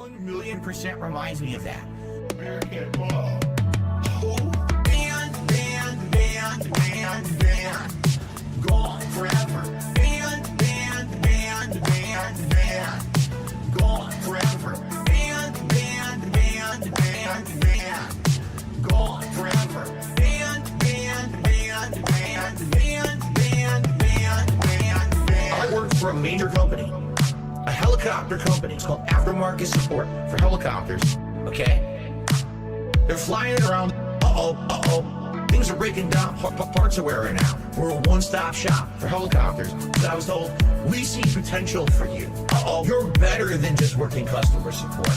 1,000,000% reminds me of that. American Whoa. Band. Gone forever. Band. Gone forever. Band. Gone forever. Band. I worked for a major company, a helicopter company. It's called Aftermarket Support for Helicopters. Okay? They're flying around. Things are breaking down, parts are wearing out. We're a one-stop shop for helicopters. So I was told, we see potential for you. You're better than just working customer support.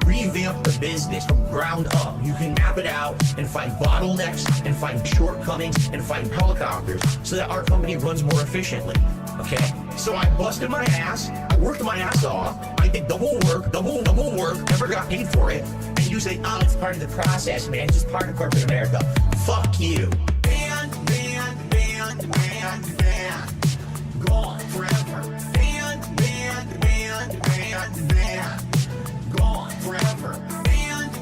Revamp the business from ground up. You can map it out and find bottlenecks and find shortcomings and find helicopters so that our company runs more efficiently. Okay? So I busted my ass, I worked my ass off, I did double work, never got paid for it. And you say, oh, it's part of the process, man, it's just part of corporate America. Fuck you. Band. Gone forever. Band. Gone forever. Band.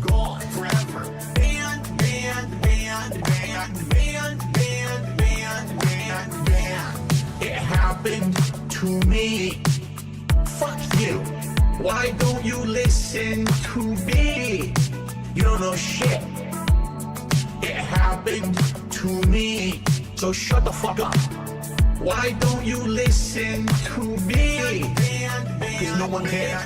Gone forever. Band. It happened to me. Fuck you. Why don't you listen to me? You don't know shit. It happened to me. So shut the fuck up. Why don't you listen to me? Because no one cares.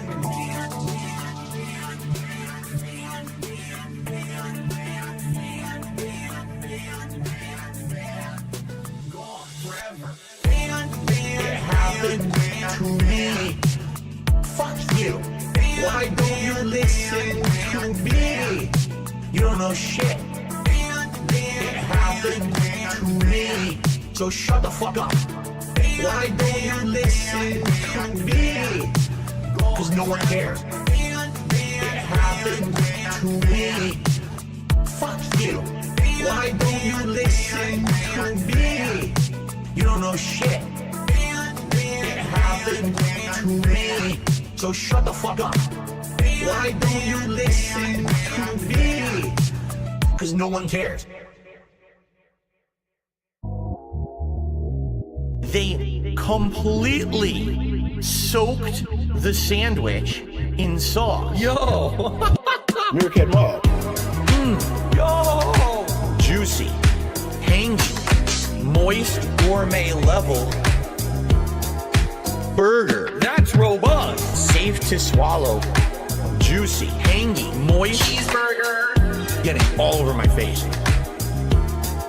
Gone forever. It happened to me. Fuck you. Why don't you listen to me? You don't know shit. It happened to me. So shut the fuck up. Why don't you listen to me? Cause no one cares. It happened to me. Fuck you. Why don't you listen to me? You don't know shit. It happened to me. So shut the fuck up. Why don't you listen to me? Cause no one cares. They completely soaked the sandwich in sauce. Yo! American Whoa. Yo! Juicy, tangy, moist, gourmet level burger. That's robust. Safe to swallow. Juicy, tangy, moist cheeseburger. Getting all over my face.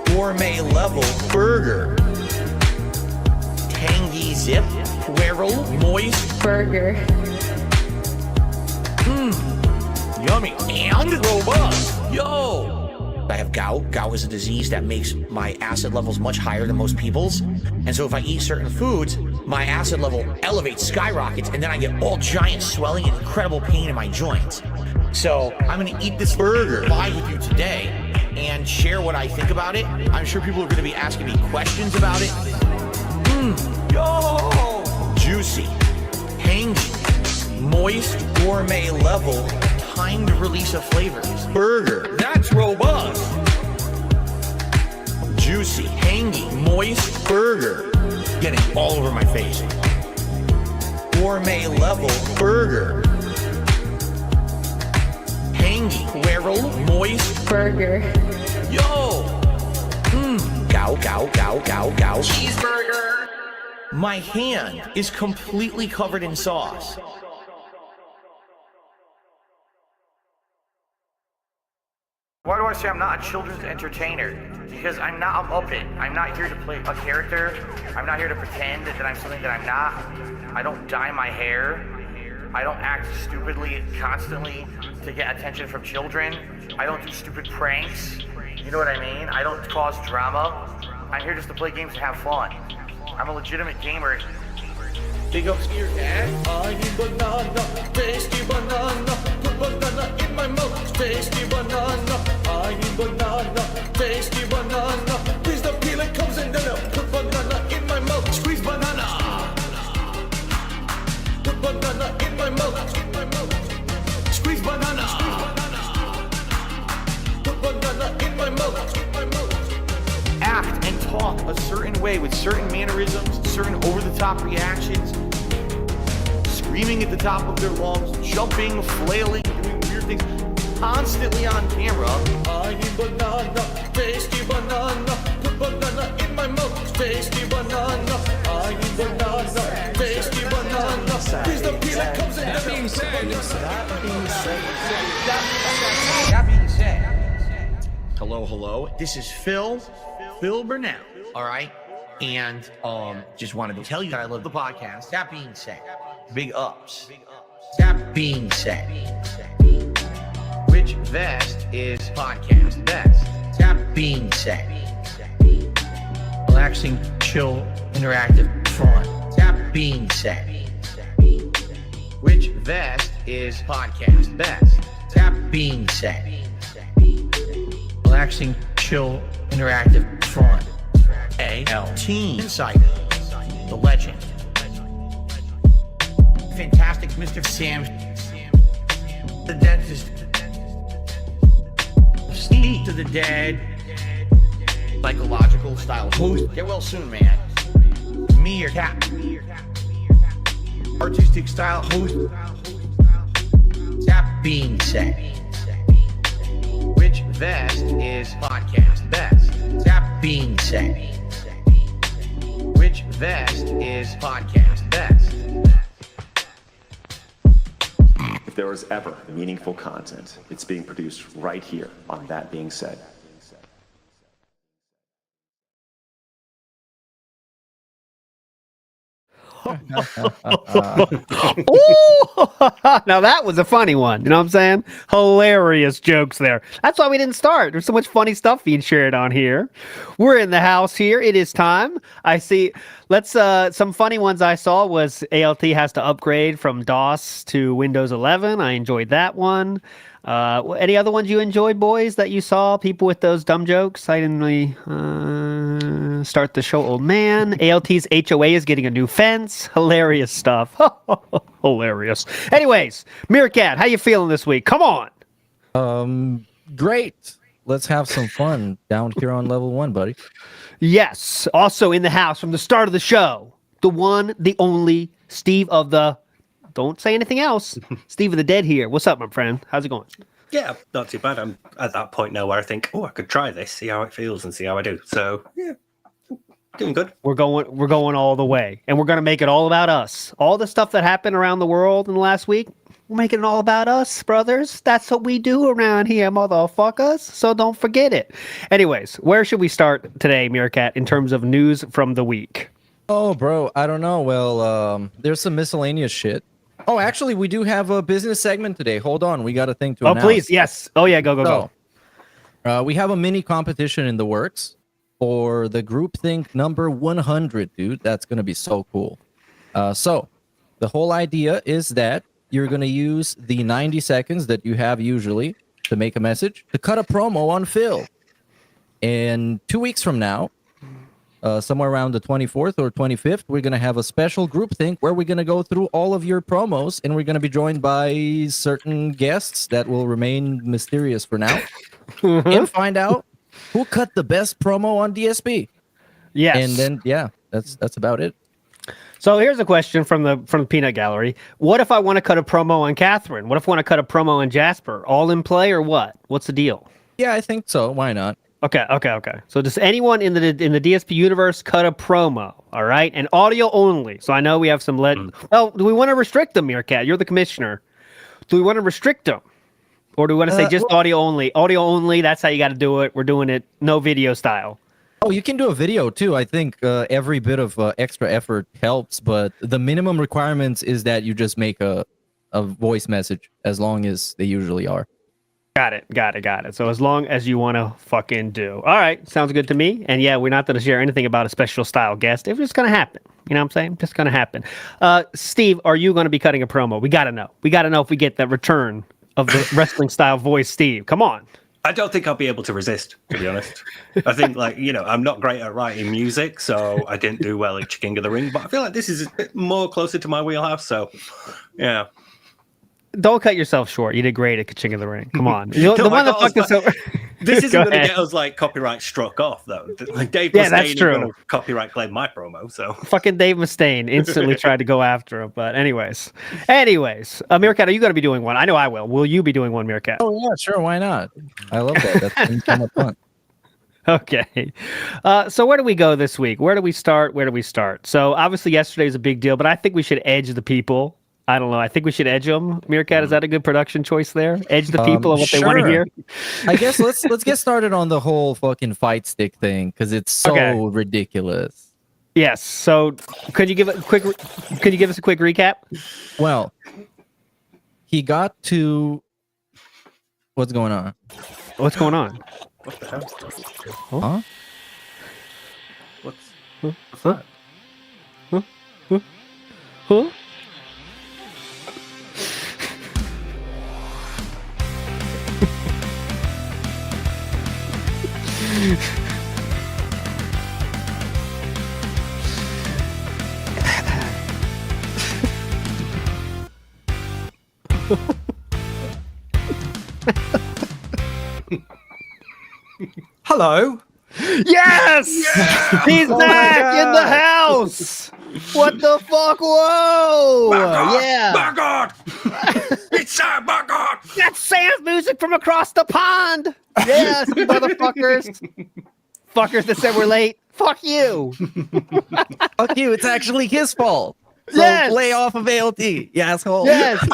Gourmet level burger. Tangy zip, swirl, moist burger. Yummy and robust. Yo! I have gout. Gout is a disease that makes my acid levels much higher than most people's. And so if I eat certain foods, my acid level elevates, skyrockets, and then I get all giant swelling and incredible pain in my joints. So I'm gonna eat this burger live with you today and share what I think about it. I'm sure people are gonna be asking me questions about it. Yo! Juicy, tangy, moist, gourmet level, timed release of flavors. Burger. That's robust. Juicy, tangy, moist burger. Getting all over my face. Gourmet level burger. Tangy, swirl, moist burger. Yo! Gow. Cheeseburger. My hand is completely covered in sauce. Why do I say I'm not a children's entertainer? Because I'm up it. I'm not here to play a character. I'm not here to pretend that I'm something that I'm not. I don't dye my hair. I don't act stupidly constantly to get attention from children. I don't do stupid pranks. You know what I mean? I don't cause drama. I'm here just to play games and have fun. I'm a legitimate gamer. Big ups to your dad. I eat banana, tasty banana. Put banana in my mouth, tasty banana. I eat banana, tasty banana. Please the peeling comes in then I'll put banana in my mouth. Squeeze banana. and talk a certain way with certain mannerisms, certain over-the-top reactions, screaming at the top of their lungs, jumping, flailing, doing weird things, constantly on camera. I eat banana, tasty banana, put banana in my mouth, tasty banana. I eat banana, tasty banana, squeeze the peel and comes in. That being said, hello, this is Phil Burnell, all right? And just wanted to tell you that I love the podcast. That being said, big ups. That being said, which vest is podcast best? That being said, relaxing, chill, interactive, fun. That being said, which vest is podcast best? That being said, relaxing, chill, interactive, fun. ALT Insider, the legend, fantastic Mr. Sam, the dentist, Steve to the dead, psychological style host. Get well soon, man. Me or Cap, artistic style host. That being said, which vest is podcast best? That being said, which vest is podcast best? If there was ever meaningful content, it's being produced right here on That Being Said. Now that was a funny one. You know what I'm saying? Hilarious jokes there. That's why we didn't start. There's so much funny stuff being shared on here. We're in the house here. It is time. I see. Some funny ones I saw was ALT has to upgrade from DOS to Windows 11. I enjoyed that one. Any other ones you enjoyed, boys, that you saw? People with those dumb jokes? I didn't really start the show. Old man. ALT's HOA is getting a new fence. Hilarious stuff. Hilarious. Anyways, Meerkat, how you feeling this week? Come on. Great. Let's have some fun down here on level 1, buddy. Yes. Also in the house from the start of the show, the one, the only Steve of the... Don't say anything else. Steve of the Dead here. What's up, my friend? How's it going? Yeah, not too bad. I'm at that point now where I think, I could try this, see how it feels, and see how I do. So, yeah, doing good. We're going all the way, and we're going to make it all about us. All the stuff that happened around the world in the last week, we're making it all about us, brothers. That's what we do around here, motherfuckers. So don't forget it. Anyways, where should we start today, Meerkat, in terms of news from the week? Oh, bro, I don't know. Well, there's some miscellaneous shit. Oh, actually, we do have a business segment today. Hold on. We got a thing to announce. Oh, please. Yes. Oh, yeah. Go. We have a mini competition in the works for the groupthink number 100, dude. That's going to be so cool. So the whole idea is that you're going to use the 90 seconds that you have usually to make a message to cut a promo on Phil. And 2 weeks from now, somewhere around the 24th or 25th, we're going to have a special groupthink where we're going to go through all of your promos, and we're going to be joined by certain guests that will remain mysterious for now, and find out who cut the best promo on DSP. Yes. And then, yeah, that's about it. So here's a question from the Peanut Gallery. What if I want to cut a promo on Catherine? What if I want to cut a promo on Jasper? All in play or what? What's the deal? Yeah, I think so. Why not? Okay. So does anyone in the DSP universe cut a promo? All right, and audio only. So I know we have some Well, do we want to restrict them, Meerkat? You're the commissioner. Do we want to restrict them, or do we want to say just audio only? Audio only. That's how you got to do it. We're doing it no video style. Oh, you can do a video too. I think every bit of extra effort helps, but the minimum requirements is that you just make a voice message, as long as they usually are. Got it. So as long as you want to fucking do. All right, sounds good to me. And yeah, we're not going to share anything about a special style guest. It's just going to happen. You know what I'm saying? Just going to happen. Steve, are you going to be cutting a promo? We got to know. We got to know if we get the return of the wrestling style voice, Steve. Come on. I don't think I'll be able to resist, to be honest. I think, I'm not great at writing music, so I didn't do well at King of the Ring, but I feel like this is a bit more closer to my wheelhouse, so yeah. Don't cut yourself short. You did great at King of the Ring. Come on. The one that fucked us over. This isn't Go going to ahead. get us like copyright struck off, though. Like Dave Yeah, that's Mustaine is true. going to copyright claim my promo. So Fucking Dave Mustaine instantly tried to go after him. But anyways, Meerkat, are you going to be doing one? I know I will. Will you be doing one, Meerkat? Oh yeah, sure. Why not? I love that. That's so much fun. Okay. So where do we go this week? Where do we start? So obviously yesterday was a big deal, but I think we should edge the people. I don't know. I think we should edge them. Meerkat, is that a good production choice there? Edge the people on what they want to sure. hear? I guess let's get started on the whole fucking fight stick thing because it's so ridiculous. Yes. So could you give us a quick recap? Well, he got to what's going on? What's going on? what the hell? Huh? What's Huh? Huh? Hello. Yes! He's back in the house! What the fuck? Whoa! Yeah! My God! It's Sam! My God! That's Sam's music from across the pond! Yes, you motherfuckers! Fuckers that said we're late. Fuck you! Fuck you! It's actually his fault. So Yes! lay off of ALT, you asshole. Yes!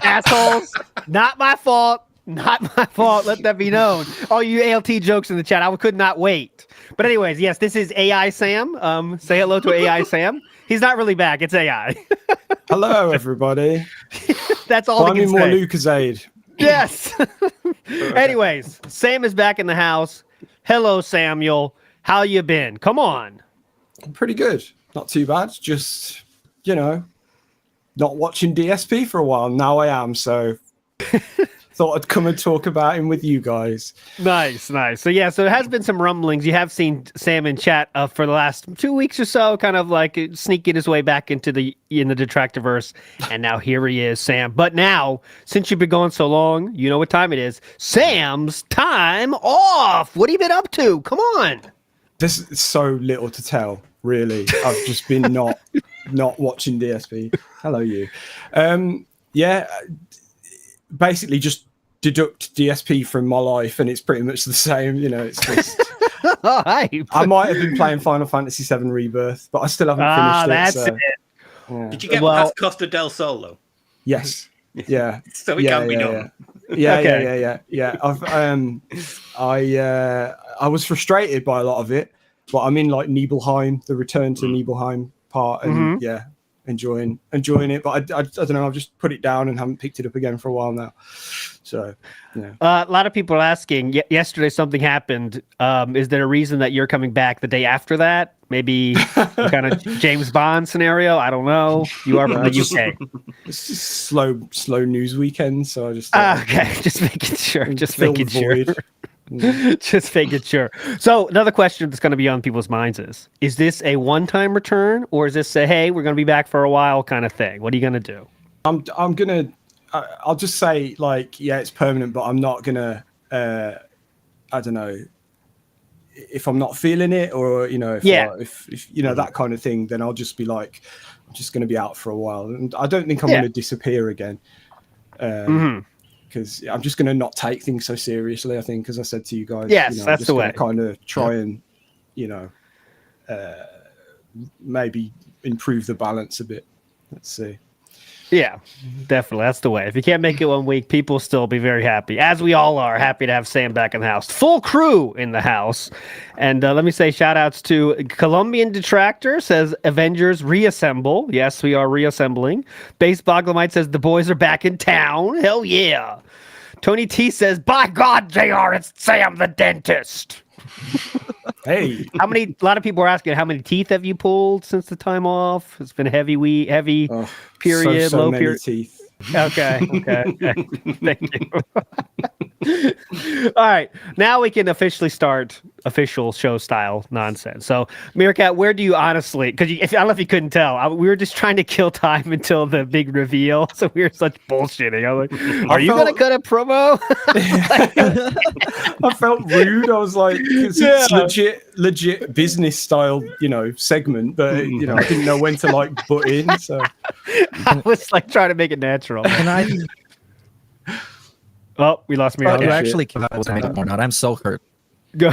Assholes! Not my fault. Not my fault. Let that be known. All you ALT jokes in the chat, I could not wait. But anyways, yes, this is AI Sam. Say hello to AI Sam. He's not really back. It's AI. Hello, everybody. That's all Find he me can more say. Lucasade. Yes. Anyways, Sam is back in the house. Hello, Samuel. How you been? Come on. Pretty good. Not too bad. Just, not watching DSP for a while. Now I am, so thought I'd come and talk about him with you guys. Nice. So there has been some rumblings. You have seen Sam in chat for the last 2 weeks or so, kind of like sneaking his way back into the Detractorverse, and now here he is, Sam. But now, since you've been gone so long, you know what time it is. Sam's time off. What have you been up to? Come on. There's so little to tell, really. I've just been not watching DSP. Hello, you. Basically just deduct DSP from my life, and it's pretty much the same. It's just. All right. I might have been playing Final Fantasy VII Rebirth, but I still haven't finished that's it. So, it. yeah. Did you get past Costa del Sol, though? Yes. Yeah. So it can be done. Yeah. I was frustrated by a lot of it, but I'm in like Nibelheim, the return to Nibelheim part, and enjoying it. But I don't know. I've just put it down and haven't picked it up again for a while now. So, yeah. A lot of people are asking. Yesterday, something happened. Is there a reason that you're coming back the day after that? Maybe some kind of James Bond scenario. I don't know. You are from the UK. It's just slow news weekend. So I just Okay, just making sure. Just fill making the sure. void. Just making sure. So another question that's going to be on people's minds is this a one-time return, or is this a hey, we're going to be back for a while kind of thing? What are you going to do? I'm gonna. I'll just say it's permanent, but I'm not gonna. I don't know if I'm not feeling it, or if that kind of thing. Then I'll just be like, I'm just gonna be out for a while, and I don't think I'm gonna disappear again. Because I'm just going to not take things so seriously, I think, as I said to you guys. Yes, that's the way. Kind of try and, maybe improve the balance a bit. Let's see. Yeah, definitely. That's the way. If you can't make it 1 week, people still be very happy, as we all are happy to have Sam back in the house. Full crew in the house. And let me say shout outs to Colombian Detractor says Avengers reassemble. Yes, we are reassembling. Base Boglamite says the boys are back in town. Hell yeah. Tony T says, by God, JR, it's Sam the dentist. Hey. A lot of people are asking, how many teeth have you pulled since the time off? It's been a heavy period, so low many period. teeth. Okay. Thank you. All right, now we can officially start official show style nonsense. So, Meerkat, where do you honestly? Because I don't know if you couldn't tell, we were just trying to kill time until the big reveal. So we were such bullshitting. I'm like, are you gonna cut a promo? I felt rude. I was like, it's legit business style, segment, but I didn't know when to like butt in. So I was like trying to make it natural. And I Oh, we lost Meerkat. you actually came out with it or not. I'm so hurt. Go.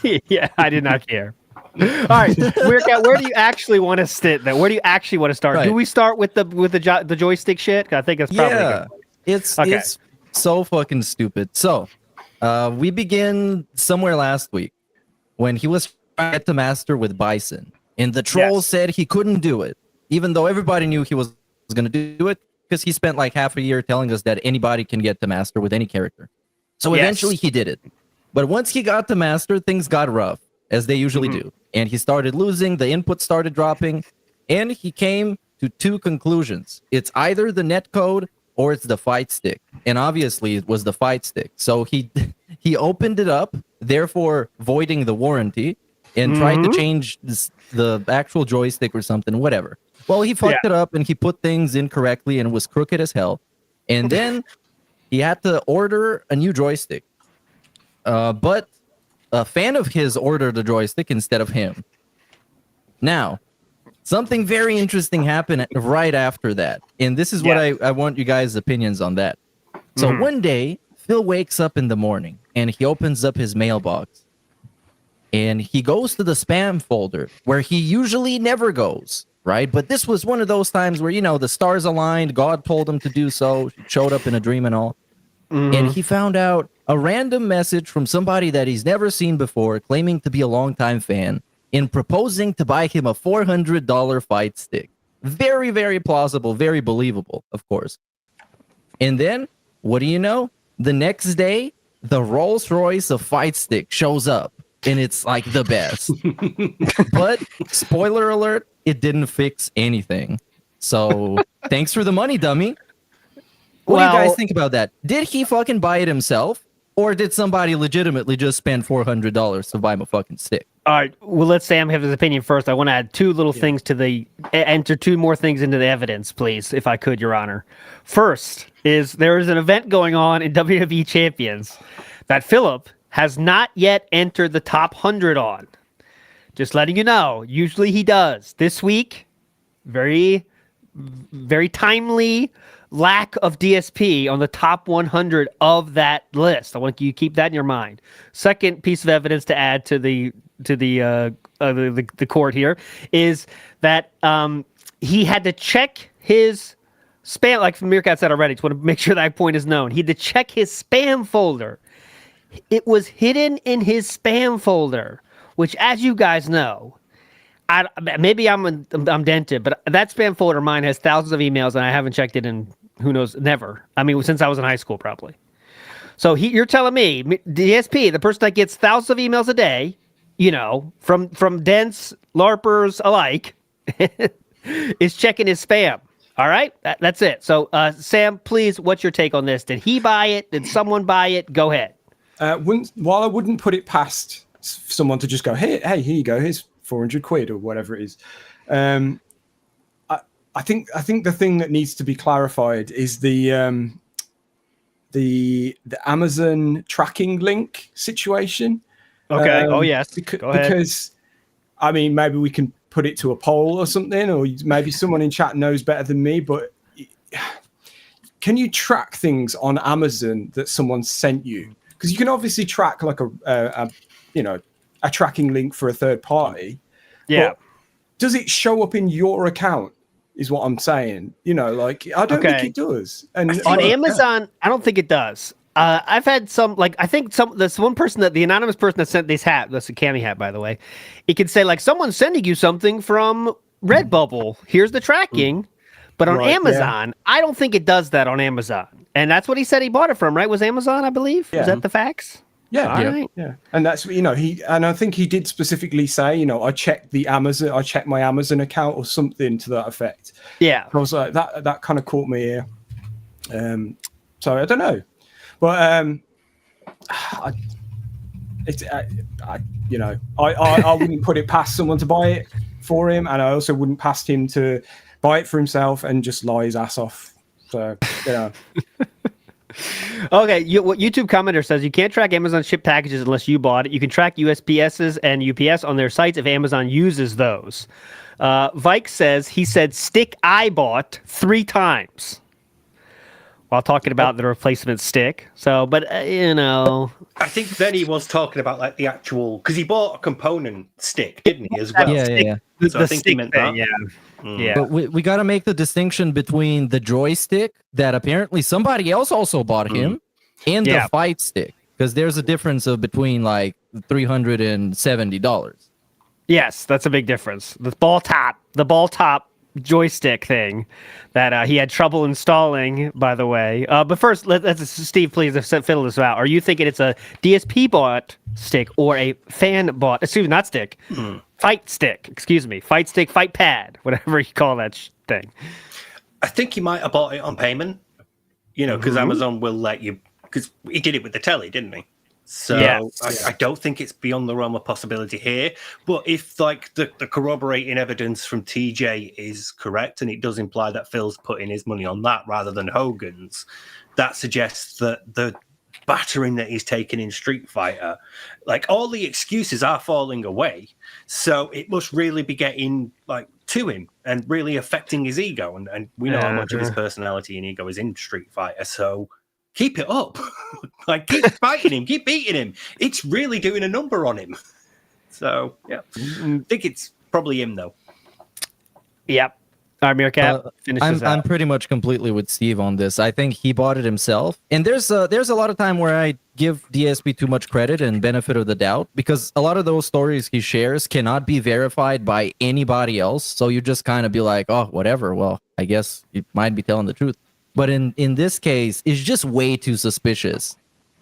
Yeah, I did not care. All right, Meerkat, where do you actually want to sit? Then, where do you actually want to start? Right. Do we start with the joystick shit? I think that's probably good. It's so fucking stupid. So, we begin somewhere last week when he was trying to master with Bison, and the troll said he couldn't do it, even though everybody knew he was going to do it because he spent like half a year telling us that anybody can get to master with any character. So eventually he did it. But once he got to master, things got rough, as they usually do. And he started losing, the input started dropping, and he came to two conclusions. It's either the netcode or it's the fight stick. And obviously it was the fight stick. So he opened it up, therefore voiding the warranty, and tried to change the actual joystick or something, whatever. Well, he fucked it up and he put things incorrectly and was crooked as hell. And then he had to order a new joystick. But a fan of his ordered the joystick instead of him. Now, something very interesting happened right after that. And this is what I want you guys' opinions on that. So one day, Phil wakes up in the morning and he opens up his mailbox. And he goes to the spam folder where he usually never goes, right? But this was one of those times where, the stars aligned, God told him to do so, showed up in a dream and all. And he found out a random message from somebody that he's never seen before, claiming to be a longtime fan, and proposing to buy him a $400 fight stick. Very, very plausible, very believable, of course. And then, what do you know? The next day, the Rolls Royce of fight stick shows up, and it's like the best. But, spoiler alert, it didn't fix anything. So, thanks for the money, dummy. What do you guys think about that? Did he fucking buy it himself? Or did somebody legitimately just spend $400 to buy him a fucking stick? All right. Well, let Sam have his opinion first. I want to add two little things to enter two more things into the evidence, please, if I could, Your Honor. First is there is an event going on in WWE Champions that Philip has not yet entered the top 100 on. Just letting you know. Usually he does. This week, very, very timely lack of DSP on the top 100 of that list. I want you to keep that in your mind. Second piece of evidence to add to the court here is that he had to check his spam, like Meerkat said already. Just want to make sure that point is known. He had to check his spam folder. It was hidden in his spam folder, which, as you guys know, maybe I'm dented, but that spam folder of mine has thousands of emails, and I haven't checked it in who knows, never. I mean, since I was in high school, probably. So you're telling me DSP, the person that gets thousands of emails a day, from dents, LARPers alike, is checking his spam. All right, that's it. So Sam, please, what's your take on this? Did he buy it? Did someone buy it? Go ahead. While I wouldn't put it past someone to just go, hey, here you go, here's 400 quid or whatever it is. I think the thing that needs to be clarified is the Amazon tracking link situation. Okay. Oh yes. Go ahead. Because I mean, maybe we can put it to a poll or something, or maybe someone in chat knows better than me. But can you track things on Amazon that someone sent you? Because you can obviously track like a tracking link for a third party. Yeah. But does it show up in your account? Is what I'm saying. I don't think it does. And on Amazon, I don't think it does. I've had some, there's one person the anonymous person that sent this hat, that's a cami hat, by the way. It can say, someone's sending you something from Redbubble. Here's the tracking. But on Amazon, I don't think it does that on Amazon. And that's what he said he bought it from, right? Was Amazon, I believe? Yeah. Was that the facts? Yeah, right. Yeah. And that's, I think he did specifically say, I checked my Amazon account or something to that effect. Yeah. I was like, that kind of caught me here. So I don't know. But I wouldn't put it past someone to buy it for him, and I also wouldn't past him to buy it for himself and just lie his ass off. So, yeah. Okay, what YouTube commenter says, you can't track Amazon ship packages unless you bought it. You can track USPSs and UPS on their sites if Amazon uses those. Vike says he said stick I bought 3 times while talking about the replacement stick. So, but I think then he was talking about like the actual, because he bought a component stick, didn't he, as well? Yeah. So I think he meant that. Yeah. Yeah. But we got to make the distinction between the joystick that apparently somebody else also bought him and the fight stick, because there's a difference of between like $370. Yes, that's a big difference. The ball top joystick thing that he had trouble installing, by the way. But first, let's Steve, please fiddle this out. Are you thinking it's a DSP bought stick or a fan bought? Not stick. Fight stick. Excuse me. Fight stick. Fight pad. Whatever you call that thing. I think he might have bought it on payment. Because Amazon will let you. Because he did it with the telly, didn't he? So I don't think it's beyond the realm of possibility here. But if like the corroborating evidence from TJ is correct, and it does imply that Phil's putting his money on that rather than Hogan's, that suggests that the battering that he's taken in Street Fighter, like all the excuses are falling away. So it must really be getting like to him and really affecting his ego. And we know how much of his personality and ego is in Street Fighter. So keep it up. Like, keep fighting him, keep beating him. It's really doing a number on him. So, yeah. I think it's probably him, though. Yep. All right, Meerkat, I'm pretty much completely with Steve on this. I think he bought it himself. And there's a lot of time where I give DSP too much credit and benefit of the doubt, because a lot of those stories he shares cannot be verified by anybody else. So you just kind of be like, oh, whatever. Well, I guess you might be telling the truth. But in this case, it's just way too suspicious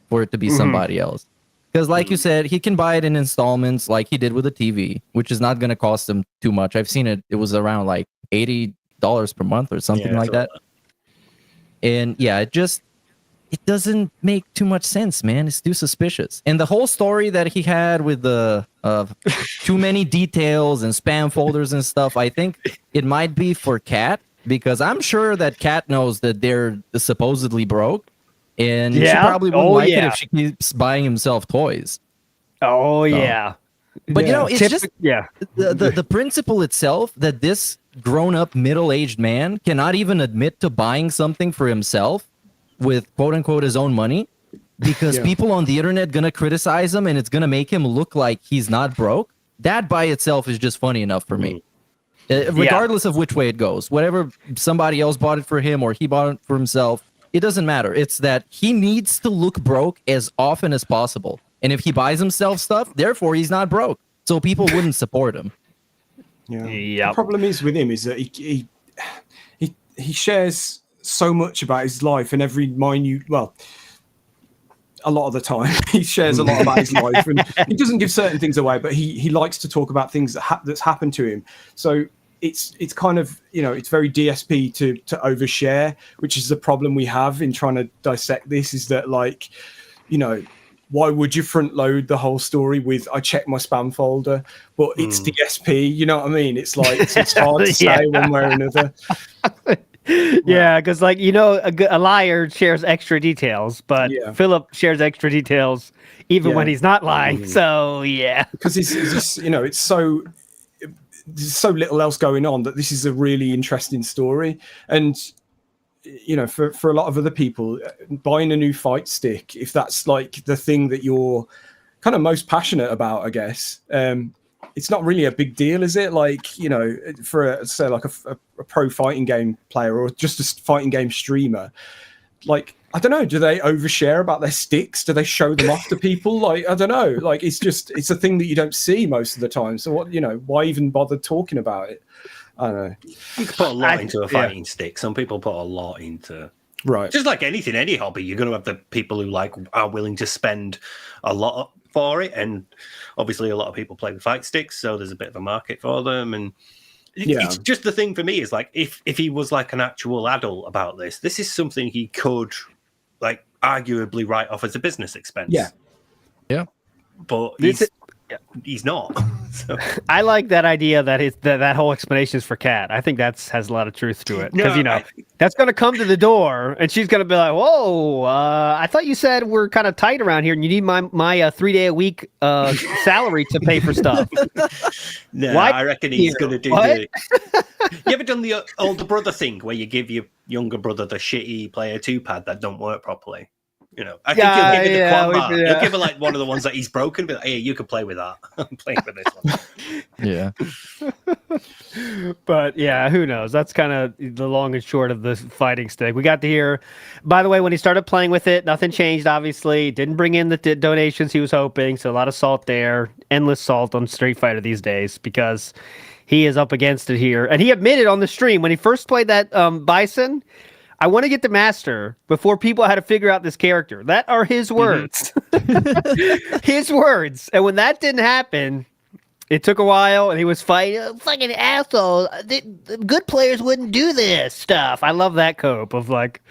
for it to be somebody else. Because like you said, he can buy it in installments like he did with a TV, which is not going to cost him too much. I've seen it. It was around like $80 per month or something like that. And yeah, it doesn't make too much sense, man. It's too suspicious. And the whole story that he had with the too many details and spam folders and stuff, I think it might be for Kat, because I'm sure that Kat knows that they're supposedly broke. And she probably wouldn't like it if she keeps buying himself toys. Oh, yeah. But, it's just the principle itself that this grown-up, middle-aged man cannot even admit to buying something for himself with, quote-unquote, his own money, because people on the internet going to criticize him and it's going to make him look like he's not broke. That by itself is just funny enough for me. Regardless of which way it goes. Whatever somebody else bought it for him or he bought it for himself, it doesn't matter. It's that he needs to look broke as often as possible. And if he buys himself stuff, therefore he's not broke. So people wouldn't support him. The problem is with him is that he shares so much about his life, and every minute, a lot of the time he shares a lot about his life, and he doesn't give certain things away, but he likes to talk about things that's happened to him. So it's kind of, it's very DSP to overshare, which is the problem we have in trying to dissect this, is that, like, why would you front load the whole story with I check my spam folder, but it's DSP, you know what I mean? It's like it's hard to say one way or another. Yeah, because a liar shares extra details, but Philip shares extra details even when he's not lying. So because it's so there's so little else going on that this is a really interesting story. And for a lot of other people, buying a new fight stick, if that's like the thing that you're kind of most passionate about, I guess, it's not really a big deal, is it? Like, for a pro fighting game player or just a fighting game streamer, like, I don't know, do they overshare about their sticks? Do they show them off to people? Like, I don't know. Like, it's a thing that you don't see most of the time. So why even bother talking about it? I don't know. You can put a lot into a fighting stick. Some people put a lot into, right? Just like anything, any hobby, you're going to have the people who are willing to spend a lot for it, and obviously a lot of people play with fight sticks, so there's a bit of a market for them. And it's just the thing for me is, like, if he was like an actual adult about this is something he could, like, arguably write off as a business expense. Yeah. But he's not. So. I like that idea that that whole explanation is for Kat. I think has a lot of truth to it because that's going to come to the door and she's going to be like, "Whoa, I thought you said we're kind of tight around here and you need my 3-day-a-week salary to pay for stuff." No, I reckon he's going to do You ever done the older brother thing where you give your younger brother the shitty Player 2 pad that don't work properly? I think he'll give you the quad bar. He'll give her like one of the ones that he's broken, but like, hey, you can play with that. I'm playing with this one. Yeah. But yeah, who knows? That's kind of the long and short of the fighting stick. We got to hear, by the way, when he started playing with it, nothing changed, obviously. Didn't bring in the donations he was hoping, so a lot of salt there. Endless salt on Street Fighter these days because he is up against it here. And he admitted on the stream when he first played that Bison, I want to get the master before people had to figure out this character. That are his words. His words. And when that didn't happen, it took a while and he was fighting. Fucking asshole. Good players wouldn't do this stuff. I love that cope of like,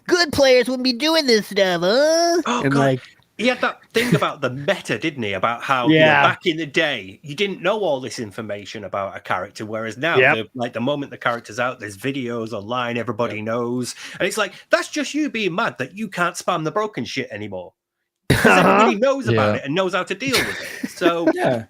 good players wouldn't be doing this stuff, huh? Oh, and God. like, he had that thing about the meta, didn't he? About how back in the day, you didn't know all this information about a character, whereas now, the moment the character's out, there's videos online, everybody knows. And it's like, that's just you being mad that you can't spam the broken shit anymore. Because everybody knows about it and knows how to deal with it. So, Yeah,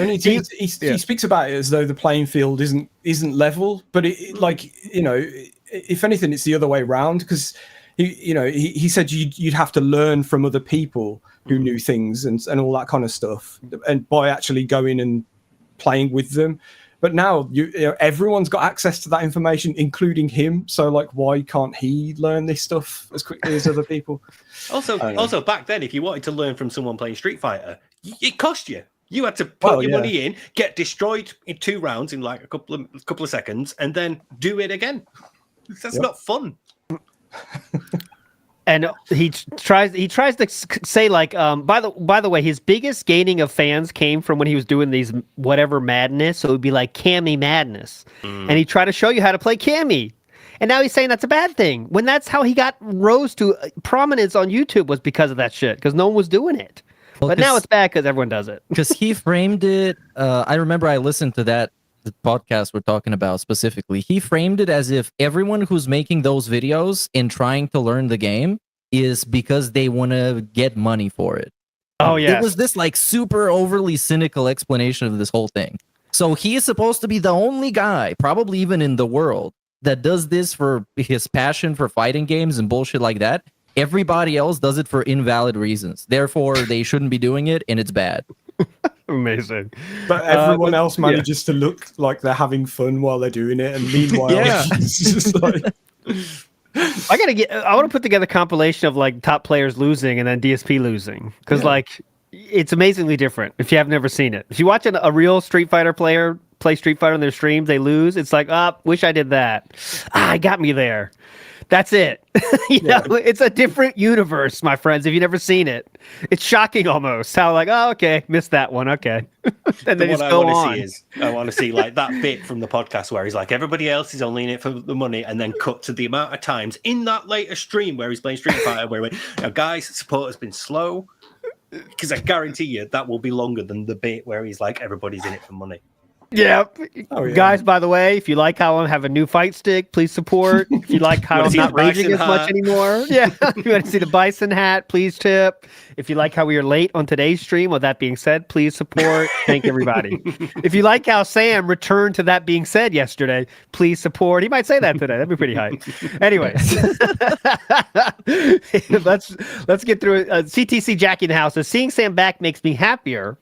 and he speaks about it as though the playing field isn't level, but if anything, it's the other way around because he said you'd have to learn from other people who knew things and all that kind of stuff, and by actually going and playing with them. But now everyone's got access to that information, including him. So like, why can't he learn this stuff as quickly as other people? Also, back then, if you wanted to learn from someone playing Street Fighter, it cost you. You had to put your money in, get destroyed in 2 rounds in like a couple of seconds, and then do it again. That's not fun. And he tries to say like, by the way, his biggest gaining of fans came from when he was doing these whatever madness. So it would be like Cammy madness, and he tried to show you how to play Cammy. And now he's saying that's a bad thing when that's how he rose to prominence on YouTube was because of that shit because no one was doing it. Well, but now it's bad because everyone does it. Because he framed it. I remember I listened to the podcast we're talking about specifically. He framed it as if everyone who's making those videos and trying to learn the game is because they want to get money for it. Oh yeah, it was this like super overly cynical explanation of this whole thing. So he is supposed to be the only guy, probably even in the world, that does this for his passion for fighting games and bullshit like that. Everybody else does it for invalid reasons. Therefore, they shouldn't be doing it, and it's bad. Amazing. But everyone else manages to look like they're having fun while they're doing it, and meanwhile, it's just like... I want to put together a compilation of like top players losing and then DSP losing because like it's amazingly different if you have never seen it. If you watch a real Street Fighter player play Street Fighter on their streams, they lose. It's like, wish I did that. It got me there. That's it. It's a different universe, my friends. If you've never seen it, it's shocking almost how like, okay, missed that one. Okay. And then I want to see like that bit from the podcast where he's like, everybody else is only in it for the money, and then cut to the amount of times in that later stream where he's playing Street Fighter where he went, guys, support has been slow, because I guarantee you that will be longer than the bit where he's like, everybody's in it for money. Yeah. Guys, by the way, if you like how I have a new fight stick, please support. If you like how I'm not raging as much anymore, if you want to see the Bison hat, please tip. If you like how we are late on today's stream, with that being said, please support. Thank everybody. If you like how Sam returned to that being said yesterday, please support. He might say that today. That'd be pretty hype. Anyways, let's get through it. CTC Jackie in the house says, seeing Sam back makes me happier.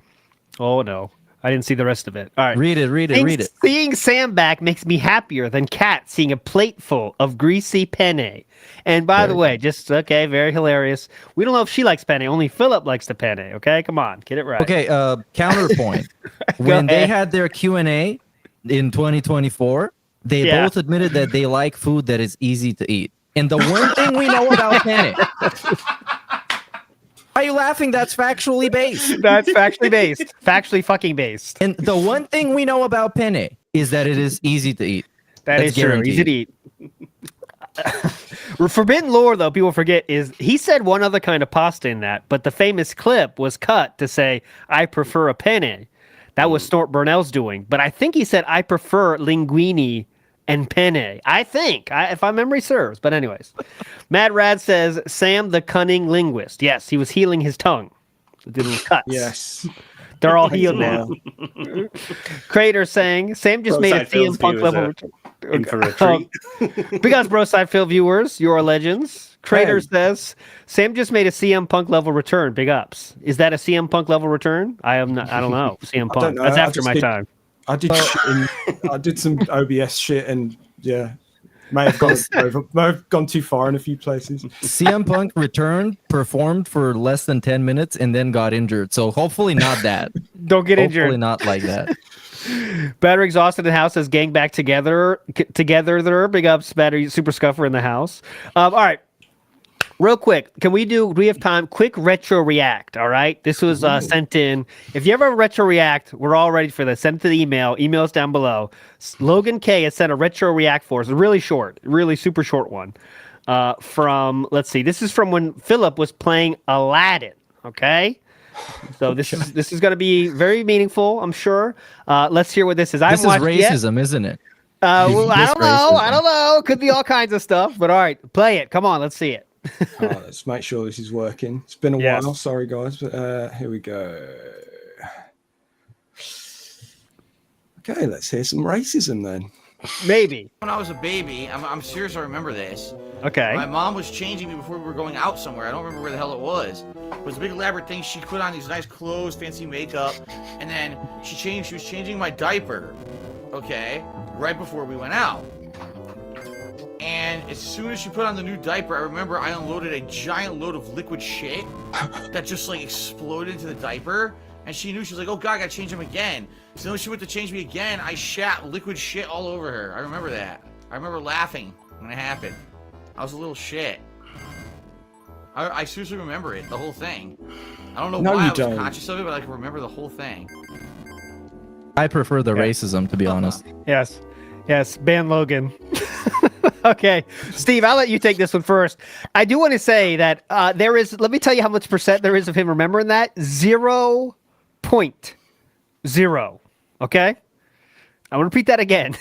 Oh no. I didn't see the rest of it. All right. Read it. Seeing Sam back makes me happier than Kat seeing a plate full of greasy penne. And by the way, very hilarious. We don't know if she likes penne. Only Philip likes the penne. Okay, come on. Get it right. Okay, counterpoint. When they had their Q&A in 2024, they both admitted that they like food that is easy to eat. And the one thing we know about penne... Why are you laughing? That's factually based. That's factually based. Factually fucking based. And the one thing we know about penne is that it is easy to eat. That's true. Guaranteed. Easy to eat. Forbidden lore, though, people forget, is he said one other kind of pasta in that, but the famous clip was cut to say, I prefer a penne. That was Snort Burnell's doing. But I think he said, I prefer linguine and penne. I think, if my memory serves. But anyways, Mad Rad says, Sam the cunning linguist. Yes, he was healing his tongue. The little cuts. Yes. They're all healed now. Crater saying, Sam just made a CM Punk level return. In for a treat. Because Broside Phil viewers, you are legends. Crater says, Sam just made a CM Punk level return. Big ups. Is that a CM Punk level return? I don't know. CM Punk. That's after my time. I did some OBS shit and yeah. May have gone too far in a few places. CM Punk returned, performed for less than 10 minutes, and then got injured. So hopefully not that. Don't get injured. Hopefully not like that. Battery Exhausted in the house says gang back together there. Big ups, Battery Super Scuffer in the house. All right. Real quick, do we have time? Quick retro react, all right? This was sent in. If you ever have a retro react, we're all ready for this. Send it to the email. Email's down below. Logan K has sent a retro react for us. Really short, really super short one. Let's see. This is from when Philip was playing Aladdin, okay? So this is going to be very meaningful, I'm sure. Let's hear what this is. This is racism, isn't it? Well, I don't know. I don't know. Could be all kinds of stuff. But all right, play it. Come on, let's see it. Let's make sure this is working. It's been a while. Sorry, guys. But here we go. Okay, let's hear some racism then. Maybe. When I was a baby, I'm serious, I remember this. Okay. My mom was changing me before we were going out somewhere. I don't remember where the hell it was. It was a big elaborate thing. She put on these nice clothes, fancy makeup, and then she was changing my diaper, okay, right before we went out. And as soon as she put on the new diaper, I remember I unloaded a giant load of liquid shit that just like exploded into the diaper. And she knew, she was like, oh God, I gotta change him again. So when she went to change me again, I shat liquid shit all over her. I remember that. I remember laughing when it happened. I was a little shit. I seriously remember it, the whole thing. I don't know why I was conscious of it, but I can remember the whole thing. I prefer the racism, to be honest. Yes. Ban Logan. Okay, Steve, I'll let you take this one first. I do want to say that there is, let me tell you how much percent there is of him remembering that. 0.0. Okay? I want to repeat that again.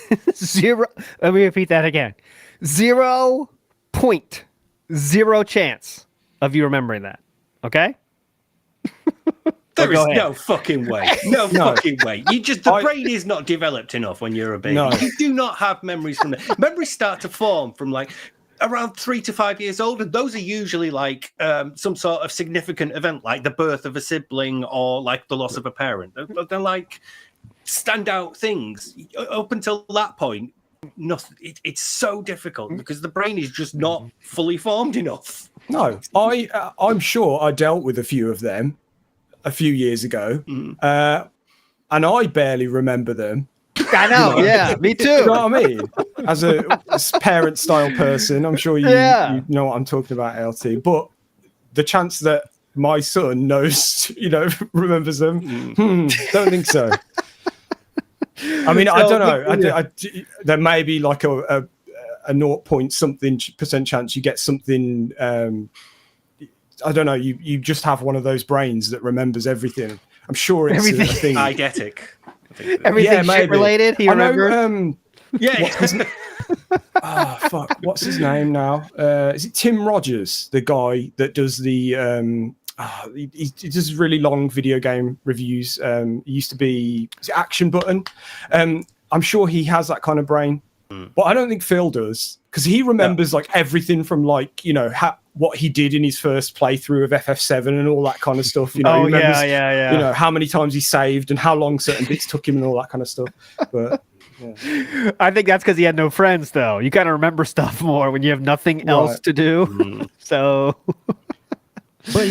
Let me repeat that again. 0.0 chance of you remembering that. Okay? There is no fucking way. No fucking way. The brain is not developed enough when you're a baby. No. You do not have memories from that. Memories start to form from like around 3 to 5 years old, and those are usually like some sort of significant event, like the birth of a sibling or like the loss of a parent. They're like standout things. Up until that point, nothing. It's so difficult because the brain is just not fully formed enough. No, I'm sure I dealt with a few of them a few years ago, and I barely remember them. I know, yeah, me too. You know what I mean? As a parent-style person, I'm sure you know what I'm talking about, LT. But the chance that my son knows, remembers them, don't think so. I mean, I don't know. There may be like a 0.something% chance you get something. I don't know. You just have one of those brains that remembers everything. I'm sure it's a thing. Eidetic. Everything shit related. He remembers. Fuck. What's his name now? Is it Tim Rogers, the guy that does the? He does really long video game reviews. He used to be Action Button. I'm sure he has that kind of brain, but I don't think Phil does, because he remembers like everything from like what he did in his first playthrough of FF7 and all that kind of stuff. He remembers, how many times he saved and how long certain bits took him and all that kind of stuff. But yeah. I think that's because he had no friends, though. You kind of remember stuff more when you have nothing else to do. So, but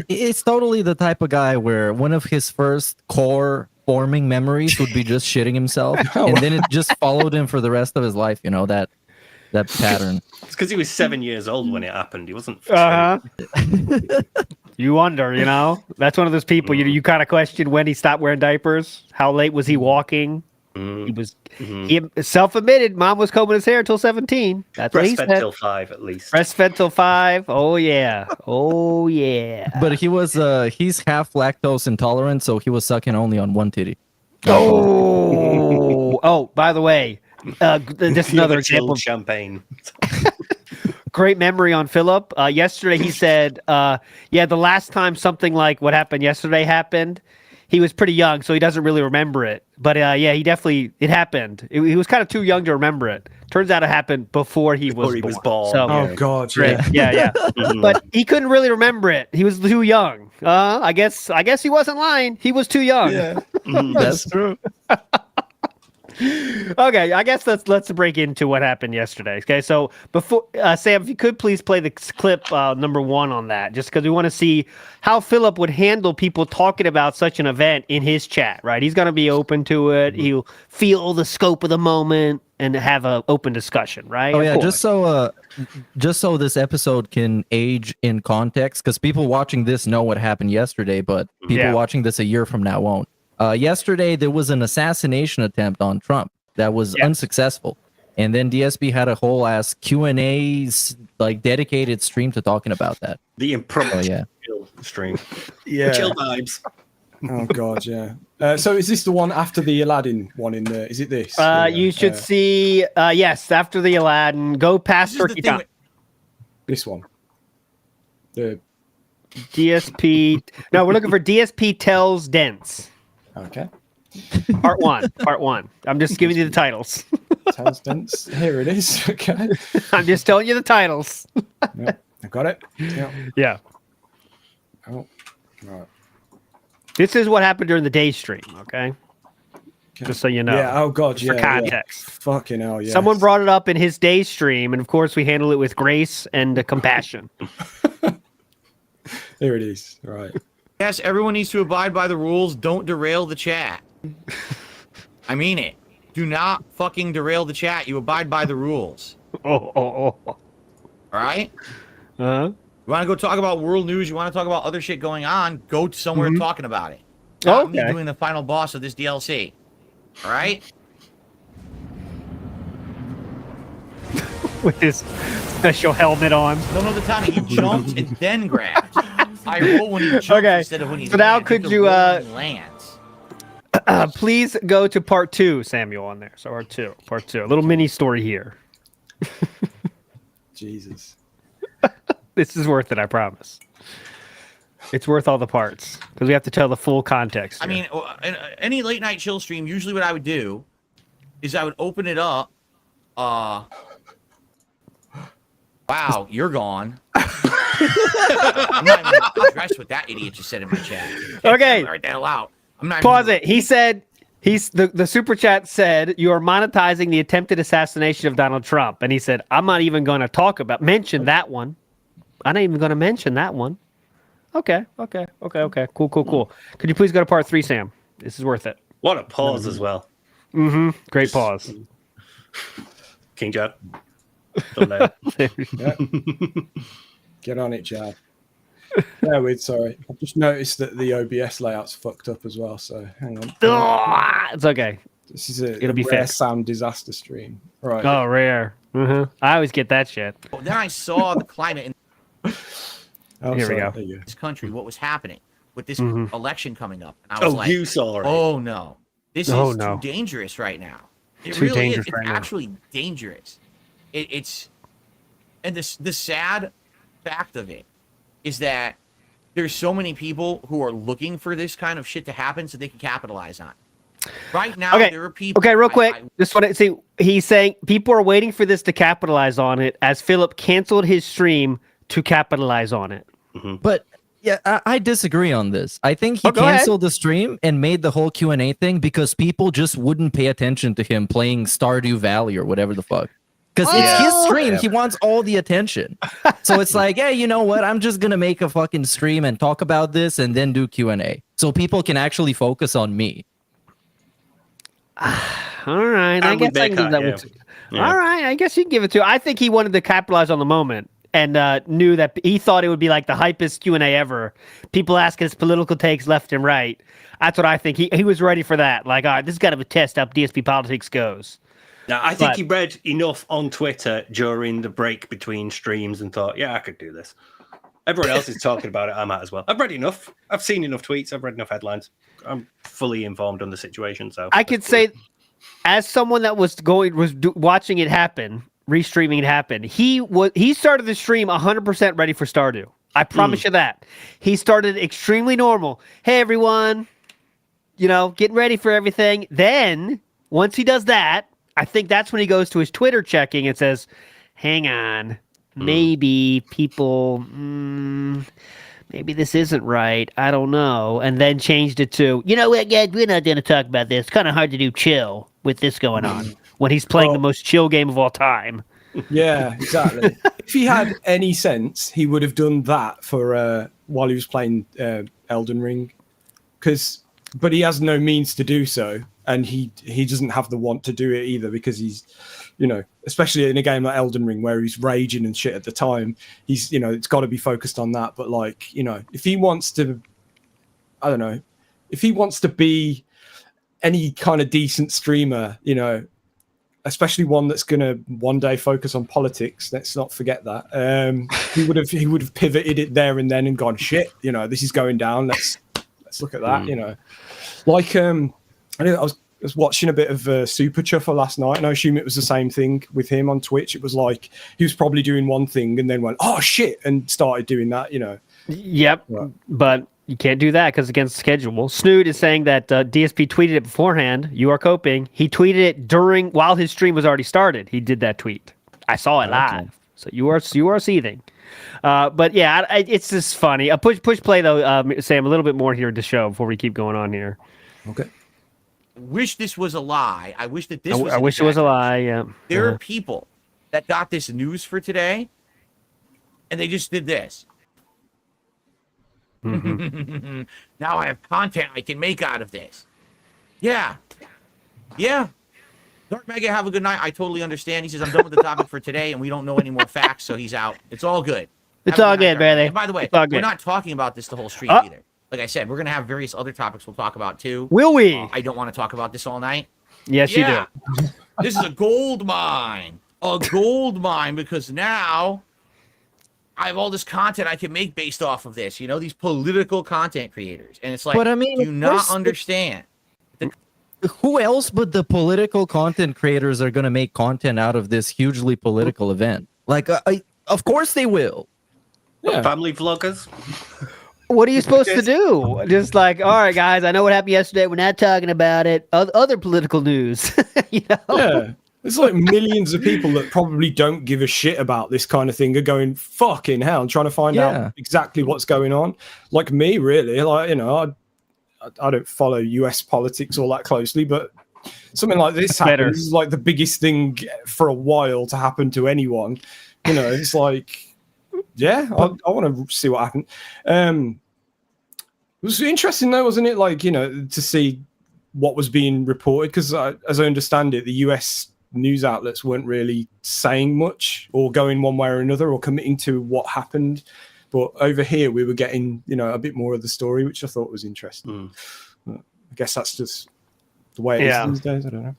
it's totally the type of guy where one of his first core forming memories would be just shitting himself, and then it just followed him for the rest of his life. That pattern. It's because he was 7 years old when it happened. He wasn't. You wonder, that's one of those people you kind of question when he stopped wearing diapers. How late was he walking? He was he self-admitted mom was combing his hair until 17. That's what he Breastfed said. till 5 at least. Breastfed till 5. Oh yeah. Oh yeah. But he's half lactose intolerant, so he was sucking only on one titty. Oh, by the way, just another example of champagne. great memory on Philip. Yesterday he said, the last time something like what happened yesterday happened, he was pretty young, so he doesn't really remember it. But it happened. He was kind of too young to remember it. Turns out it happened before he was born. So, Oh God, great. Yeah. But he couldn't really remember it. He was too young. I guess he wasn't lying. He was too young. Yeah. That's true. Okay, I guess let's break into what happened yesterday. Okay, so before Sam, if you could please play the clip number 1 on that, just because we want to see how Philip would handle people talking about such an event in his chat. Right, he's going to be open to it. He'll feel the scope of the moment and have an open discussion. Right? Oh yeah, just so this episode can age in context, because people watching this know what happened yesterday, but people watching this a year from now won't. Yesterday, there was an assassination attempt on Trump that was unsuccessful. And then DSP had a whole ass Q&A dedicated stream to talking about that. The impromptu chill stream. Yeah. Chill vibes. Oh God, yeah. So is this the one after the Aladdin one in there? Is it this? You should see, yes, after the Aladdin, go past Turkey Town. This one. The DSP. No, we're looking for DSP tells Dents. Okay. Part 1. I'm just giving you the titles. Tells Dents. Here it is. Okay. I'm just telling you the titles. Yep, I got it. Yep. Yeah. Oh, right. This is what happened during the day stream, okay? Just so you know. Yeah, oh God, for context. Yeah. Fucking hell, yeah. Someone brought it up in his day stream, and of course we handle it with grace and compassion. Here it is. Right. Yes, everyone needs to abide by the rules. Don't derail the chat. I mean it. Do not fucking derail the chat. You abide by the rules. All right? Uh-huh. You want to go talk about world news? You want to talk about other shit going on? Go to somewhere talking about it. Okay. Me doing the final boss of this DLC. All right? With his special helmet on. No, the timing. You jumped and then grabbed. I roll when he jumps instead of when he lands. So now could you lands. Please go to part 2, Samuel, on there. So part two. A little mini story here. Jesus. This is worth it, I promise. It's worth all the parts because we have to tell the full context here. I mean, any late night chill stream, usually what I would do is I would open it up. Wow, you're gone. I'm not even addressed what that idiot just said in my chat. Okay. Right the hell out. I'm not Pause it. He said the super chat said you are monetizing the attempted assassination of Donald Trump, and he said I'm not even going to mention that one. I'm not even going to mention that one. Okay. Cool. Could you please go to part 3, Sam? This is worth it. What a pause as well. Great pause. King Jack. Yeah. Get on it, Chad. Sorry. I've just noticed that the OBS layout's fucked up as well, so hang on. It's okay. This is It'll be rare fixed. sound disaster stream. Right. Oh, rare. I always get that shit. Then I saw the climate in Here we go. this country, what was happening with this election coming up. And I was like, you saw it. Oh, no. This is too dangerous right now. It Too really dangerous is. right It's now. actually dangerous. It's and the sad fact of it is that there's so many people who are looking for this kind of shit to happen so they can capitalize on it. Right now, there are people. Okay, real quick. Just want to see. He's saying people are waiting for this to capitalize on it, as Philip canceled his stream to capitalize on it. But yeah, I disagree on this. I think he canceled the stream and made the whole Q&A thing because people just wouldn't pay attention to him playing Stardew Valley or whatever the fuck. Because it's his stream. He wants all the attention. So it's like, yeah, you know what? I'm just going to make a fucking stream and talk about this and then do Q&A. So people can actually focus on me. All right. I guess I can give that one to you. All right. I guess you can give it to. I think he wanted to capitalize on the moment and knew that he thought it would be like the hypest Q&A ever. People asking his political takes left and right. That's what I think. He was ready for that. Like, all right, this is kind of a test how DSP politics goes. Now, I think he read enough on Twitter during the break between streams and thought, yeah, I could do this. Everyone else is talking about it. I might as well. I've read enough. I've seen enough tweets. I've read enough headlines. I'm fully informed on the situation. So I could say, as someone that was watching it happen, restreaming it happen, he started the stream 100% ready for Stardew. I promise you that. He started extremely normal. Hey, everyone, getting ready for everything. Then, once he does that, I think that's when he goes to his Twitter checking and says, hang on, maybe people, maybe this isn't right. I don't know. And then changed it to, you know what, guys, we're not going to talk about this. It's kind of hard to do chill with this going on when he's playing the most chill game of all time. Yeah, exactly. If he had any sense, he would have done that for while he was playing Elden Ring, but he has no means to do so, and he doesn't have the want to do it either because he's, especially in a game like Elden Ring where he's raging and shit at the time, he's it's got to be focused on that. But like if he wants to, I don't know, if he wants to be any kind of decent streamer, especially one that's going to one day focus on politics. Let's not forget that. He would have pivoted it there and then and gone, shit, this is going down. Let's look at that. Like I was watching a bit of Super Chuffer last night, and I assume it was the same thing with him on Twitch. It was like he was probably doing one thing and then went, oh shit, and started doing that. Yep, but you can't do that because against schedule. Snood is saying that DSP tweeted it beforehand. You are coping. He tweeted it while his stream was already started. He did that tweet. I saw it live. So you are seething. But yeah, it's just funny. Push play though, Sam. A little bit more here to show before we keep going on here. Okay. Wish this was a lie. I wish that this was. I wish it was a lie. Yeah. There are people that got this news for today, and they just did this. Mm-hmm. Now I have content I can make out of this. Yeah. Dark Mega, have a good night. I totally understand. He says, I'm done with the topic for today, and we don't know any more facts, so he's out. It's all good. It's all good, brother. And by the way, we're not talking about this the whole stream either. Like I said, we're going to have various other topics we'll talk about too. Will we? I don't want to talk about this all night. Yes, you do. This is a gold mine. A gold mine, because now I have all this content I can make based off of this. These political content creators. And it's like, but I mean, do you not understand? Who else but the political content creators are going to make content out of this hugely political event? Like, of course they will. Yeah. Family vloggers. What are you supposed to do? Just like, all right, guys, I know what happened yesterday. We're not talking about it. Other political news. Yeah. There's like millions of people that probably don't give a shit about this kind of thing are going, fucking hell, and trying to find out exactly what's going on. Like me, really. Like, I don't follow US politics all that closely, but something like this happens is like the biggest thing for a while to happen to anyone. It's like, yeah, I want to see what happened. It was interesting though, wasn't it? Like, to see what was being reported, because as I understand it, the US news outlets weren't really saying much or going one way or another or committing to what happened. But over here, we were getting, a bit more of the story, which I thought was interesting. I guess that's just the way it is these days. I don't know.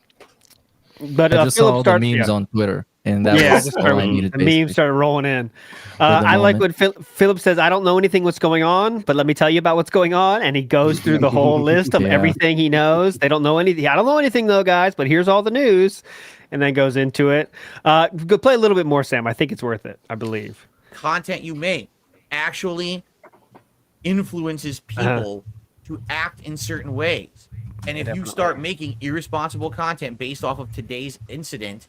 But I just saw all the memes on Twitter, and that was all I needed. The memes started rolling in. I like when Philip says, I don't know anything what's going on, but let me tell you about what's going on. And he goes through the whole list of everything he knows. They don't know anything. I don't know anything, though, guys, but here's all the news. And then goes into it. Go play a little bit more, Sam. I think it's worth it, I believe. Content you make actually influences people to act in certain ways. And if you start making irresponsible content based off of today's incident,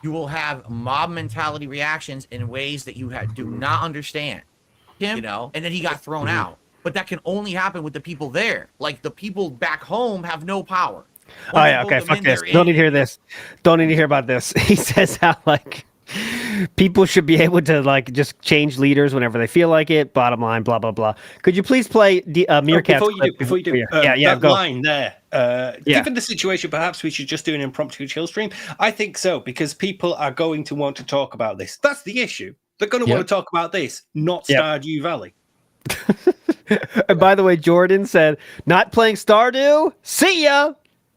you will have mob mentality reactions in ways that you do not understand. And then he got thrown out. But that can only happen with the people there. Like, the people back home have no power. Okay, fuck this. Don't need to hear this. Don't need to hear about this. He says how, like, people should be able to, like, just change leaders whenever they feel like it. Bottom line, blah, blah, blah. Could you please play Meerkat? Before you do, that go. Line there. Given the situation, perhaps we should just do an impromptu chill stream. I think so, because people are going to want to talk about this. That's the issue. They're going to want to talk about this, not Stardew Valley. And by the way, Jordan said, "Not playing Stardew? See ya!"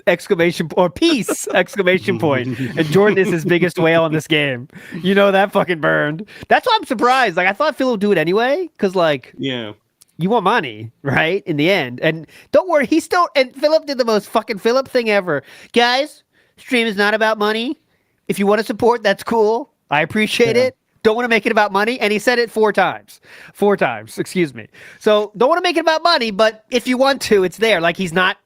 Exclamation or peace! Exclamation point. And Jordan is his biggest whale in this game. You know that fucking burned. That's why I'm surprised. Like I thought Phil would do it anyway, because like you want money, right? In the end, and don't worry, he still and Philip did the most fucking Philip thing ever, guys. Stream is not about money. If you want to support, that's cool. I appreciate it. Don't want to make it about money. And he said it 4 times. 4 times, excuse me. So don't want to make it about money, but if you want to, it's there. Like he's not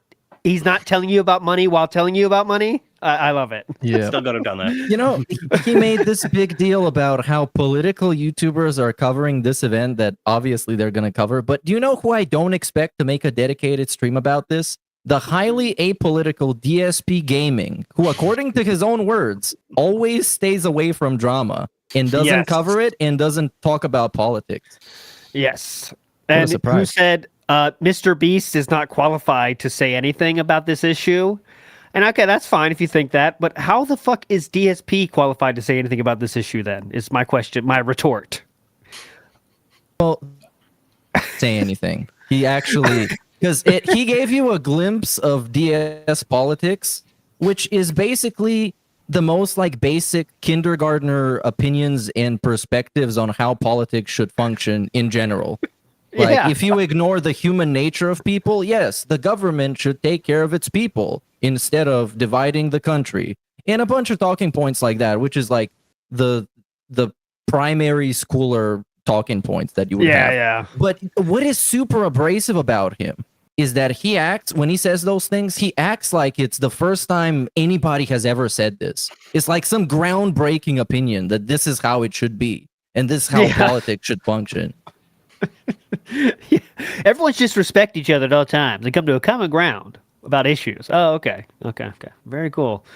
telling you about money while telling you about money. I love it. Yeah. Still got to have done that. You know, he made this big deal about how political YouTubers are covering this event that obviously they're going to cover. But do you know who I don't expect to make a dedicated stream about this? The highly apolitical DSP Gaming, who, according to his own words, always stays away from drama and doesn't cover it and doesn't talk about politics. Yes. And who said Mr. Beast is not qualified to say anything about this issue? And okay, that's fine if you think that, but how the fuck is DSP qualified to say anything about this issue then? Is my question, my retort. Well, say anything. He actually... Because he gave you a glimpse of DS politics, which is basically the most like basic kindergartner opinions and perspectives on how politics should function in general. Like if you ignore the human nature of people, yes, the government should take care of its people instead of dividing the country. And a bunch of talking points like that, which is like the primary schooler talking points that you would have. Yeah. But what is super abrasive about him is that he acts, when he says those things, he acts like it's the first time anybody has ever said this. It's like some groundbreaking opinion that this is how it should be. And this is how politics should function. Everyone should just respect each other at all times and come to a common ground about issues. Oh, okay. Very cool.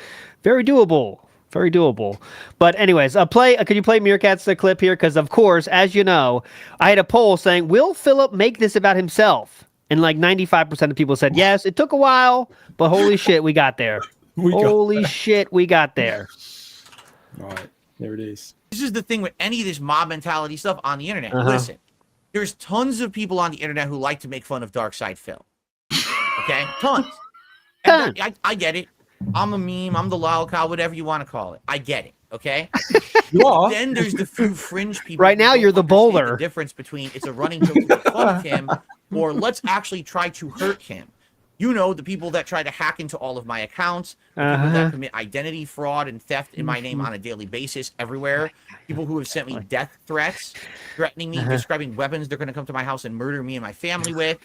Very doable. Very doable. But anyways, could you play Meerkat's clip here? Because of course, as you know, I had a poll saying, will Philip make this about himself? And like 95% of people said yes. It took a while, but holy shit, we got there. Holy shit, we got there. All right, there it is. This is the thing with any of this mob mentality stuff on the internet. Listen, there's tons of people on the internet who like to make fun of Darkside Phil. Okay? Tons. And I get it. I'm a meme. I'm the lolcow, whatever you want to call it. I get it. Okay? You are. Then there's the few fringe people. Right now, you're the bowler. The difference between it's a running joke to make fun of him or let's actually try to hurt him. You know, the people that try to hack into all of my accounts, people that commit identity fraud and theft in my name on a daily basis everywhere, people who have sent me death threats, threatening me, describing weapons they're going to come to my house and murder me and my family with.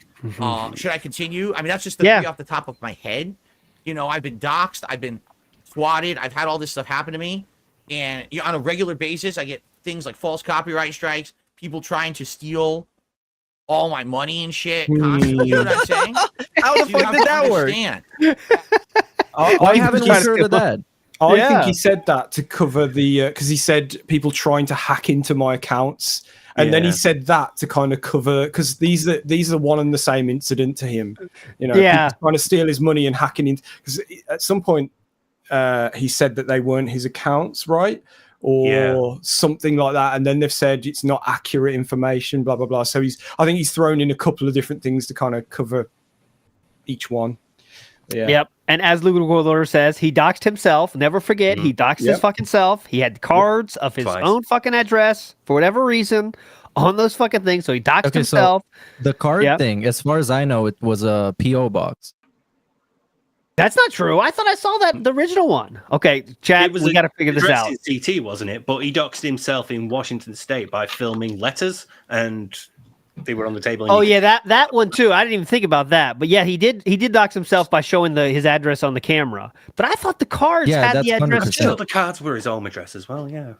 Should I continue? I mean, that's just the three off the top of my head. You know, I've been doxxed, I've been swatted, I've had all this stuff happen to me. And on a regular basis, I get things like false copyright strikes, people trying to steal all my money and shit constantly. You know what I'm saying? How the fuck did that work? I haven't heard of that. I think he said that to cover the because he said people trying to hack into my accounts, and then he said that to kind of cover because these are one and the same incident to him. You know, people trying to steal his money and hacking into because at some point he said that they weren't his accounts, right? Or something like that, and then they've said it's not accurate information, blah blah blah. So I think he's thrown in a couple of different things to kind of cover each one. Yep. And as Luke Warlord says, he doxed himself. Never forget, he doxed his fucking self. He had cards of his own fucking address for whatever reason on those fucking things. So he doxed himself. So the card thing, as far as I know, it was a PO box. That's not true. I thought I saw that the original one. Okay, Chad, we got to figure this out. CT, wasn't it? But he doxed himself in Washington State by filming letters, and they were on the table. Oh yeah, that one too. I didn't even think about that. But yeah, he did dox himself by showing his address on the camera. But I thought the cards had the address too. The cards were his home address as well. Yeah.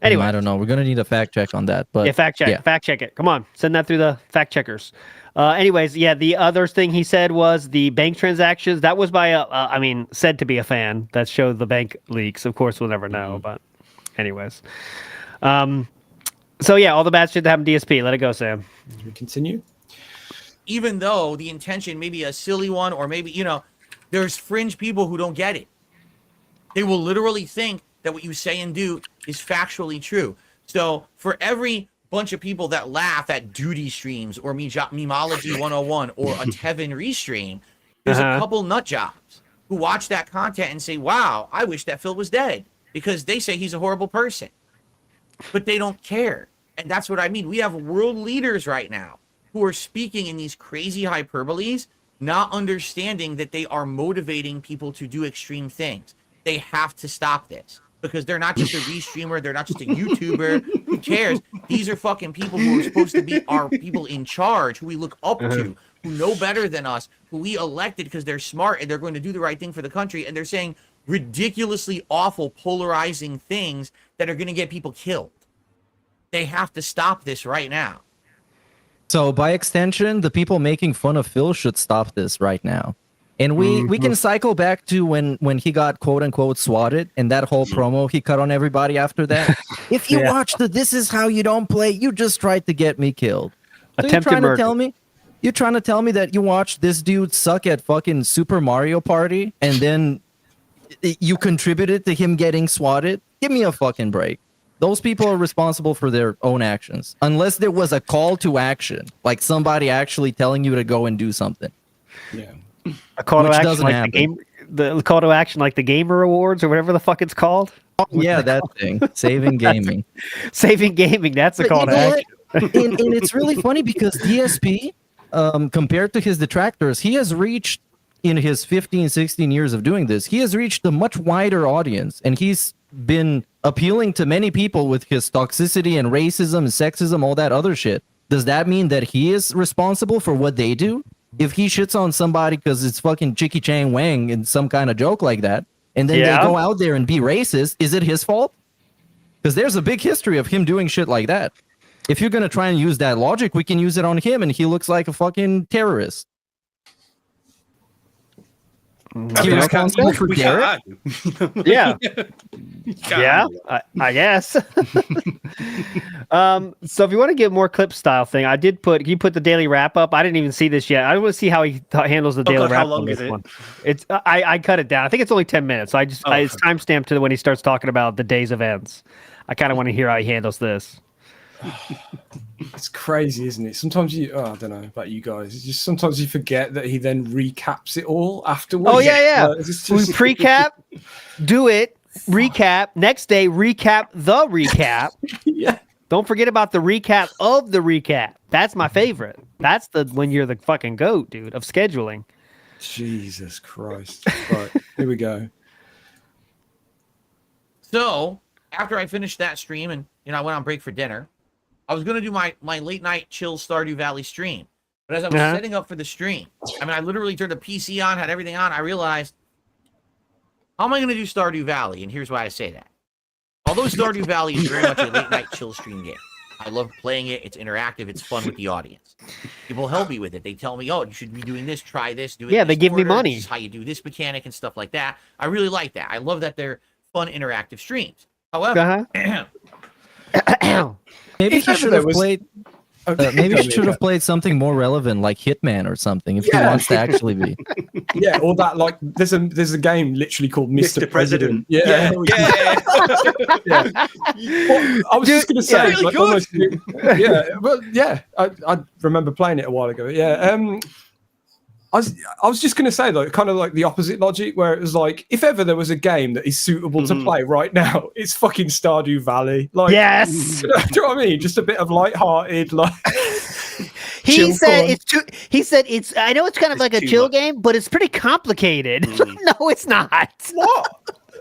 Anyway, I don't know. We're gonna need a fact check on that. But fact check it. Come on, send that through the fact checkers. Anyways, the other thing he said was the bank transactions. That was by said to be a fan that showed the bank leaks. Of course, we'll never know. But anyways, so yeah, all the bad shit that happened to DSP. Let it go, Sam. Can we continue? Even though the intention may be a silly one, or maybe there's fringe people who don't get it. They will literally think that what you say and do is factually true. So for every bunch of people that laugh at duty streams or Memology 101 or a Tevin restream, there's a couple nut jobs who watch that content and say, wow, I wish that Phil was dead, because they say he's a horrible person. But they don't care. And that's what I mean. We have world leaders right now who are speaking in these crazy hyperboles, not understanding that they are motivating people to do extreme things. They have to stop this, because they're not just a restreamer, they're not just a YouTuber. Who cares? These are fucking people who are supposed to be our people in charge, who we look up to, who know better than us, who we elected because they're smart and they're going to do the right thing for the country, and they're saying ridiculously awful, polarizing things that are going to get people killed. They have to stop this right now. So by extension, the people making fun of Phil should stop this right now. And we can cycle back to when he got quote unquote swatted and that whole promo he cut on everybody after that. If you watch the "This Is How You Don't Play," you just tried to get me killed. So Attempted murder. You're trying to tell me that you watched this dude suck at fucking Super Mario Party and then you contributed to him getting swatted? Give me a fucking break. Those people are responsible for their own actions, unless there was a call to action, like somebody actually telling you to go and do something. Yeah. A call to Which action doesn't like happen. the call to action like the Gamer Awards or whatever the fuck it's called. Yeah, that thing. Saving gaming. Saving gaming. That's a But call you to know action. what? And it's really funny because DSP, compared to his detractors, he has reached, in his 15, 16 years of doing this, he has reached a much wider audience, and he's been appealing to many people with his toxicity and racism and sexism, all that other shit. Does that mean that he is responsible for what they do? If he shits on somebody because it's fucking Chicky Chang Wang and some kind of joke like that, and then they go out there and be racist, is it his fault? Because there's a big history of him doing shit like that. If you're going to try and use that logic, we can use it on him, and he looks like a fucking terrorist. He responsible for Derek? Yeah. Yeah, I guess. So if you want to get more clip style thing, I did put the daily wrap up. I didn't even see this yet. I want to see how he handles the daily wrap up. How long is it? It's I cut it down. I think it's only 10 minutes. So it's timestamped to when he starts talking about the days of ends. I kind of want to hear how he handles this. It's crazy, isn't it? Sometimes I don't know about you guys. It's just sometimes you forget that he then recaps it all afterwards. Oh yeah. Like, We pre-cap, do it, recap, next day, recap the recap. Yeah. Don't forget about the recap of the recap. That's my favorite. That's when you're the fucking GOAT, dude, of scheduling. Jesus Christ. Right, here we go. So after I finished that stream and I went on break for dinner, I was going to do my late night chill Stardew Valley stream. But as I was setting up for the stream, I literally turned the PC on, had everything on. I realized, how am I going to do Stardew Valley? And here's why I say that. Although Stardew Valley is very much a late night chill stream game, I love playing it. It's interactive. It's fun with the audience. People help me with it. They tell me, oh, you should be doing this. Try this. Do it. Yeah, they give me money. This is how you do this mechanic and stuff like that. I really like that. I love that they're fun, interactive streams. However, maybe he should have played. Maybe he should have played something more relevant, like Hitman or something, if he wants to actually be. Yeah, or that, like, there's a game literally called Mr. President. Yeah. Yeah. Well, I was just gonna say, really like, almost, I remember playing it a while ago. Yeah. I was just going to say, like, kind of like the opposite logic, where it was like, if ever there was a game that is suitable to play right now, it's fucking Stardew Valley. Like, yes, do you know what I mean? Just a bit of lighthearted, like. He said it's too. He said it's. I know it's kind of like a chill game, but it's pretty complicated. No, it's not. What?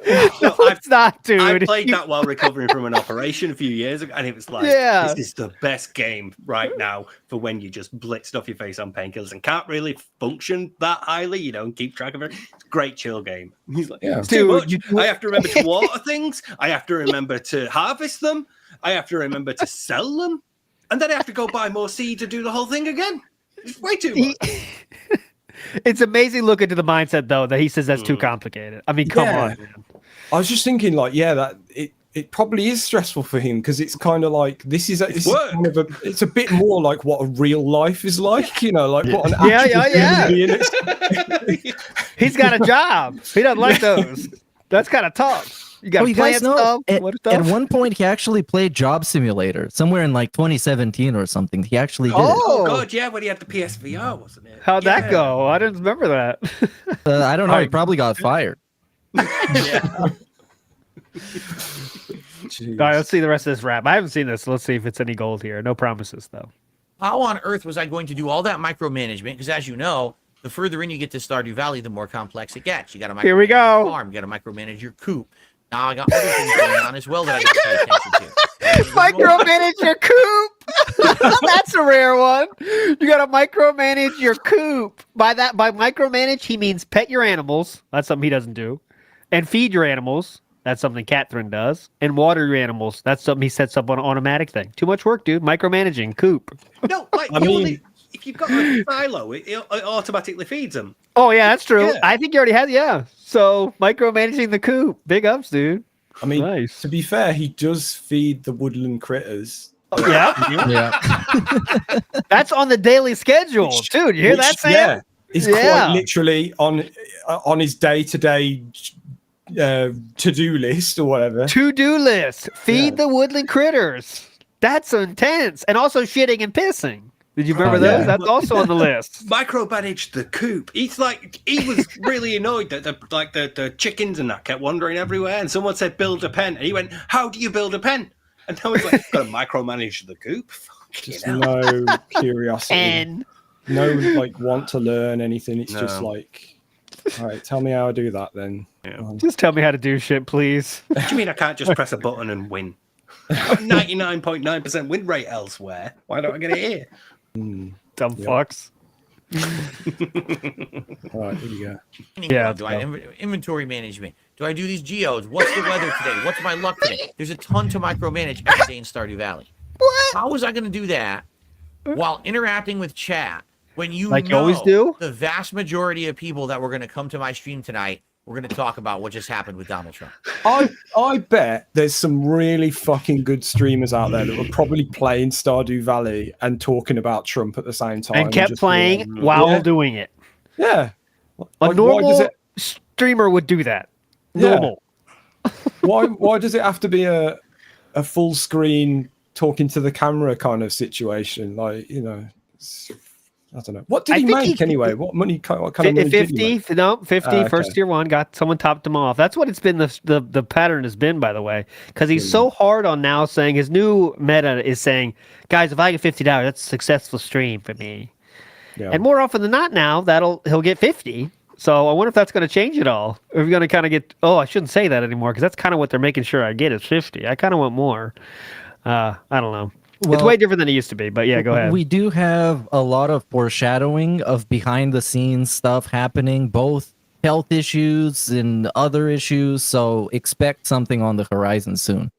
No, it's not, dude. I played that while recovering from an operation a few years ago, and it was like, this is the best game right now for when you just blitzed off your face on painkillers and can't really function that highly. You don't keep track of it. It's a great chill game. He's like, it's too much. I have to remember to water things. I have to remember to harvest them. I have to remember to sell them. And then I have to go buy more seed to do the whole thing again. It's way too much. It's amazing looking to the mindset, though, that he says that's too complicated. I mean, come on, man. I was just thinking, like, that it probably is stressful for him, because it's kind of like this is kind of it's a bit more like what a real life is like, like what an actual human being is. He's got a job. He doesn't like those. That's kind of tough. You got you guys know, stuff. at one point he actually played Job Simulator somewhere in like 2017 or something. He actually did it. Oh god, yeah, when he had the PSVR, wasn't it? How'd Yeah. that go? I didn't remember that. I don't know. He probably got fired. Yeah. Jeez. All right, let's see the rest of this rap. I haven't seen this. So let's see if it's any gold here. No promises, though. How on earth was I going to do all that micromanagement? Because as you know, the further in you get to Stardew Valley, the more complex it gets. You got to Here we go. your farm. You got to micromanage your coop. Now I got other things going on as well that I got to pay attention to. Micromanage your coop. That's a rare one. You got to micromanage your coop. By micromanage, he means pet your animals. That's something he doesn't do. And feed your animals. That's something Catherine does. And water your animals. That's something he sets up on an automatic thing. Too much work, dude. Micromanaging coop. No, like if you've got a silo, it automatically feeds them. Oh yeah, that's true. Yeah. I think you already had. Yeah. So micromanaging the coop. Big ups, dude. I mean, Nice. to be fair, he does feed the woodland critters. Oh, yeah. Yeah. That's on the daily schedule, dude. You hear that, Sam? Yeah, he's Yeah. quite literally on his day-to-day to-do list or whatever. To-do list. Feed Yeah. the woodland critters. That's intense. And also shitting and pissing. Did you remember those? yeah. That's also on the list. Micromanage the coop. He was really annoyed that the chickens and that kept wandering everywhere. And someone said, "Build a pen," and he went, "How do you build a pen?" And I was like, "Got to micromanage the coop." Just no curiosity. And No want to learn anything. It's just like, all right, tell me how I do that then. just tell me how to do shit, please. What do you mean I can't just press a button and win? I've got 99.9% win rate elsewhere. Why don't I get it here? Dumb fucks. All right, here we go. Yeah, Do I inventory management? Do I do these geodes? What's the weather today? What's my luck today? There's a ton to micromanage every day in Stardew Valley. What? How was I going to do that while interacting with chat when you Like you know always do? the vast majority of people that were going to come to my stream tonight, we're going to talk about what just happened with Donald Trump. I bet there's some really fucking good streamers out there that were probably playing Stardew Valley and talking about Trump at the same time. And kept just playing being, while doing it. Yeah. A Why normal does it- streamer would do that. Yeah. Normal. Why does it have to be a full screen talking to the camera kind of situation? Like, I don't know. What did I he think make he- anyway? What kind of money did he 50, make? no, 50, Okay. first year one, got someone topped him off. That's what it's been, the pattern has been, by the way, because he's so hard on now saying, his new meta is saying, guys, if I get $50, that's a successful stream for me. Yeah. And more often than not now, he'll get 50. So I wonder if that's going to change it all. Or if you're going to kind of get, I shouldn't say that anymore, because that's kind of what they're making sure I get is 50. I kind of want more. I don't know. It's Well, way different than it used to be, but yeah, go ahead. We do have a lot of foreshadowing of behind the scenes stuff happening, both health issues and other issues. So expect something on the horizon soon.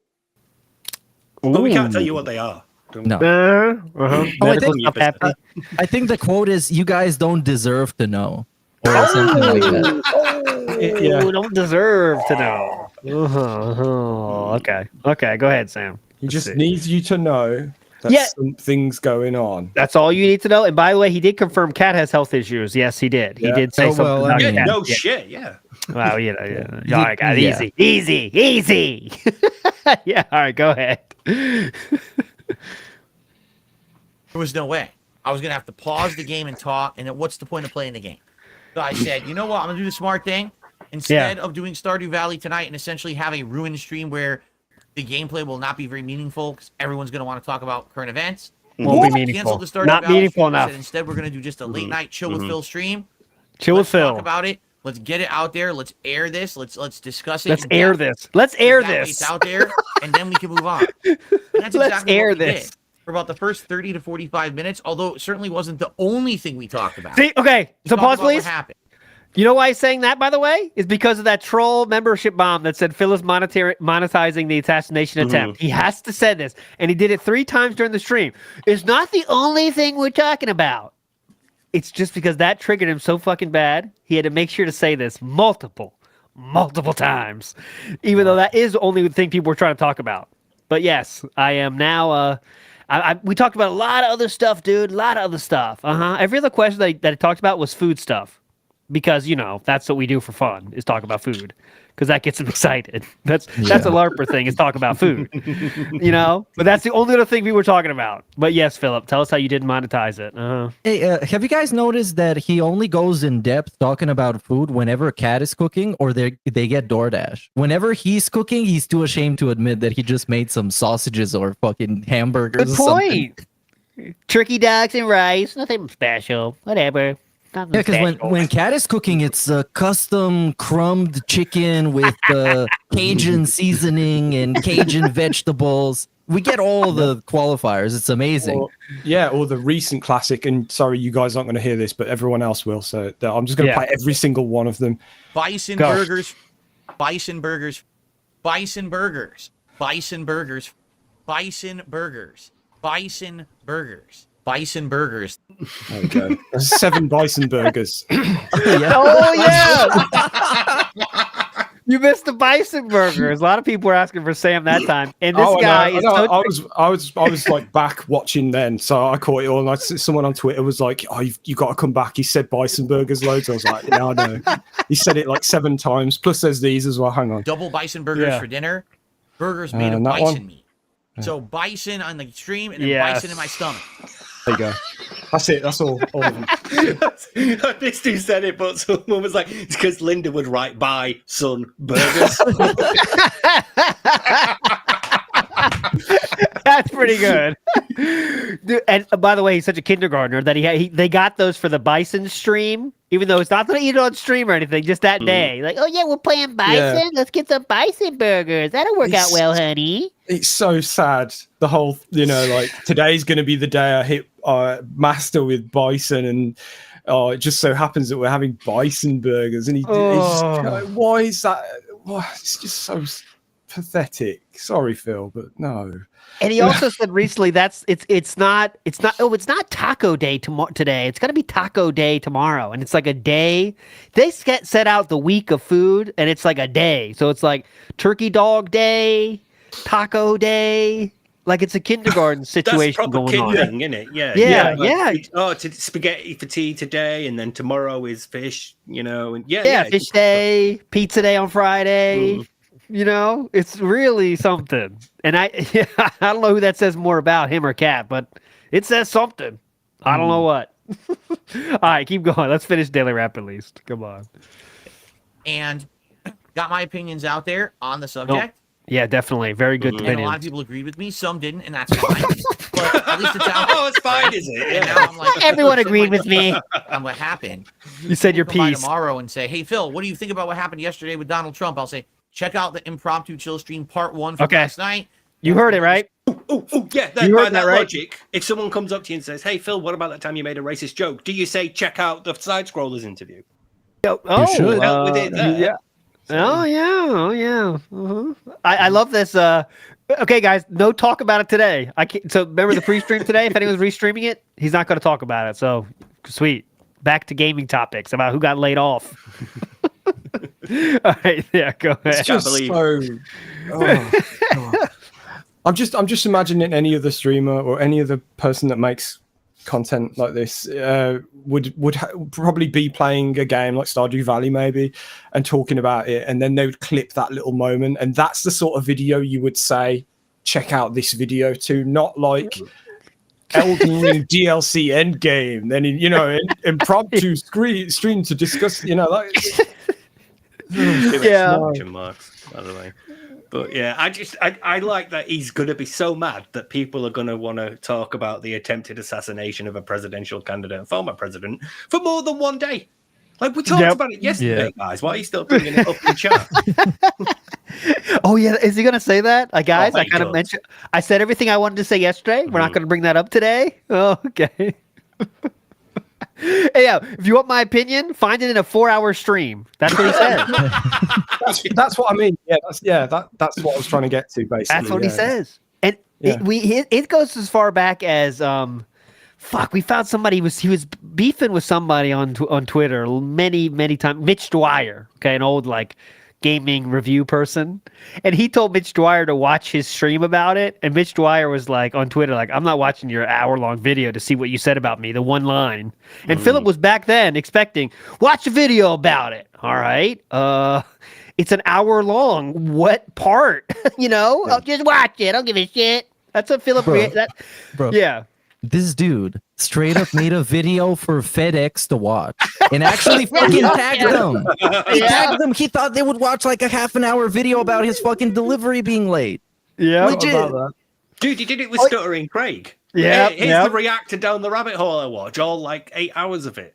But we can't tell you what they are. No. Uh-huh. Oh, I Medical think- stuff happening. I think the quote is, "You guys don't deserve to know," or something like that. Yeah. Don't deserve to know. Okay. Okay, go ahead, Sam. He Let's just see. needs you to know that Yeah. something's going on. That's all you need to know. And by the way, he did confirm Cat has health issues. Yes, he did. He Yeah. did say Oh, something well, I about mean, Yeah, Cat. no Yeah. shit, yeah. Wow, yeah. All right, guys, Yeah. easy. Yeah, all right, go ahead. There was no way. I was going to have to pause the game and talk, and then what's the point of playing the game? So I said, you know what? I'm going to do the smart thing. Instead of doing Stardew Valley tonight and essentially have a ruined stream where the gameplay will not be very meaningful because everyone's going to want to talk about current events. Won't be Cancel meaningful. the Stardew Not Valley meaningful stream. I enough. said, instead, we're going to do just a late night chill with Phil stream. Chill with Let's Phil. talk about it. Let's get it out there. Let's air this. Let's discuss it. Let's in air depth. this. Let's air That way this. It's out there, and then we can move on. And that's Let's exactly air what we this. did for about the first 30 to 45 minutes, although it certainly wasn't the only thing we talked about. See, okay, We so talked pause, about what please. happened. You know why he's saying that, by the way? Is because of that troll membership bomb that said Phil is monetizing the assassination attempt. He has to say this, and he did it 3 times during the stream. It's not the only thing we're talking about. It's just because that triggered him so fucking bad, he had to make sure to say this multiple times, even though that is the only thing people were trying to talk about. But yes, I am now... we talked about a lot of other stuff, dude. A lot of other stuff. Every other question that he talked about was food stuff. because that's what we do for fun is talk about food because that gets him excited. That's a LARPer thing is talk about food, But that's the only other thing we were talking about. But yes, Philip, tell us how you didn't monetize it. Hey, have you guys noticed that he only goes in depth talking about food whenever Cat is cooking or they get DoorDash? Whenever he's cooking, he's too ashamed to admit that he just made some sausages or fucking hamburgers. Good point. Turkey dogs and rice, nothing special. Whatever. Yeah, because when Cat is cooking, it's a custom crumbed chicken with Cajun seasoning and Cajun vegetables. We get all the qualifiers. It's amazing. Or the recent classic, and sorry, you guys aren't going to hear this, but everyone else will. So I'm just going to play every single one of them. Bison burgers, bison burgers, bison burgers, bison burgers, bison burgers, bison burgers. Bison burgers. Okay. 7 bison burgers. Oh yeah. You missed the bison burgers. A lot of people were asking for Sam that time. And this guy is I was like back watching then, so I caught it all. And someone on Twitter was like, "Oh, you got to come back." He said bison burgers loads. I was like, "Yeah, I know." He said it like 7 times. Plus, there's these as well. Hang on. Double bison burgers for dinner. Burgers made of bison meat. So bison on the stream and then bison in my stomach. There you go. That's it. That's all of them. This dude said it, but someone was like, it's because Linda would write "Buy Son Burgers." That's pretty good. Dude, and by the way, he's such a kindergartner that they got those for the bison stream, even though it's not going to eat it on stream or anything, just that day. Like, oh yeah, we're playing bison. Yeah. Let's get some bison burgers. That'll work out well, honey. It's so sad. The whole, like today's going to be the day I hit master with bison, and it just so happens that we're having bison burgers, and he's just like, why is that? It's just so pathetic. Sorry, Phil, but no. And he also said recently it's not taco day today. It's gonna be taco day tomorrow, and it's like a day. They set out the week of food, and it's like a day. So it's like turkey dog day, taco day. Like it's a kindergarten situation going on. Thing, isn't it? Yeah. Spaghetti for tea today, and then tomorrow is fish. And fish day, pizza day on Friday. It's really something. And I don't know who that says more about, him or Cat, but it says something. I don't know what. All right, keep going. Let's finish Daily Rap at least. Come on. And got my opinions out there on the subject. Yeah, definitely. Very good opinion. And a lot of people agreed with me. Some didn't, and that's fine. But at least it's out there. Oh, it's fine, is it? Yeah. Now I'm like, everyone agreed with me. On what happened. You said your piece. Tomorrow and say, hey, Phil, what do you think about what happened yesterday with Donald Trump? I'll say, check out the impromptu chill stream part 1 from last night. You heard it, right? Oh, yeah. You heard that, right? Logic, if someone comes up to you and says, hey, Phil, what about that time you made a racist joke? Do you say, check out the Side Scrollers interview? You should. Yeah. Oh, yeah. Uh-huh. I love this. Okay, guys, no talk about it today. So remember the pre-stream today? If anyone's restreaming it, he's not going to talk about it. So sweet. Back to gaming topics about who got laid off. All right, yeah, go ahead. It's just I'm just imagining any other streamer or any other person that makes content like this would probably be playing a game like Stardew Valley maybe and talking about it, and then they would clip that little moment, and that's the sort of video you would say check out this video to, not like Elden Ring DLC Endgame, then impromptu stream to discuss marks, by the way. But yeah, I like that he's going to be so mad that people are going to want to talk about the attempted assassination of a presidential candidate, a former president, for more than one day. Like we talked about it yesterday, guys. Why are you still bringing it up in chat? Oh yeah, is he going to say that? Guys, I kind of mentioned. I said everything I wanted to say yesterday. We're not going to bring that up today. Oh, okay. Hey, yeah, if you want my opinion, find it in a 4-hour stream. That's what he said. That's what I mean. Yeah, that's what I was trying to get to, basically. That's what he says. And it goes as far back as we found somebody he was beefing with somebody on Twitter many times. Mitch Dwyer, okay, an old gaming review person, and he told Mitch Dwyer to watch his stream about it. And Mitch Dwyer was like on Twitter, like, "I'm not watching your hour-long video to see what you said about me, the one line." And Philip was back then expecting, watch a video about it. All right, it's an hour long. What part? I'll just watch it. I don't give a shit. That's what Philip. Bro. Yeah. This dude straight up made a video for FedEx to watch and actually fucking tagged them. He tagged them. He thought they would watch like a half an hour video about his fucking delivery being late. Yeah, legit. Dude, he did it with Stuttering Craig. Yeah, here's the reactor down the rabbit hole I watch, all like 8 hours of it.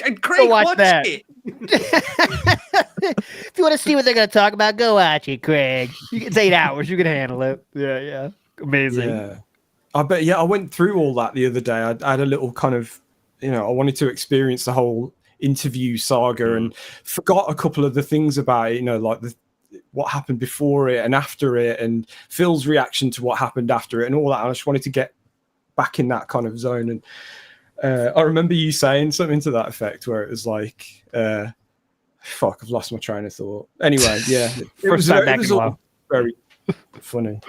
And Craig watched it. If you want to see what they're going to talk about, go watch it, Craig. It's 8 hours. You can handle it. Yeah. Amazing. Yeah. I bet. Yeah, I went through all that the other day. I had a little kind of, I wanted to experience the whole interview saga and forgot a couple of the things about it, like what happened before it and after it and Phil's reaction to what happened after it and all that. I just wanted to get back in that kind of zone. And I remember you saying something to that effect where it was like, fuck, I've lost my train of thought. Anyway, yeah. It was all very funny.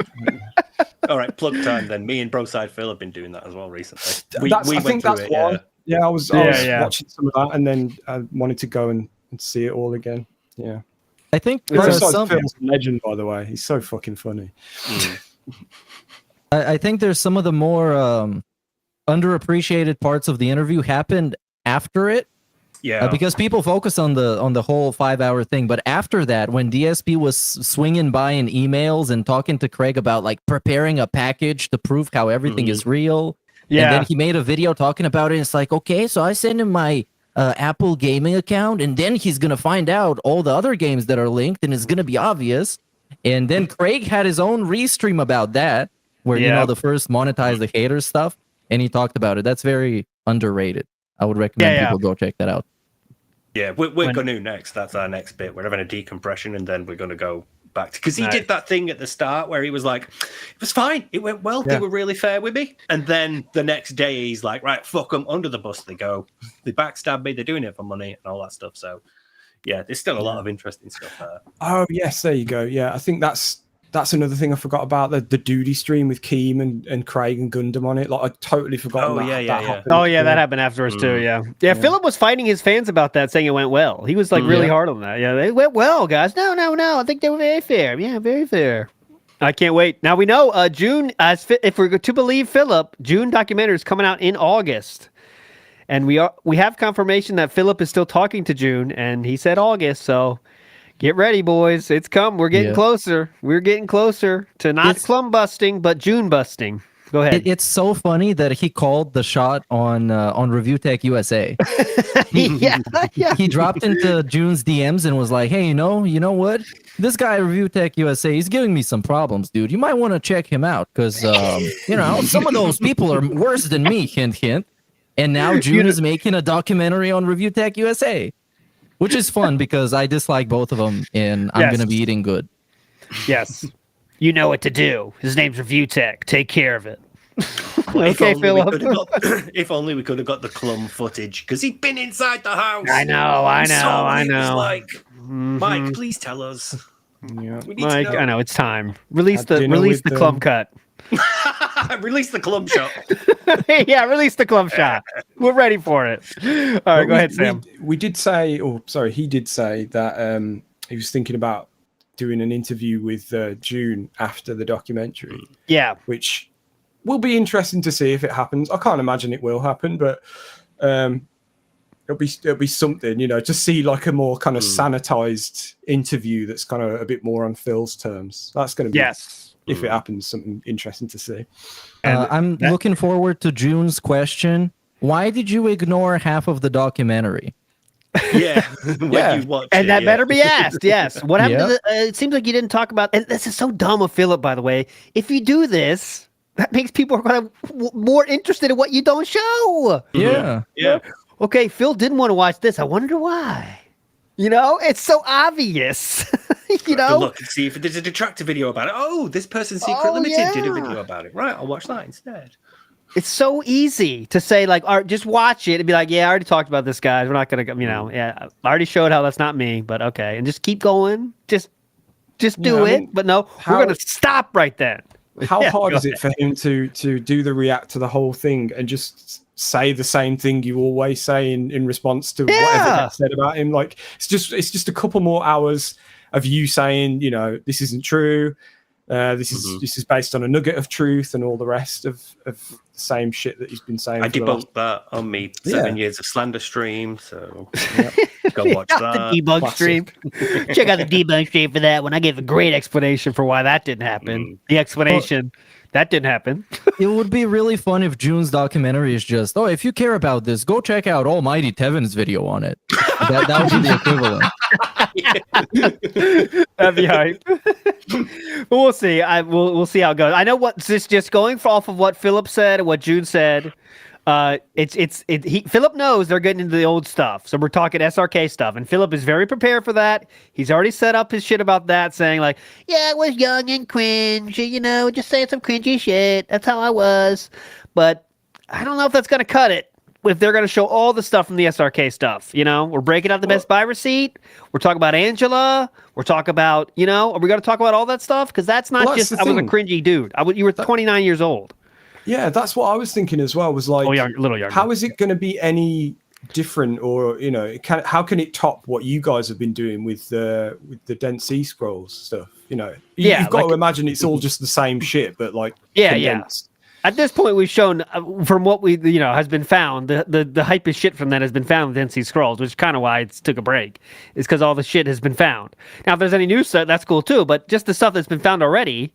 All right, plug time then. Me and Broside Phil have been doing that as well recently. I think that's why. Yeah, I was watching some of that and then I wanted to go and see it all again. Yeah. I think Phil's a legend, by the way. He's so fucking funny. I think there's some of the more underappreciated parts of the interview happened after it. Yeah, because people focus on the whole 5-hour thing, but after that, when DSP was swinging by in emails and talking to Craig about like preparing a package to prove how everything is real, and then he made a video talking about it. And it's like, okay, so I send him my Apple gaming account, and then he's gonna find out all the other games that are linked, and it's gonna be obvious. And then Craig had his own restream about that, where the first monetize the haters stuff, and he talked about it. That's very underrated. I would recommend people go check that out. Yeah, we're going to next. That's our next bit. We're having a decompression, and then we're going to go back to, because he did that thing at the start where he was like, it was fine, it went well, they were really fair with me. And then the next day he's like, right, fuck them, under the bus they go. They backstab me, they're doing it for money and all that stuff. So yeah, there's still a lot of interesting stuff there. Oh yes, there you go. Yeah, I think that's another thing I forgot about, the Duty stream with Keem and Craig and Gundam on it. Like, I totally forgot that happened. Oh yeah, that happened afterwards too. Yeah. Philip was fighting his fans about that, saying it went well. He was like really hard on that. Yeah, it went well, guys. No, I think they were very fair. Yeah, very fair. I can't wait. Now we know June, if we're to believe Philip, June documentary is coming out in August. And we have confirmation that Philip is still talking to June, and he said August, so get ready, boys. It's come. We're getting closer. We're getting closer to not Clum busting, but June busting. Go ahead. It's so funny that he called the shot on Review Tech USA. He dropped into June's DMs and was like, "Hey, you know what? This guy Review Tech USA, he's giving me some problems, dude. You might want to check him out because some of those people are worse than me." Hint, hint. And now June is making a documentary on Review Tech USA. Which is fun because I dislike both of them, and I'm going to be eating good. Yes. You know what to do. His name's Review Tech. Take care of it. Okay, Philip. If only we could have got the Clum footage, because he'd been inside the house. I know. Like, Mike, please tell us. Yeah. Mike, I know, it's time. Release the Clum cut. Release the Clum shot. Yeah, release the Clum shot. We're ready for it. All right, go ahead, Sam. He did say that he was thinking about doing an interview with June after the documentary. Yeah. Which will be interesting to see if it happens. I can't imagine it will happen, but it'll be something, to see like a more kind of sanitized interview that's kind of a bit more on Phil's terms. That's going to be if it happens, something interesting to see. I'm looking forward to June's question. Why did you ignore half of the documentary? Yeah. And that better be asked. Yes. What happened to it seems like you didn't talk about, and this is so dumb of Philip, by the way. If you do this, that makes people kind of more interested in what you don't show. Yeah. Okay, Phil didn't want to watch this. I wonder why. It's so obvious. Look and see if there's a detractor video about it. Oh, this person Secret Limited did a video about it. Right, I'll watch that instead. It's so easy to say, like, all right, just watch it and be like, yeah, I already talked about this, guys. We're not going to, yeah, I already showed how that's not me, but okay. And just keep going. Just do it. But no, we're going to stop right then. How hard is it for him to do the react to the whole thing and just say the same thing you always say in response to whatever gets said about him? Like, it's just a couple more hours of you saying, this isn't true. This is based on a nugget of truth and all the rest of the same shit that he's been saying. I debunked that on me 7 years of slander stream, so go watch that. The debunk stream. Check out the debunk stream for that one. I gave a great explanation for why that didn't happen. The explanation that didn't happen. It would be really fun if June's documentary is just, if you care about this, go check out Almighty Tevin's video on it. That would be the equivalent. That'd be hype. But we'll see. We'll see how it goes. I know just going off of what Philip said and what June said. Philip knows they're getting into the old stuff, so we're talking SRK stuff, and Philip is very prepared for that. He's already set up his shit about that, saying like, "Yeah, I was young and cringe, just saying some cringy shit. That's how I was." But I don't know if that's gonna cut it. If they're gonna show all the stuff from the SRK stuff, we're breaking out the Best Buy receipt. We're talking about Angela. We're talking about, are we gonna talk about all that stuff? Because that's not I was a cringy dude. You were 29 years old. Yeah, that's what I was thinking as well. Was like, a little younger. How is it going to be any different, or how can it top what you guys have been doing with the Dead Sea Scrolls stuff? You've got to imagine it's all just the same shit, but like condensed. At this point, we've shown from what we has been found, the hype is shit from that has been found with Dead Sea Scrolls, which is kind of why it took a break. Is because all the shit has been found. Now, if there's any new stuff, that's cool too. But just the stuff that's been found already.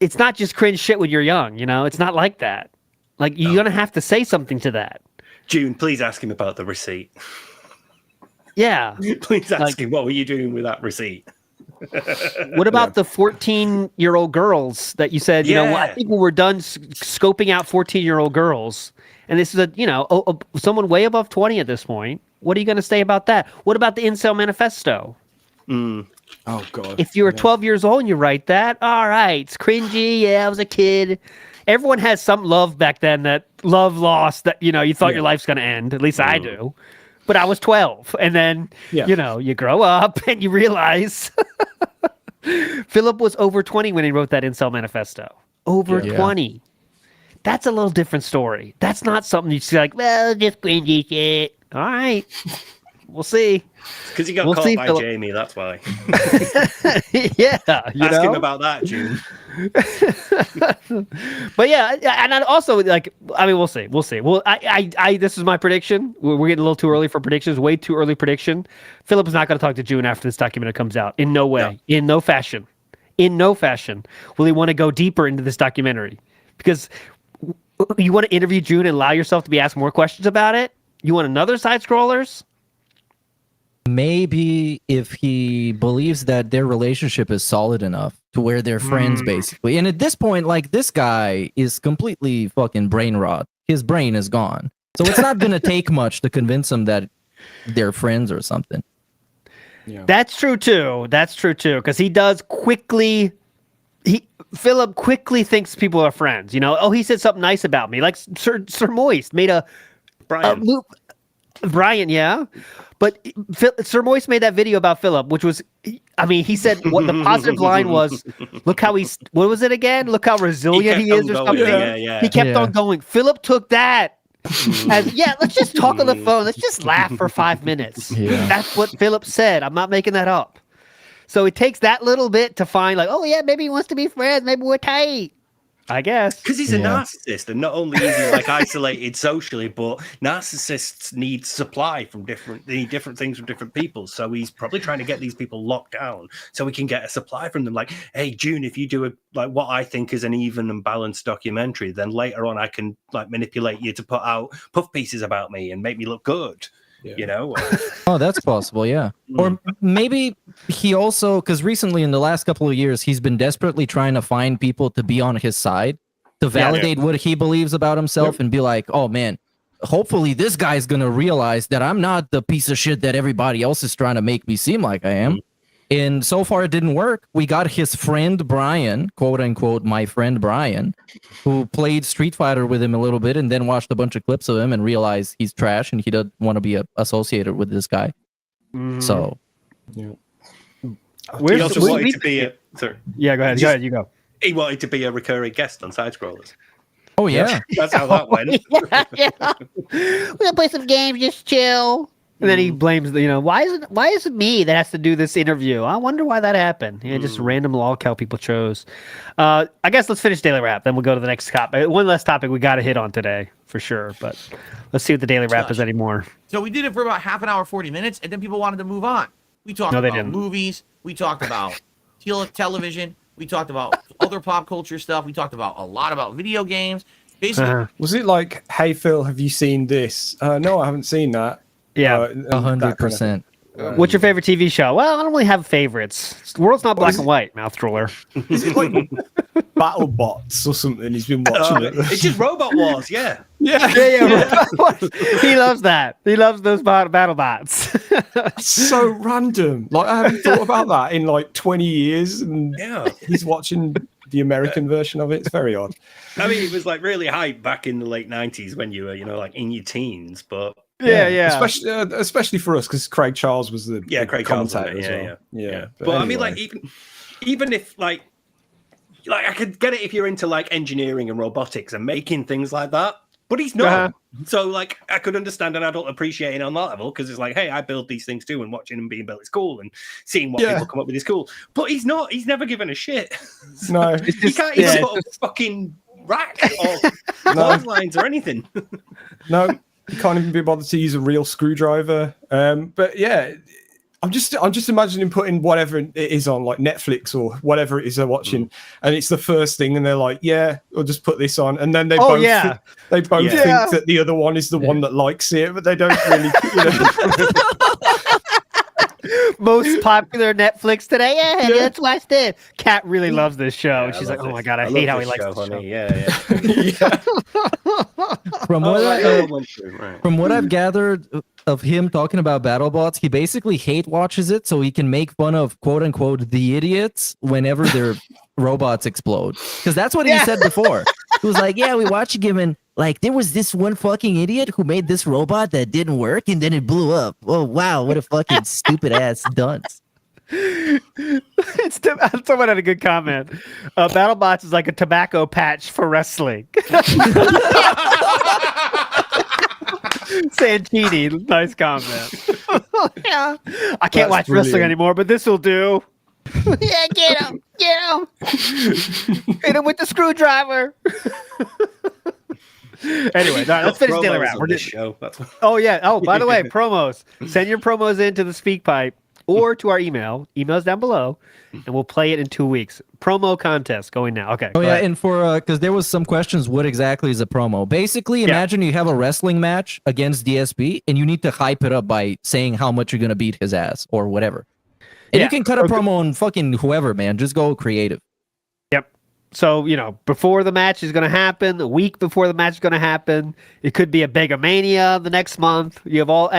It's not just cringe shit when you're young, It's not like that. Like, you're going to have to say something to that. June, please ask him about the receipt. Yeah. Please ask him, what were you doing with that receipt? What about the 14-year-old girls that you said, what, I think we were done scoping out 14-year-old girls, and this is someone way above 20 at this point. What are you going to say about that? What about the Incel Manifesto? Oh God! If you were 12 years old and you write that, all right, it's cringy. Yeah, I was a kid. Everyone has some love back then. That love lost. That you thought your life's gonna end. At least I do. But I was 12, and then you grow up and you realize Philip was over 20 when he wrote that Incel Manifesto. Over 20. That's a little different story. That's not something you see like, well, just cringy shit. All right. We'll see. Because he got caught by Philip. Jamie, that's why. Ask him about that, June. But and also we'll see. Well, I this is my prediction. We're getting a little too early for predictions. Way too early prediction. Philip is not going to talk to June after this documentary comes out. In no way. No. In no fashion. Will he want to go deeper into this documentary? Because you want to interview June and allow yourself to be asked more questions about it. You want another side scrollers? Maybe if he believes that their relationship is solid enough to where they're friends, basically. And at this point, like, this guy is completely fucking brain rot. His brain is gone. So it's not going to take much to convince him that they're friends or something. Yeah. That's true too. Because he does quickly. Philip quickly thinks people are friends. He said something nice about me. Like Sir Moist made a Brian, yeah. But Sir Moist made that video about Philip, which was, he said what the positive line was, look how what was it again? Look how resilient he is or something. He kept on going. Philip took that as, let's just talk on the phone. Let's just laugh for 5 minutes. Yeah. That's what Philip said. I'm not making that up. So it takes that little bit to find like, oh yeah, maybe he wants to be friends. Maybe we're tight. I guess. Because he's a narcissist, and not only is he isolated socially, but narcissists need supply from different things from different people. So he's probably trying to get these people locked down so we can get a supply from them. Like, hey, June, if you do what I think is an even and balanced documentary, then later on I can manipulate you to put out puff pieces about me and make me look good. Oh, that's possible, yeah. Or maybe he also, because recently in the last couple of years, he's been desperately trying to find people to be on his side, to validate what he believes about himself and be like, oh man, hopefully this guy's going to realize that I'm not the piece of shit that everybody else is trying to make me seem like I am. And so far it didn't work. We got his friend Brian, quote unquote, my friend Brian, who played Street Fighter with him a little bit and then watched a bunch of clips of him and realized he's trash and he doesn't want to be associated with this guy. So, he also wanted to be a. Sorry. Yeah, go ahead. Go ahead. You go. He wanted to be a recurring guest on Side Scrollers. oh yeah. That's how that went. We're gonna play some games, just chill. And then he blames the, why is it me that has to do this interview? I wonder why that happened. Just random lolcow people chose. I guess let's finish Daily Wrap, then we'll go to the next topic. One last topic we got to hit on today for sure, but let's see what the Daily Wrap is anymore. So we did it for about half an hour, 40 minutes, and then people wanted to move on. We talked about movies. We talked about television. We talked about other pop culture stuff. We talked about a lot about video games. Basically, was it like, hey Phil, have you seen this? No, I haven't seen that. Yeah, 100%. What's your favorite TV show? Well, I don't really have favorites. The world's not black and white, mouth troller. Is it like Battle Bots or something? He's been watching it. It's just Robot Wars, yeah. Yeah. He loves that. He loves those battle bots. It's so random. Like, I haven't thought about that in like 20 years. And he's watching the American version of it. It's very odd. I mean, it was like really hype back in the late 90s when you were, like in your teens, but. Yeah. Especially for us, because Craig Charles was the Craig commentator Charles, as well. Yeah. But anyway. I mean, like even if like I could get it if you're into like engineering and robotics and making things like that, but he's not. So like I could understand an adult appreciating on that level because it's like, hey, I build these things too, and watching them being built is cool, and seeing what people come up with is cool. But he's not. He's never given a shit. No, he can't even put a fucking rack or lines or anything. No. You can't even be bothered to use a real screwdriver. But yeah, I'm just imagining putting whatever it is on, like Netflix or whatever it is they're watching, and it's the first thing, and they're like, "Yeah, we'll just put this on," and then they both think that the other one is the one that likes it, but they don't really. Most popular Netflix today. Yeah, let's watch this. Kat really loves this show. Yeah, She's like, "Oh my god, I hate how he likes this show." Yeah. From what I've gathered of him talking about BattleBots, he basically hate watches it so he can make fun of quote unquote the idiots whenever their robots explode. Because that's what he said before. He was like, "Yeah, we watching him and like there was this one fucking idiot who made this robot that didn't work and then it blew up. Oh wow, what a fucking stupid ass dunce." Someone had a good comment. BattleBots is like a tobacco patch for wrestling. Santini, nice comment. Yeah, I can't watch wrestling anymore, but this will do. Yeah, get him, hit him with the screwdriver. Anyway, let's finish Daily Wrap. We're just show. Oh yeah. Oh, by the way, promos. Send your promos into the SpeakPipe or to our email. Emails down below, and we'll play it in 2 weeks. Promo contest going now. Okay. Oh yeah, and for because there was some questions. What exactly is a promo? Basically, imagine you have a wrestling match against DSP, and you need to hype it up by saying how much you're gonna beat his ass or whatever. And you can cut a promo on fucking whoever, man. Just go creative. Yep. So, before the match is going to happen, a week before the match is going to happen, it could be a Begamania the next month. You have all,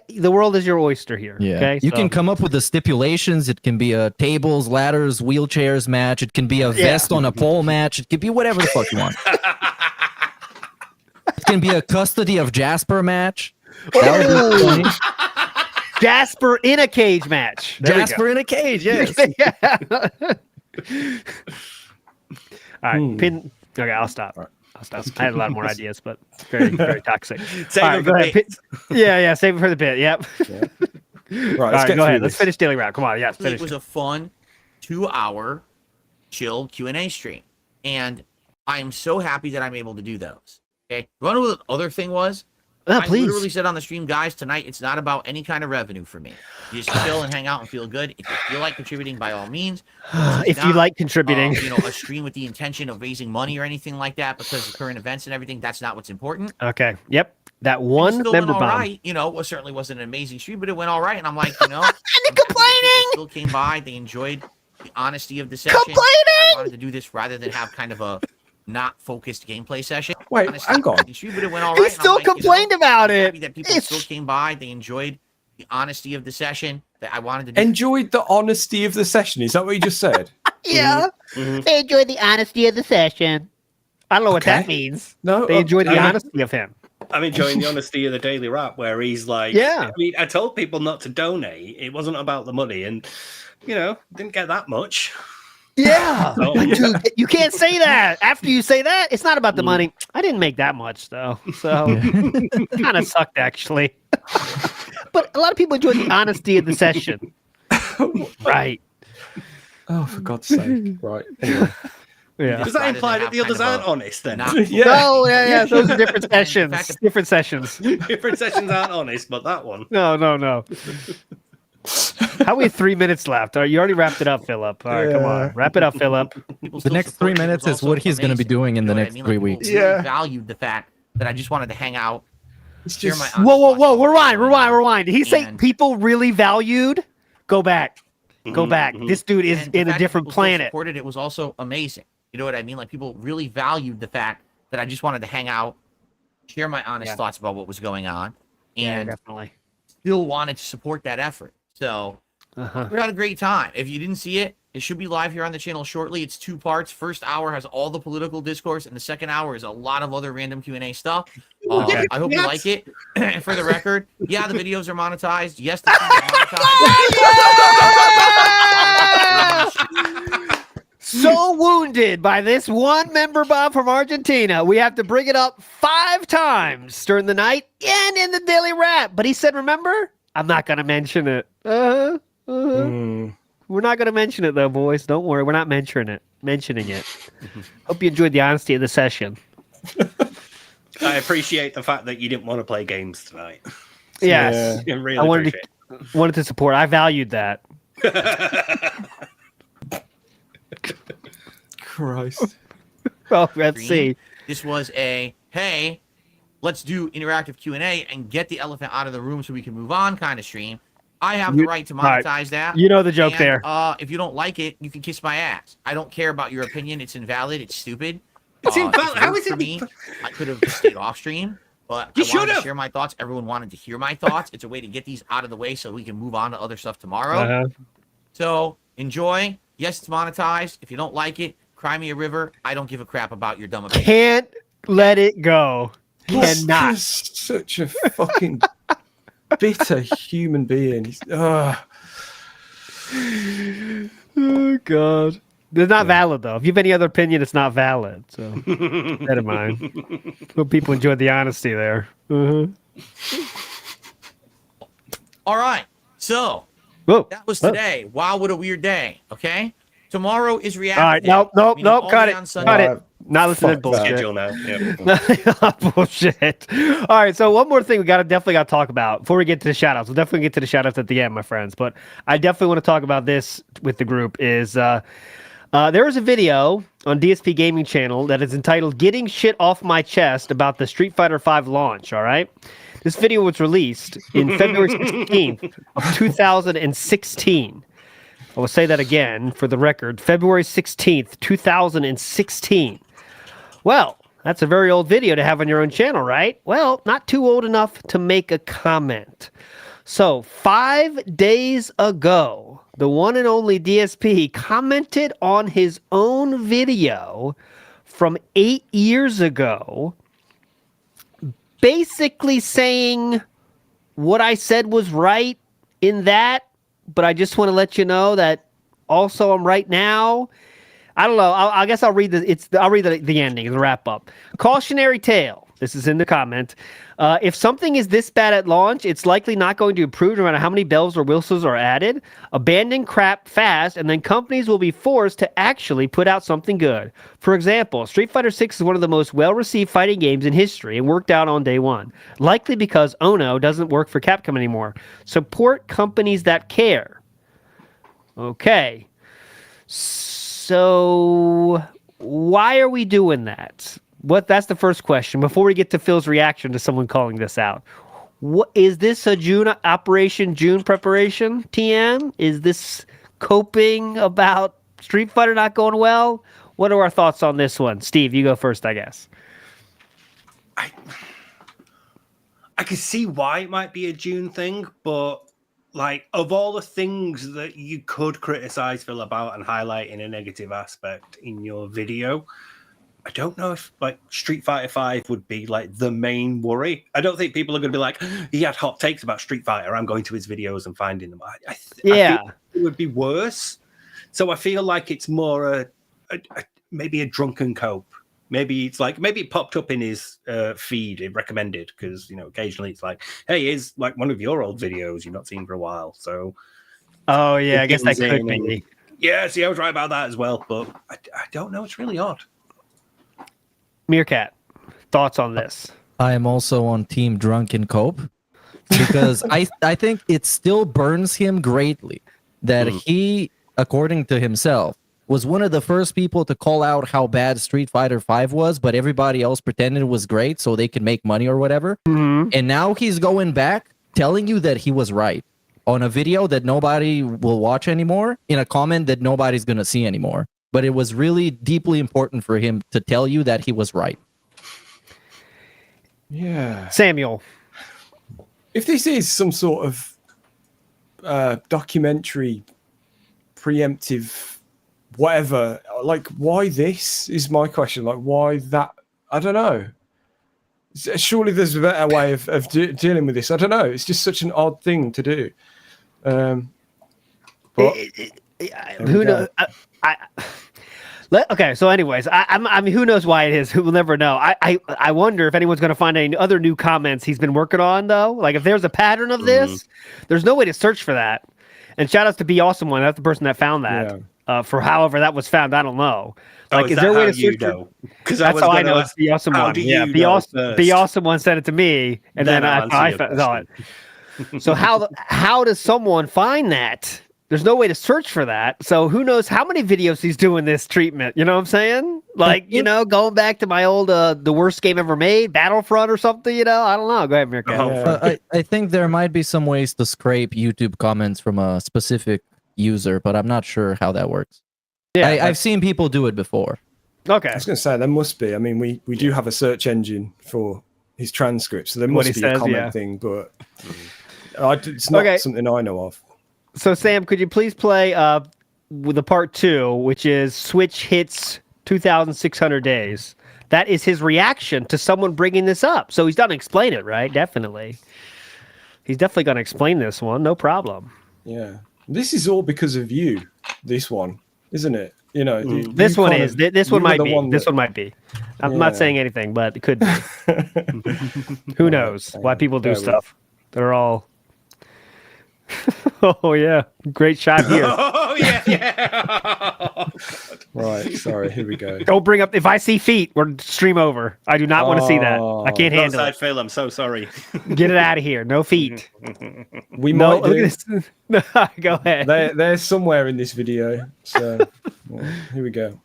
the world is your oyster here. Yeah. Okay? You can come up with the stipulations. It can be a tables, ladders, wheelchairs match. It can be a vest on a pole match. It could be whatever the fuck you want. It can be a custody of Jasper match. That would be funny. Jasper in a cage match. Jasper in a cage, yes. All right, pin. Okay, I'll stop. I had a lot more ideas, but very, very toxic. Save it for the bit. Yeah, save it for the bit. Yep. Right, All right, go ahead. Let's finish Daily Wrap. Come on, finish. It was a fun 2-hour chill Q&A stream, and I am so happy that I'm able to do those. Okay, you want to know what the other thing was? I literally said on the stream, guys, tonight it's not about any kind of revenue for me. You just chill and hang out and feel good. If you feel like contributing, by all means. If you like contributing, a stream with the intention of raising money or anything like that because of current events and everything, that's not what's important. Okay. Yep. That one member bomb. Right. It certainly wasn't an amazing stream, but it went all right. And I'm like, and they're complaining. Still came by. They enjoyed the honesty of the session. Complaining. I wanted to do this rather than have kind of a not focused gameplay session. Wait, hang on. But it went all right. He still complained about it. That people still came by. They enjoyed the honesty of the session. that I wanted to enjoyed the honesty of the session. Is that what you just said? Yeah. They enjoyed the honesty of the session. I don't know what that Okay. means. No, They enjoyed the I mean- honesty of him. I'm enjoying the honesty of the Daily Wrap, where he's like, Yeah. I mean, I told people not to donate. It wasn't about the money, and didn't get that much. Yeah. So, Dude, you can't say that. After you say that, it's not about the money. I didn't make that much, though. So kind of sucked, actually. But a lot of people enjoy the honesty of the session. Right. Oh, for God's sake! Right. Anyway. Yeah. does that Decided imply to that the have others kind of aren't honest then? Yeah. No, yeah. Those are different sessions. fact that- Different sessions. Different sessions aren't honest, but that one. No. How we have 3 minutes left? You already wrapped it up, Philip. All right, come on. Wrap it up, Philip. people The still next supported 3 it. It minutes was is what also he's going to be amazing. doing in the You know what next I mean? 3 Like, weeks. people really Yeah. valued the fact that I just wanted to hang out. It's share just my honest Whoa. thoughts about what's going on. Rewind. Did he say And- people really valued? Go back. Go back. This dude is and the in a fact that different people still planet. supported it was also amazing. You know what I mean? Like people really valued the fact that I just wanted to hang out, share my honest thoughts about what was going on, and Definitely. still wanted to support that effort. So we had a great time. If you didn't see it, it should be live here on the channel shortly. It's 2 parts. First hour has all the political discourse, and the second hour is a lot of other random Q&A stuff. I hope you like it. And for the record, yeah, the videos are monetized. Yes, the streams are monetized. So wounded by this one member Bob from Argentina, we have to bring it up 5 times during the night and in the daily wrap. But he said, remember, I'm not going to mention it. We're not going to mention it, though, boys. Don't worry. We're not mentioning it. Hope you enjoyed the honesty of the session. I appreciate the fact that you didn't want to play games tonight. Yes. I really I appreciate wanted to support. I valued that. Christ. Well, let's see. This was a, hey, let's do interactive Q&A and get the elephant out of the room so we can move on kind of stream. I have the right to monetize that. You know the joke And, there. If you don't like it, you can kiss my ass. I don't care about your opinion. It's invalid. It's stupid. It's invalid. How is For it? me, I could have stayed off stream, but You I wanted to should've. share my thoughts. Everyone wanted to hear my thoughts. It's a way to get these out of the way so we can move on to other stuff tomorrow. So enjoy. Yes, it's monetized. If you don't like it, cry me a river. I don't give a crap about your dumb opinion. Can't let it go. Cannot. He's such a fucking bitter human being. Oh, God. It's not valid, though. If you have any other opinion, it's not valid. So, that in mind. Hope people enjoyed the honesty there. All right. So Whoa. that was today. Wow, what a weird day. Okay. Tomorrow is reaction. All right. Nope. Cut it. Cut it. Not listening to bullshit. Schedule now. Yeah. Bullshit. All right, so one more thing we definitely got to talk about before we get to the shout-outs. We'll definitely get to the shout-outs at the end, my friends. But I definitely want to talk about this with the group is there was a video on DSP Gaming Channel that is entitled Getting Shit Off My Chest about the Street Fighter V launch, all right? This video was released in February 16th of 2016. I will say that again for the record. February 16th, 2016. Well, that's a very old video to have on your own channel, right? Well, not too old enough to make a comment. So 5 days ago, the one and only DSP commented on his own video from 8 years ago, basically saying what I said was right in that, but I just want to let you know that also I'm right now. I don't know. I guess I'll read the ending, the wrap up. Cautionary tale. This is in the comment. If something is this bad at launch, it's likely not going to improve no matter how many bells or whistles are added. Abandon crap fast, and then companies will be forced to actually put out something good. For example, Street Fighter 6 is one of the most well-received fighting games in history and worked out on day one. Likely because Ono doesn't work for Capcom anymore. Support companies that care. Okay. So why are we doing that? That's the first question before we get to Phil's reaction to someone calling this out. What is this a Operation June preparation, TM? Is this coping about Street Fighter not going well? What are our thoughts on this one? Steve, you go first, I guess. I can see why it might be a June thing, but like, of all the things that you could criticize Phil about and highlight in a negative aspect in your video, I don't know if like Street Fighter 5 would be like the main worry. I don't think people are going to be like, he had hot takes about Street Fighter, I'm going to his videos and finding them. I think it would be worse. So I feel like it's more maybe a drunken cope. Maybe it popped up in his feed, it recommended, because occasionally it's like, hey, here's like one of your old videos you've not seen for a while. So, oh yeah, I guess that could be. Yeah, see, I was right about that as well, but I don't know. It's really odd. Meerkat, thoughts on this? I am also on Team Drunken Cope because I think it still burns him greatly that he, according to himself, was one of the first people to call out how bad Street Fighter 5 was, but everybody else pretended it was great so they could make money or whatever. And now he's going back telling you that he was right on a video that nobody will watch anymore, in a comment that nobody's going to see anymore. But it was really deeply important for him to tell you that he was right. Yeah. Samuel, if this is some sort of documentary, preemptive, whatever, like, why this is my question. Like, why that? I don't know. Surely there's a better way of dealing with this. I don't know. It's just such an odd thing to do. But who knows? Okay, so anyways, I mean, who knows why it is? Who will never know. I wonder if anyone's going to find any other new comments he's been working on, though. Like, if there's a pattern of this, there's no way to search for that. And shout outs to Be Awesome One. That's the person that found that. For however that was found, I don't know. Like, is there a way to search for? Because that's how I know it's Be Awesome One. Yeah, Be Awesome One sent it to me, and then I saw it. So how does someone find that? There's no way to search for that. So who knows how many videos he's doing this treatment? You know what I'm saying? Like, going back to my old the worst game ever made, Battlefront or something, I don't know. Go ahead, Meerkat. I think there might be some ways to scrape YouTube comments from a specific user, but I'm not sure how that works. Yeah, I've seen people do it before. Okay. I was going to say, there must be. I mean, we do have a search engine for his transcripts, so there must be a comment thing, but it's not something I know of. So, Sam, could you please play with the part 2, which is Switch hits 2,600 days? That is his reaction to someone bringing this up. So he's going to explain it, right? Definitely. He's definitely going to explain this one. No problem. Yeah. This is all because of you, this one, isn't it? This one is. This one might be. This one might be. I'm not saying anything, but it could be. Who knows why people do stuff? They're all... Oh yeah, great shot here. Oh yeah. Right, sorry. Here we go. Don't bring up. If I see feet, we're stream over. I do not want to see that. I can't handle it. Phil, I'm so sorry. Get it out of here. No feet. We might do. Go ahead. They're somewhere in this video. So here we go.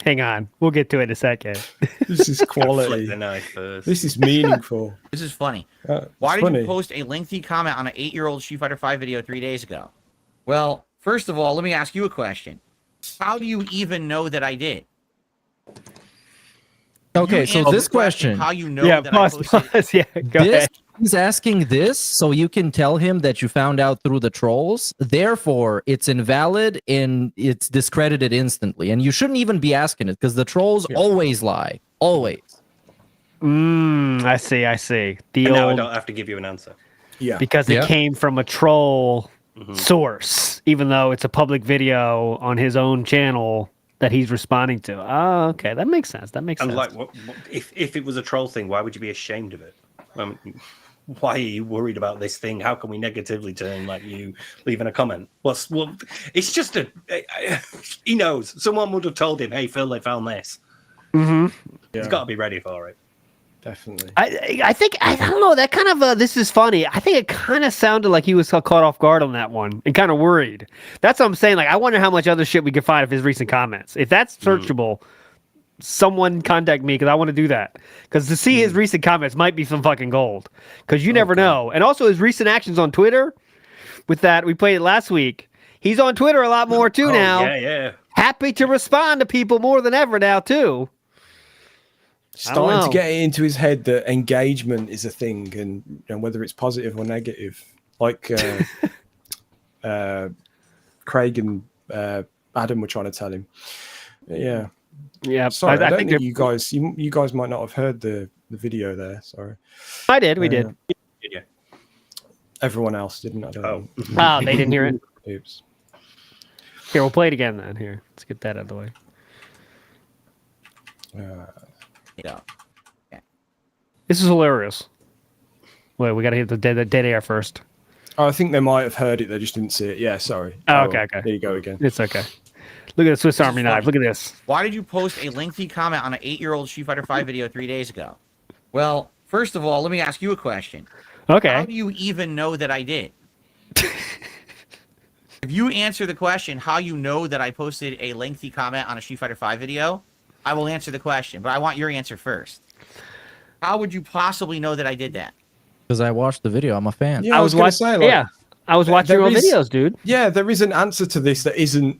Hang on, we'll get to it in a second. This is quality. The knife first. This is meaningful. This is funny. Why did you post a lengthy comment on an 8-year-old Street Fighter 5 video 3 days ago? Well, first of all, let me ask you a question. How do you even know that I did? Okay, so this question. How you know that I posted? Yeah, go ahead. He's asking this so you can tell him that you found out through the trolls. Therefore, it's invalid and it's discredited instantly. And you shouldn't even be asking it because the trolls always lie. Always. I see. Now I don't have to give you an answer. Yeah. Because it came from a troll source, even though it's a public video on his own channel that he's responding to. Oh, okay. That makes sense. And like, if it was a troll thing, why would you be ashamed of it? Why are you worried about this thing? How can we negatively turn like you leaving a comment? It's just he knows. Someone would have told him, hey, Phil, they found this. He's got to be ready for it. Definitely. I think, I don't know, that kind of, this is funny. I think it kind of sounded like he was caught off guard on that one and kind of worried. That's what I'm saying. Like, I wonder how much other shit we could find of his recent comments. If that's searchable, someone contact me because I want to do that. Because to see his recent comments might be some fucking gold. Because you never know. And also his recent actions on Twitter with that, we played it last week. He's on Twitter a lot more too now. Yeah. Happy to respond to people more than ever now too. starting to know. get it into his head that engagement is a thing, and whether it's positive or negative, like Craig and Adam were trying to tell him. Yeah. Yeah. Sorry, I don't think think you guys might not have heard the video there. Sorry. I did. We did. Yeah. Everyone else didn't. I don't think. Oh, they didn't hear it. Oops. Here, we'll play it again then. Here, let's get that out of the way. Yeah. This is hilarious. Wait, we got to hit the dead air first. Oh, I think they might have heard it. They just didn't see it. Yeah, sorry. Oh, okay. There you go again. It's okay. Look at the Swiss Army knife. Look at this. Why did you post a lengthy comment on an 8-year-old Street Fighter 5 video 3 days ago? Well, first of all, let me ask you a question. Okay. How do you even know that I did? If you answer the question, how you know that I posted a lengthy comment on a Street Fighter 5 video, I will answer the question, but I want your answer first. How would you possibly know that I did that? Because I watched the video. I'm a fan. Yeah, I was watching. Yeah, I was watching your videos, dude. Yeah, there is an answer to this that isn't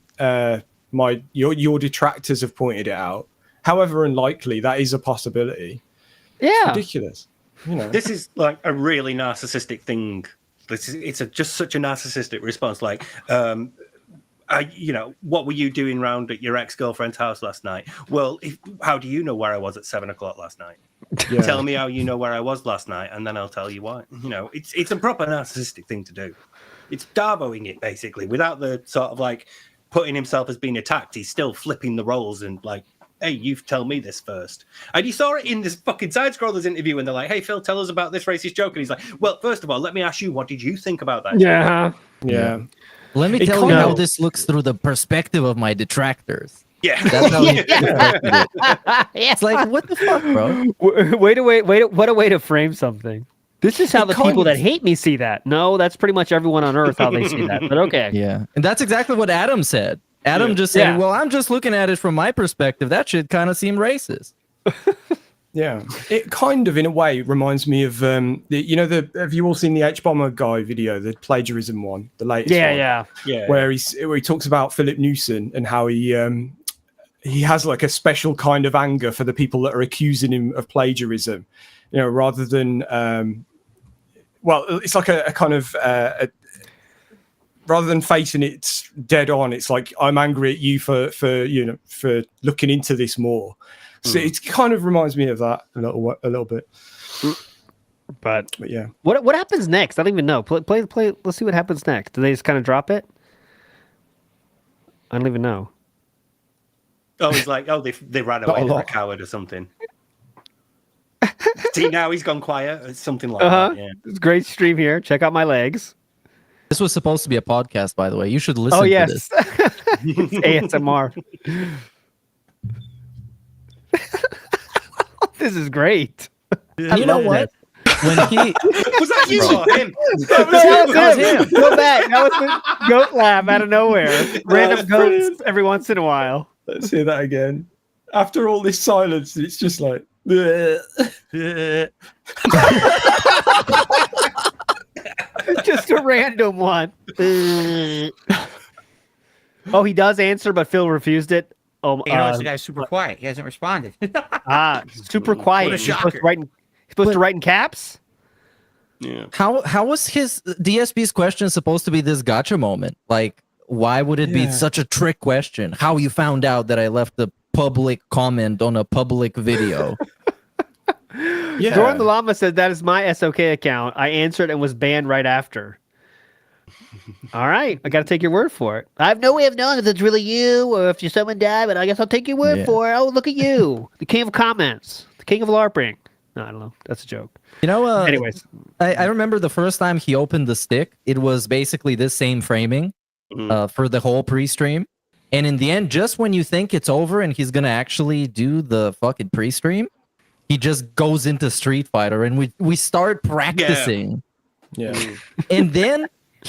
your detractors have pointed it out. However unlikely, that is a possibility. Yeah, it's ridiculous. You know, this is like a really narcissistic thing. It's just such a narcissistic response. Like, what were you doing round at your ex-girlfriend's house last night? Well, how do you know where I was at 7 o'clock last night? Yeah. Tell me how you know where I was last night, and then I'll tell you why. You know, it's a proper narcissistic thing to do. It's Darboing it basically, without the sort of like putting himself as being attacked. He's still flipping the roles and like, hey, you tell me this first. And you saw it in this fucking Side Scrollers interview when they're like, hey, Phil, tell us about this racist joke. And he's like, well, first of all, let me ask you, what did you think about that? Yeah. Let me tell you how this looks through the perspective of my detractors. Yeah. That's how it's like, what the fuck, bro? What a way to frame something. This is how the people that hate me see that. No, that's pretty much everyone on Earth how they see that. But okay. Yeah. And that's exactly what Adam said. Adam just said, well, I'm just looking at it from my perspective. That should kind of seem racist. Yeah. It kind of, in a way, reminds me of, have you all seen the H-Bomber guy video, the plagiarism one, the latest one? Yeah. Where he talks about Philip Newson and how he has like a special kind of anger for the people that are accusing him of plagiarism, rather than, it's like a kind of, rather than facing it dead on, it's like, I'm angry at you for looking into this more. So it kind of reminds me of that a little bit. But yeah. What happens next? I don't even know. Play. Let's see what happens next. Do they just kind of drop it? I don't even know. Oh, he's like, they ran away. They're a coward or something. See, now he's gone quiet. It's something like that. Yeah. It's a great stream here. Check out my legs. This was supposed to be a podcast, by the way. You should listen to this. It's ASMR. This is great. You know what? When he was that you or him? That was him. Go back. That was the goat laugh out of nowhere. Random goats every once in a while. Let's hear that again. After all this silence, it's just like. Just a random one. Oh, he does answer, but Phil refused it. Oh, the guy's super quiet. He hasn't responded. Super quiet. What a shocker. He's supposed to write in caps? Yeah. How was his DSP's question supposed to be this gotcha moment? Like, why would it be such a trick question? How you found out that I left a public comment on a public video? Yeah. Doran the Llama said that is my SOK account. I answered and was banned right after. All right, I got to take your word for it. I have no way of knowing if it's really you or if you're someone died, but I guess I'll take your word for it. Oh, look at you, the king of comments, the king of LARPing. No, I don't know. That's a joke. Anyways, I remember the first time he opened the stick, it was basically this same framing for the whole pre-stream. And in the end, just when you think it's over and he's going to actually do the fucking pre-stream, he just goes into Street Fighter and we start practicing. Yeah. And then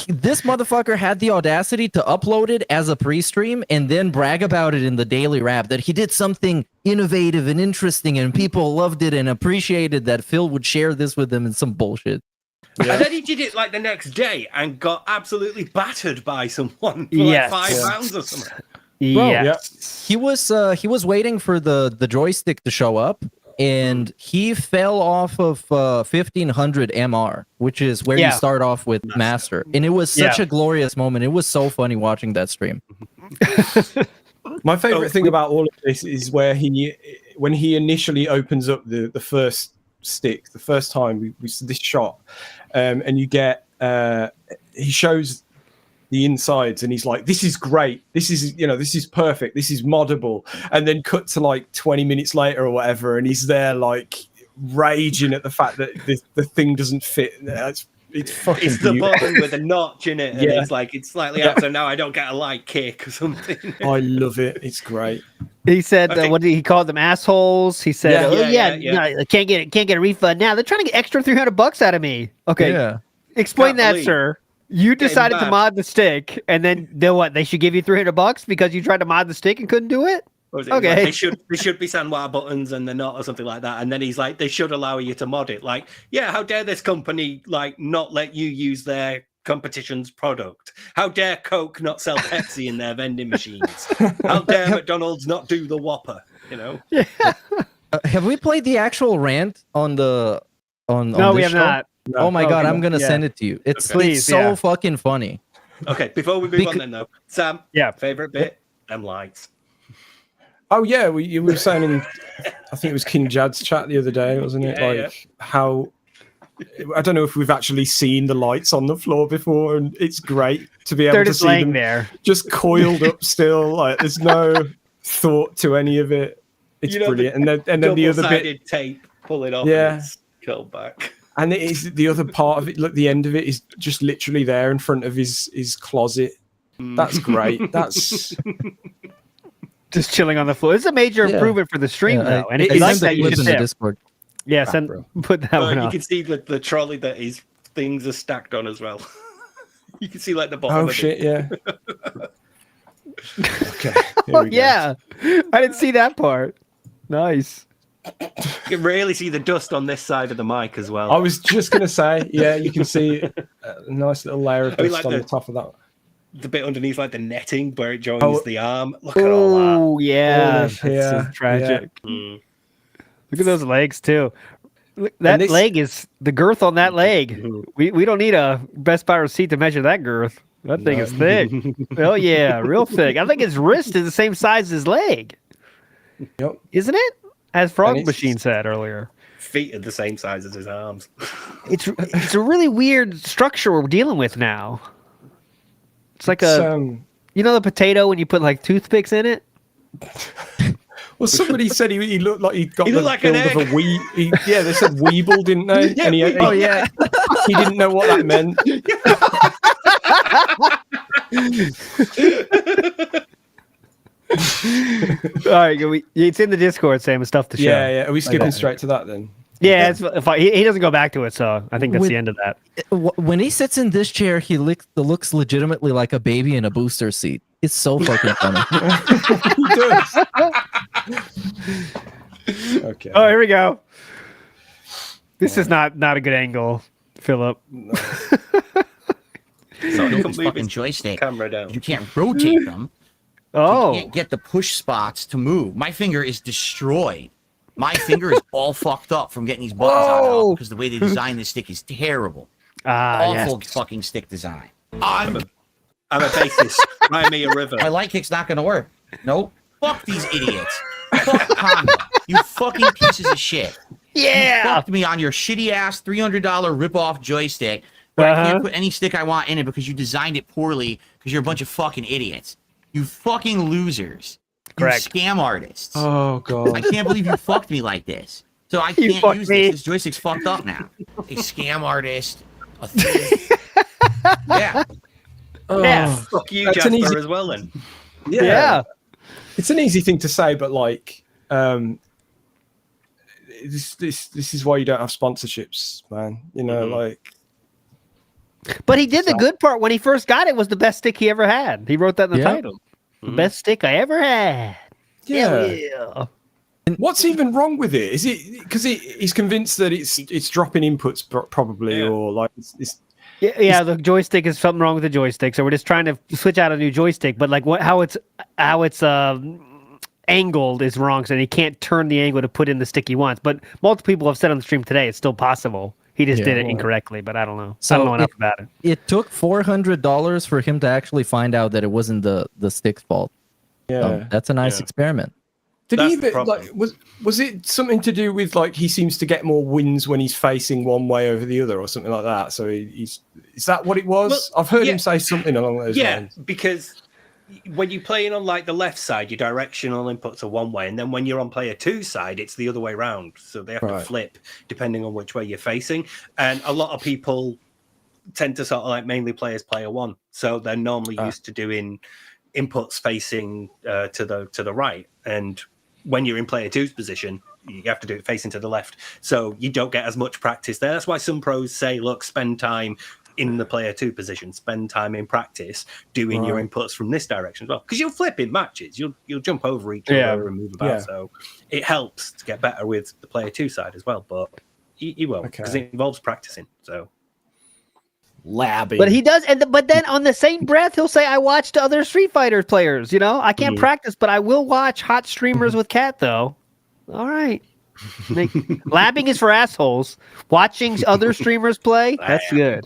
this motherfucker had the audacity to upload it as a pre-stream and then brag about it in the daily rap that he did something innovative and interesting and people loved it and appreciated that Phil would share this with them and some bullshit. Yeah. And then he did it like the next day and got absolutely battered by someone for like 5 rounds or something. Bro, he was waiting for the joystick to show up and he fell off of 1500 MR, which is where you start off with Master. And it was such a glorious moment. It was so funny watching that stream. My favorite thing about all of this is when he initially opens up the first stick, the first time we see this shot, and you get he shows the insides and he's like, this is great, this is perfect, this is moddable, and then cut to like 20 minutes later or whatever, and he's there like raging at the fact that the thing doesn't fit. It's fucking It's the button with a notch in it, and it's slightly out, so now I don't get a light kick or something. I love it. It's great. He said, what did he call them, assholes? He said, no, I can't get a refund now. They're trying to get extra $300 out of me. Okay, explain that, sir. You decided to mod the stick, and then what? They should give you $300 because you tried to mod the stick and couldn't do it. Okay, like they should be sandwire buttons and they're not, or something like that. And then he's like, they should allow you to mod it. Like, yeah, how dare this company like not let you use their competition's product? How dare Coke not sell Pepsi in their vending machines? How dare McDonald's not do the Whopper? You know? Yeah. Have we played the actual rant on the on? No, on we this have show? not. Oh my god, I'm gonna send it to you. It's so fucking funny. Okay, before we move on then though, Sam, favorite bit, them lights. Oh yeah, we were saying in, I think it was King Jad's chat the other day, wasn't it? How, I don't know if we've actually seen the lights on the floor before, and it's great to be able to see them there, just coiled up still. Like there's no thought to any of it. It's brilliant. And then the other bit, tape, pull it off. Yeah, and it's curled back. And it is the other part of it. Look, the end of it is just literally there in front of his closet. That's great. That's. Just chilling on the floor. It's a major improvement for the stream, though. And it's like that you just in the Discord. Yeah, put that one up. You can see the trolley that his things are stacked on as well. You can see like the bottom. Oh shit! Yeah. Okay. Yeah, I didn't see that part. Nice. You can really see the dust on this side of the mic as well. I was just gonna say, yeah, you can see a nice little layer of dust on the top of that. The bit underneath, like the netting where it joins the arm. Look at all that. Oh yeah, that's so tragic. Yeah. Look at those legs too. That leg is the girth on that leg. We don't need a Best Buy receipt to measure that girth. That thing is thick. Oh yeah, real thick. I think his wrist is the same size as his leg. Yep. Isn't it? As Frog Machine said earlier. Feet are the same size as his arms. It's a really weird structure we're dealing with now. It's like you know the potato when you put like toothpicks in it? Well, somebody said he looked like he got the like build of a wee. Yeah, they said weeble, didn't they? Yeah, and he didn't know what that meant. All right, it's in the Discord, Sam. It's stuff to show. Yeah. Are we skipping straight to that then? Yeah, he doesn't go back to it, so I think that's the end of that. When he sits in this chair, he looks legitimately like a baby in a booster seat. It's so fucking funny. He does. Okay. Oh, here we go. This is not a good angle, Philip. No. So this fucking joystick. Camera down. You can't rotate them. Oh. You can't get the push spots to move. My finger is destroyed. My finger is all fucked up from getting these buttons out because the way they design this stick is terrible. Awful fucking stick design. I'm a bassist. Buy me a river. My light kick's not gonna work. Nope. Fuck these idiots. Fuck Honda. You fucking pieces of shit. Yeah. You fucked me on your shitty ass $300 rip-off joystick, but I can't put any stick I want in it because you designed it poorly because you're a bunch of fucking idiots. You fucking losers. Correct. You scam artists. Oh god. I can't believe you fucked me like this. So I can't use this. This joystick's fucked up now. A scam artist. A thief. Yeah. Yeah. Fuck you, Jasper, as well then. Yeah. It's an easy thing to say, but like this is why you don't have sponsorships, man. You know, like. But he did the good part when he first got it. Was the best stick he ever had. He wrote that in the title. The best stick I ever had. Yeah. What's even wrong with it? Is it because he's convinced that it's dropping inputs probably, or like it's the joystick is something wrong with the joystick. So we're just trying to switch out a new joystick. But like how it's angled is wrong, so he can't turn the angle to put in the stick he wants. But multiple people have said on the stream today it's still possible. He just did it incorrectly, but I don't know. So I don't know enough about it. It took $400 for him to actually find out that it wasn't the stick's fault. Yeah, So that's a nice experiment. Did That's he the even, problem. like was it something to do with like he seems to get more wins when he's facing one way over the other or something like that? So he's is that what it was? Well, I've heard yeah. him say something along those lines. Because when you're playing on like the left side, your directional inputs are one way, and then when you're on player 2 side, it's the other way around. So they have to flip depending on which way you're facing. And a lot of people tend to sort of like mainly play as player 1, so they're normally used to doing inputs facing to the right. And when you're in player 2's position, you have to do it facing to the left, so you don't get as much practice there. That's why some pros say, look, spend time in the player 2 position, spend time in practice doing your inputs from this direction as well, because you'll flip in matches, you'll jump over each other and move about, so it helps to get better with the player 2 side as well, but you won't, because it involves practicing. So Labbing. But he does, but then on the same breath, he'll say, "I watched other Street Fighter players." You know, I can't practice, but I will watch hot streamers with Cat though. All right, labbing is for assholes. Watching other streamers play—that's good.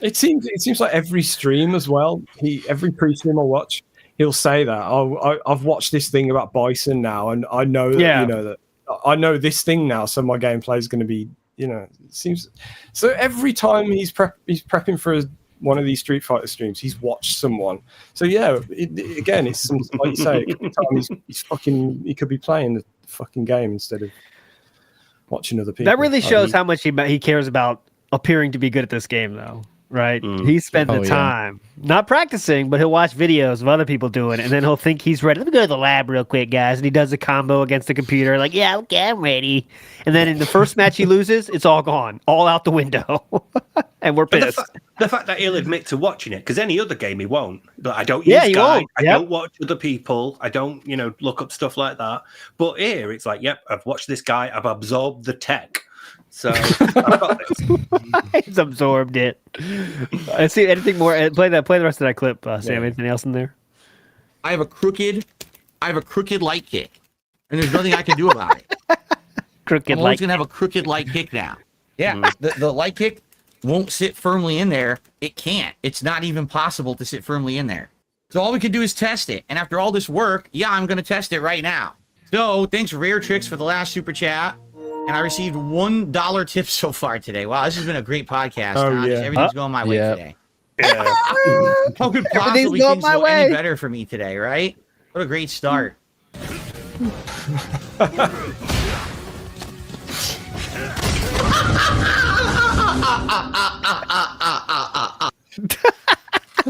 It seems like every stream as well. Every pre-stream I watch, he'll say that. Oh, I've watched this thing about Bison now, and I know that I know this thing now, so my gameplay is going to be. It seems so every time he's prepping for one of these Street Fighter streams, he's watched someone. So again, it's some, like you say, he could be playing the fucking game instead of watching other people. That really shows how much he cares about appearing to be good at this game, though. Right? He spent the time not practicing, but he'll watch videos of other people doing it, and then he'll think he's ready. Let me go to the lab real quick, guys. And he does a combo against the computer, like, yeah, okay, I'm ready. And then in the first match he loses, it's all gone, all out the window. And we're pissed. The fact that he'll admit to watching it, because any other game he won't. But I don't use guide, I don't watch other people, I don't, look up stuff like that. But here it's like, yep, I've watched this guy, I've absorbed the tech. So I've got this. He's absorbed it. I see anything more. Play the rest of that clip, Sam. Anything else in there? I have a crooked light kick, and there's nothing I can do about it. I'm always gonna have a crooked light kick now. Yeah, the light kick won't sit firmly in there. It can't. It's not even possible to sit firmly in there. So all we can do is test it. And after all this work, I'm gonna test it right now. So thanks Rare Tricks for the last super chat. And I received $1 tip so far today. Wow, this has been a great podcast. Everything's going my way today. Yeah. How could possibly things go any better for me today, right? What a great start.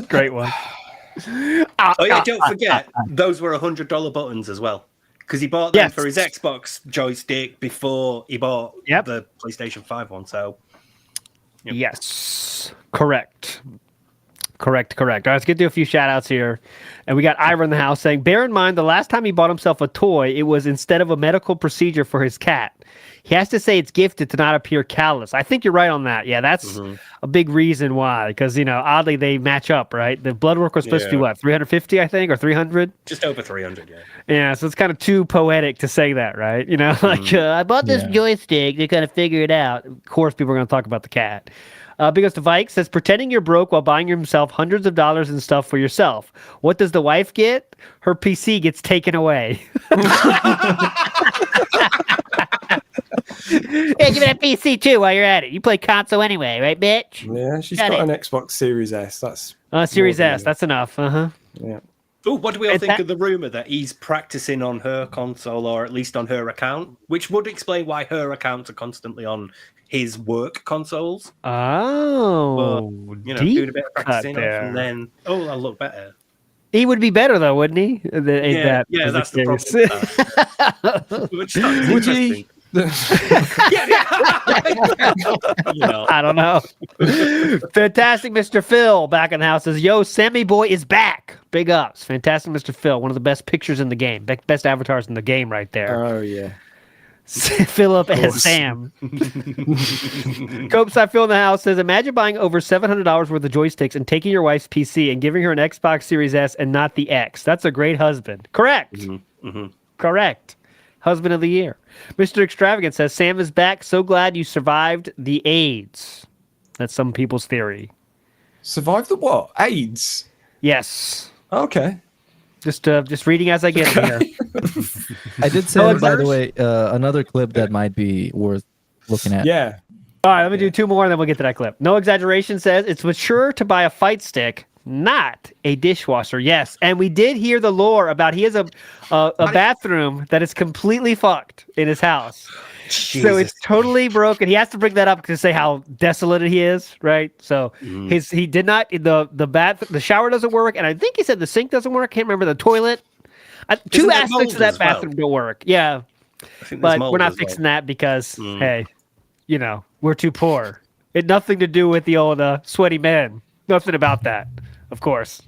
Great one. Don't forget, those were $100 buttons as well. Because he bought them for his Xbox joystick before he bought the PlayStation 5 one. So, yes, correct. All right, let's get to a few shout outs here. And we got Ira in the house saying, bear in mind, the last time he bought himself a toy, it was instead of a medical procedure for his cat. He has to say it's gifted to not appear callous. I think you're right on that. Yeah, that's a big reason why. Because, oddly, they match up, right? The blood work was supposed to be what, 350, I think, or 300? Just over 300, yeah. Yeah, so it's kind of too poetic to say that, right? I bought this joystick to kind of figure it out. Of course, people are going to talk about the cat. Because the Vike says, pretending you're broke while buying yourself hundreds of dollars in stuff for yourself. What does the wife get? Her PC gets taken away. Hey, give me that PC too while you're at it. You play console anyway, right, bitch? Yeah, she's got an Xbox Series S. That's Series S. That's enough. Yeah. Oh, what do we all think of the rumor that he's practicing on her console, or at least on her account, which would explain why her accounts are constantly on his work consoles. Oh, doing a bit of practicing and then I'll look better. He would be better though, wouldn't he? That's the problem. Would he? I don't know. Fantastic Mr. Phil back in the house says, yo, Sammy Boy is back. Big ups. Fantastic Mr. Phil, one of the best pictures in the game. Best avatars in the game right there. Oh, yeah. Philip as Sam. Copes I Feel in the House says, imagine buying over $700 worth of joysticks and taking your wife's PC and giving her an Xbox Series S and not the X. That's a great husband. Correct. Correct. Husband of the year. Mr. Extravagant says, Sam is back. So glad you survived the AIDS. That's some people's theory. Survive the what? AIDS? Yes. Okay. Just reading as I get here. I did say, by the way, another clip that might be worth looking at. Yeah. All right, let me do two more and then we'll get to that clip. No Exaggeration says, it's mature to buy a fight stick, not a dishwasher. Yes, and we did hear the lore about he has a bathroom that is completely fucked in his house. Jesus. So it's totally broken. He has to bring that up to say how desolate he is, right? So he did not the shower doesn't work, and I think he said the sink doesn't work. I can't remember the toilet. Two aspects of that bathroom don't work. Yeah, but we're not fixing that because hey, you know we're too poor. It had nothing to do with the old sweaty man. Nothing about that. Of course.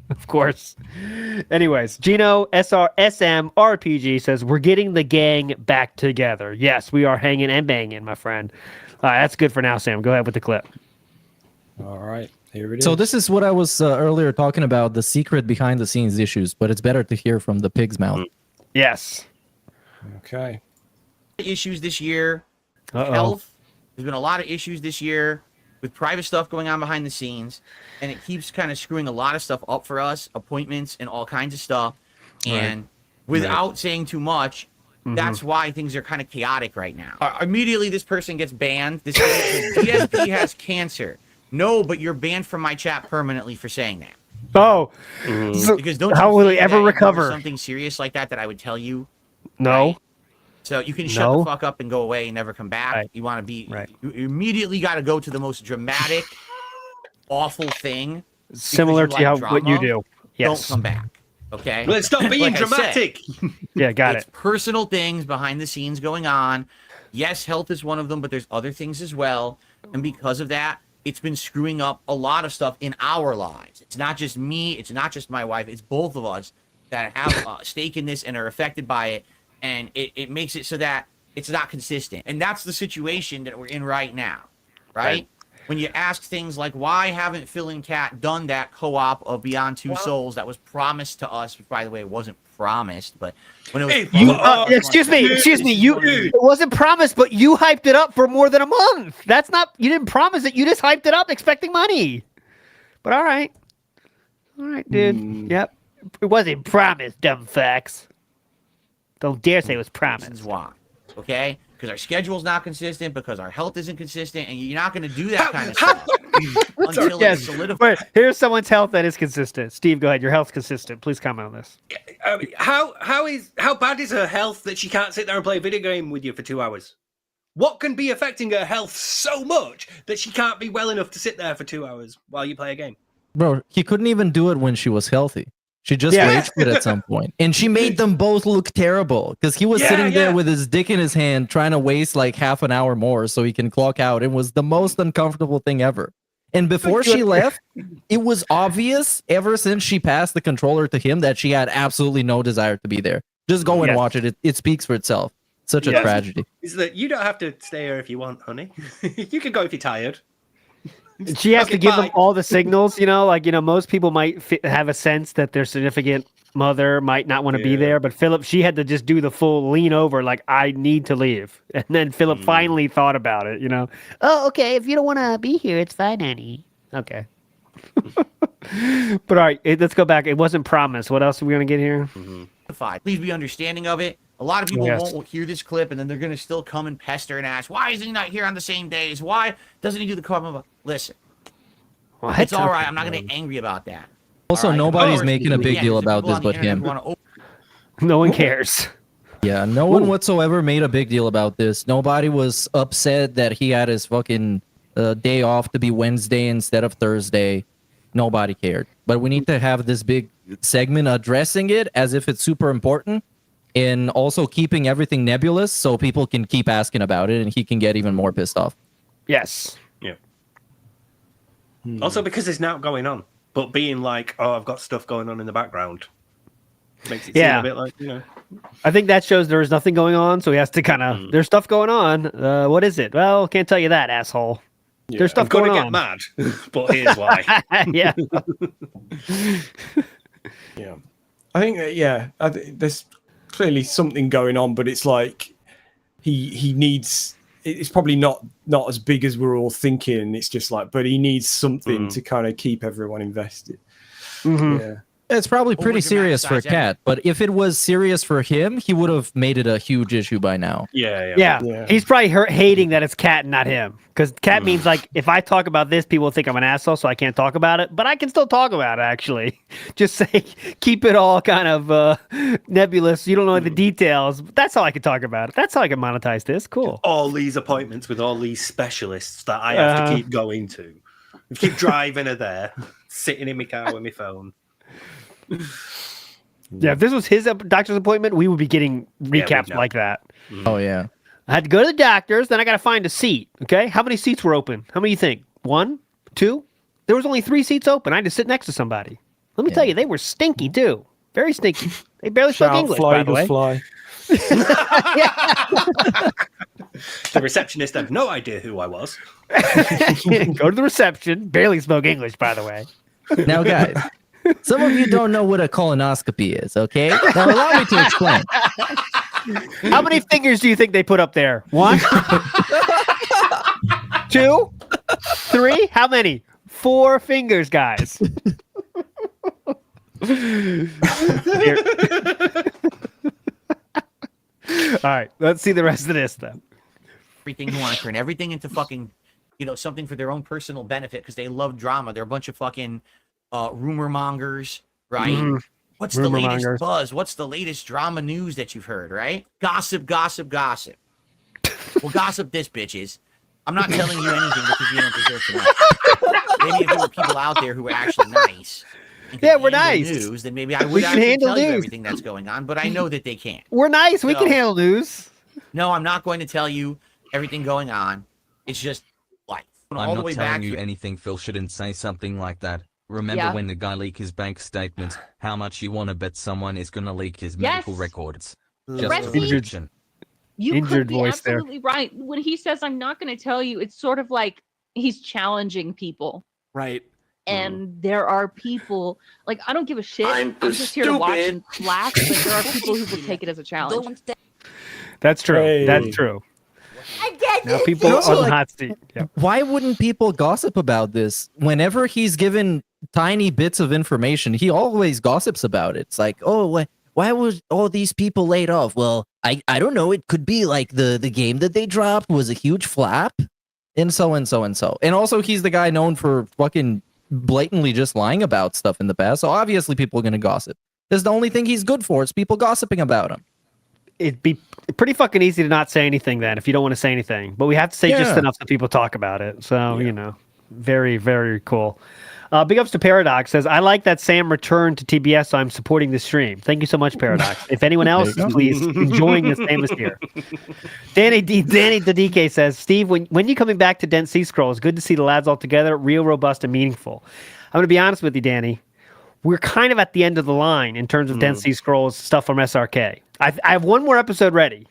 Anyways, Gino SM RPG says, we're getting the gang back together. Yes, we are hanging and banging, my friend. That's good for now, Sam. Go ahead with the clip. All right. Here it is. So this is what I was earlier talking about, the secret behind the scenes issues, but it's better to hear from the pig's mouth. Yes. Okay. Issues this year. Health. There's been a lot of issues this year with private stuff going on behind the scenes, and it keeps kind of screwing a lot of stuff up for us, appointments and all kinds of stuff. And without saying too much, that's why things are kind of chaotic right now. Immediately, this person gets banned. This DSP has cancer. No, but you're banned from my chat permanently for saying that. Oh, because don't how you will think he ever that recover? Something serious like that I would tell you. No. Right? So you can shut the fuck up and go away and never come back. You want to be you immediately got to go to the most dramatic, awful thing. Similar to what you do. Yes. Don't come back. Okay. Let's stop being dramatic. Yeah, got it's personal things behind the scenes going on. Yes, health is one of them, but there's other things as well. And because of that, it's been screwing up a lot of stuff in our lives. It's not just me. It's not just my wife. It's both of us that have a stake in this and are affected by it. And it makes it so that it's not consistent. And that's the situation that we're in right now, right? When you ask things like, why haven't Phil and Kat done that co-op of Beyond Two Souls that was promised to us, which, by the way, it wasn't promised, but when it was... excuse me, it wasn't promised, but you hyped it up for more than a month. That's not... You didn't promise it, you just hyped it up expecting money. But all right, dude. Yep. It wasn't promised, dumb facts. Don't dare say it was promised. Why? Okay? Because our schedule's not consistent, because our health isn't consistent, and you're not going to do that kind of stuff until it's solidified. Wait, here's someone's health that is consistent. Steve, go ahead. Your health's consistent. Please comment on this. How bad is her health that she can't sit there and play a video game with you for 2 hours? What can be affecting her health so much that she can't be well enough to sit there for 2 hours while you play a game? Bro, he couldn't even do it when she was healthy. She just rage quit at some point. And she made them both look terrible because he was sitting there with his dick in his hand trying to waste like half an hour more so he can clock out. It was the most uncomfortable thing ever. And before she left, it was obvious ever since she passed the controller to him that she had absolutely no desire to be there. Just go and watch it. It speaks for itself. Such a tragedy. Is that you don't have to stay here if you want, honey. You can go if you're tired. She has to give them all the signals, most people might have a sense that their significant mother might not want to be there, but Philip, she had to just do the full lean over, like, I need to leave. And then Philip finally thought about it, Oh, okay, if you don't want to be here, it's fine, honey. Okay. But all right, let's go back. It wasn't promised. What else are we going to get here? Please be understanding of it. A lot of people won't hear this clip, and then they're going to still come and pester and ask, why is he not here on the same days? Why doesn't he do the co-op? Listen, it's all right. I'm not going to get angry about that. Also, nobody's making a big deal about this but him. No one cares. Yeah, no one whatsoever made a big deal about this. Nobody was upset that he had his fucking day off to be Wednesday instead of Thursday. Nobody cared. But we need to have this big segment addressing it as if it's super important. And also keeping everything nebulous so people can keep asking about it and he can get even more pissed off. Yes. Yeah. Also because there's now going on, but being like, oh, I've got stuff going on in the background. Makes it seem a bit like, I think that shows there is nothing going on, so he has to kind of. There's stuff going on. What is it? Well, can't tell you that, asshole. Yeah. There's stuff I'm gonna going get on. mad, but here's why. Yeah. Yeah. I think there's clearly something going on, but it's like he needs. It's probably not as big as we're all thinking. It's just like, but he needs something to kind of keep everyone invested. Mm-hmm. Yeah. It's probably pretty serious for Cat, but if it was serious for him, he would have made it a huge issue by now. Yeah. He's probably hating that it's Cat and not him, because Cat means like, if I talk about this, people think I'm an asshole, so I can't talk about it. But I can still talk about it. Actually, just say keep it all kind of nebulous. You don't know the details. But that's how I can talk about it. That's how I can monetize this. Cool. All these appointments with all these specialists that I have to keep going to. Keep driving her there, sitting in my car with my phone. Yeah, if this was his doctor's appointment, we would be getting recaps like that. Oh yeah. I had to go to the doctor's, then I got to find a seat. Okay, how many seats were open? How many you think? 1, 2? There was only 3 seats open. I had to sit next to somebody. Let me tell you, they were stinky too. Very stinky. They barely spoke English, by the way. Fly. The receptionist had no idea who I was. Go to the reception. Barely spoke English, by the way. Now, guys, some of you don't know what a colonoscopy is, okay? Now, allow me to explain. How many fingers do you think they put up there? 1? 2? 3? How many? 4 fingers, guys. All right, let's see the rest of this, though. Everything you want to turn everything into fucking, something for their own personal benefit because they love drama. They're a bunch of fucking rumor mongers, right? Mm-hmm. What's Rumor the latest mongers. buzz? What's the latest drama news that you've heard, right? Gossip, gossip, gossip. Well, gossip this, bitches. I'm not telling you anything because you don't deserve to know. Maybe if there were people out there who were actually nice. and could Yeah, we're handle nice. News, then maybe I We would can actually handle tell you news. everything that's going on, but I know that they can't. We're nice. We can So- handle news. No, I'm not going to tell you everything going on. It's just life. I'm All the not way telling back you here. anything. Phil shouldn't say something like that. Remember Yeah. when the guy leaked his bank statements? How much you want to bet someone is going to leak his Yes. medical records? Just a Recipe. prediction. You Injured could be voice there. absolutely right. When he says, I'm not going to tell you, it's sort of like he's challenging people. Right. And there are people, like, I don't give a shit. I'm just here to watch and laugh, but there are people who will take it as a challenge. That's true. Hey. That's true. I get Now people Also, on the like- hot seat. Yeah. Why wouldn't people gossip about this? Whenever he's given tiny bits of information, he always gossips about it. It's like, oh, why was all these people laid off? Well, I don't know. It could be like the game that they dropped was a huge flap, and so and so and so. And also, he's the guy known for fucking blatantly just lying about stuff in the past. So obviously, people are gonna gossip. That's the only thing he's good for. It's people gossiping about him. It'd be pretty fucking easy to not say anything then if you don't want to say anything. But we have to say just Yeah. enough so people talk about it. So, very, very cool. Big ups to Paradox says, I like that Sam returned to TBS, so I'm supporting the stream. Thank you so much, Paradox. If anyone else is please enjoying this, Sam is here. Danny the DK says, Steve, when you coming back to Dense Sea Scrolls, good to see the lads all together, real robust and meaningful. I'm going to be honest with you, Danny. We're kind of at the end of the line in terms of Dense Sea Scrolls stuff from SRK. I have one more episode ready.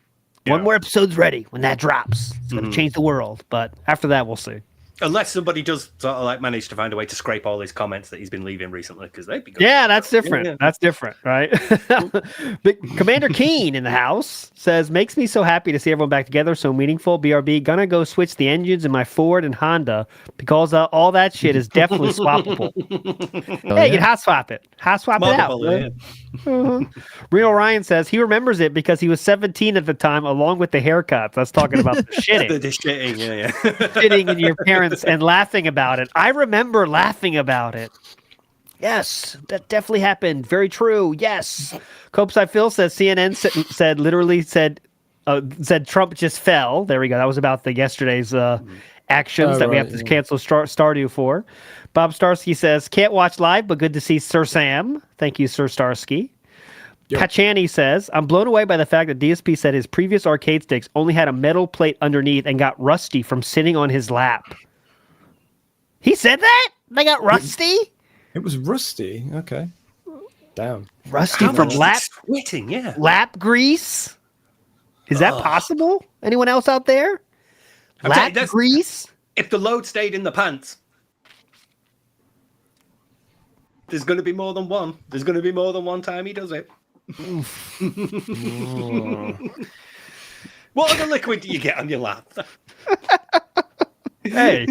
One more episode's ready when that drops. It's going to change the world. But after that, we'll see. Unless somebody does sort of like manage to find a way to scrape all his comments that he's been leaving recently, because they'd be good. Yeah, that's different. Yeah. That's different, right? But Commander Keen in the house says, makes me so happy to see everyone back together, so meaningful. BRB, gonna go switch the engines in my Ford and Honda because all that shit is definitely swappable. You can hot swap it. Hot swap it out. Multiple, yeah. Real Ryan says he remembers it because he was 17 at the time, along with the haircuts. That's talking about the shitting. The shitting, yeah. Shitting in your parents and laughing about it. I remember laughing about it. Yes, that definitely happened. Very true. Yes. Copeside Phil says CNN said Trump just fell. There we go. That was about the yesterday's actions that we have to cancel Stardew for. Bob Starsky says, can't watch live, but good to see Sir Sam. Thank you, Sir Starsky. Pachani says, I'm blown away by the fact that DSP said his previous arcade sticks only had a metal plate underneath and got rusty from sitting on his lap. He said that? They got rusty? It was rusty. Okay. Damn. Rusty How from much is lap it sweating? Yeah. lap grease. Is that possible? Anyone else out there? I'm telling Lap you, that's- grease? If the load stayed in the pants, there's going to be more than one. There's going to be more than one time he does it. What other liquid do you get on your lap? Hey,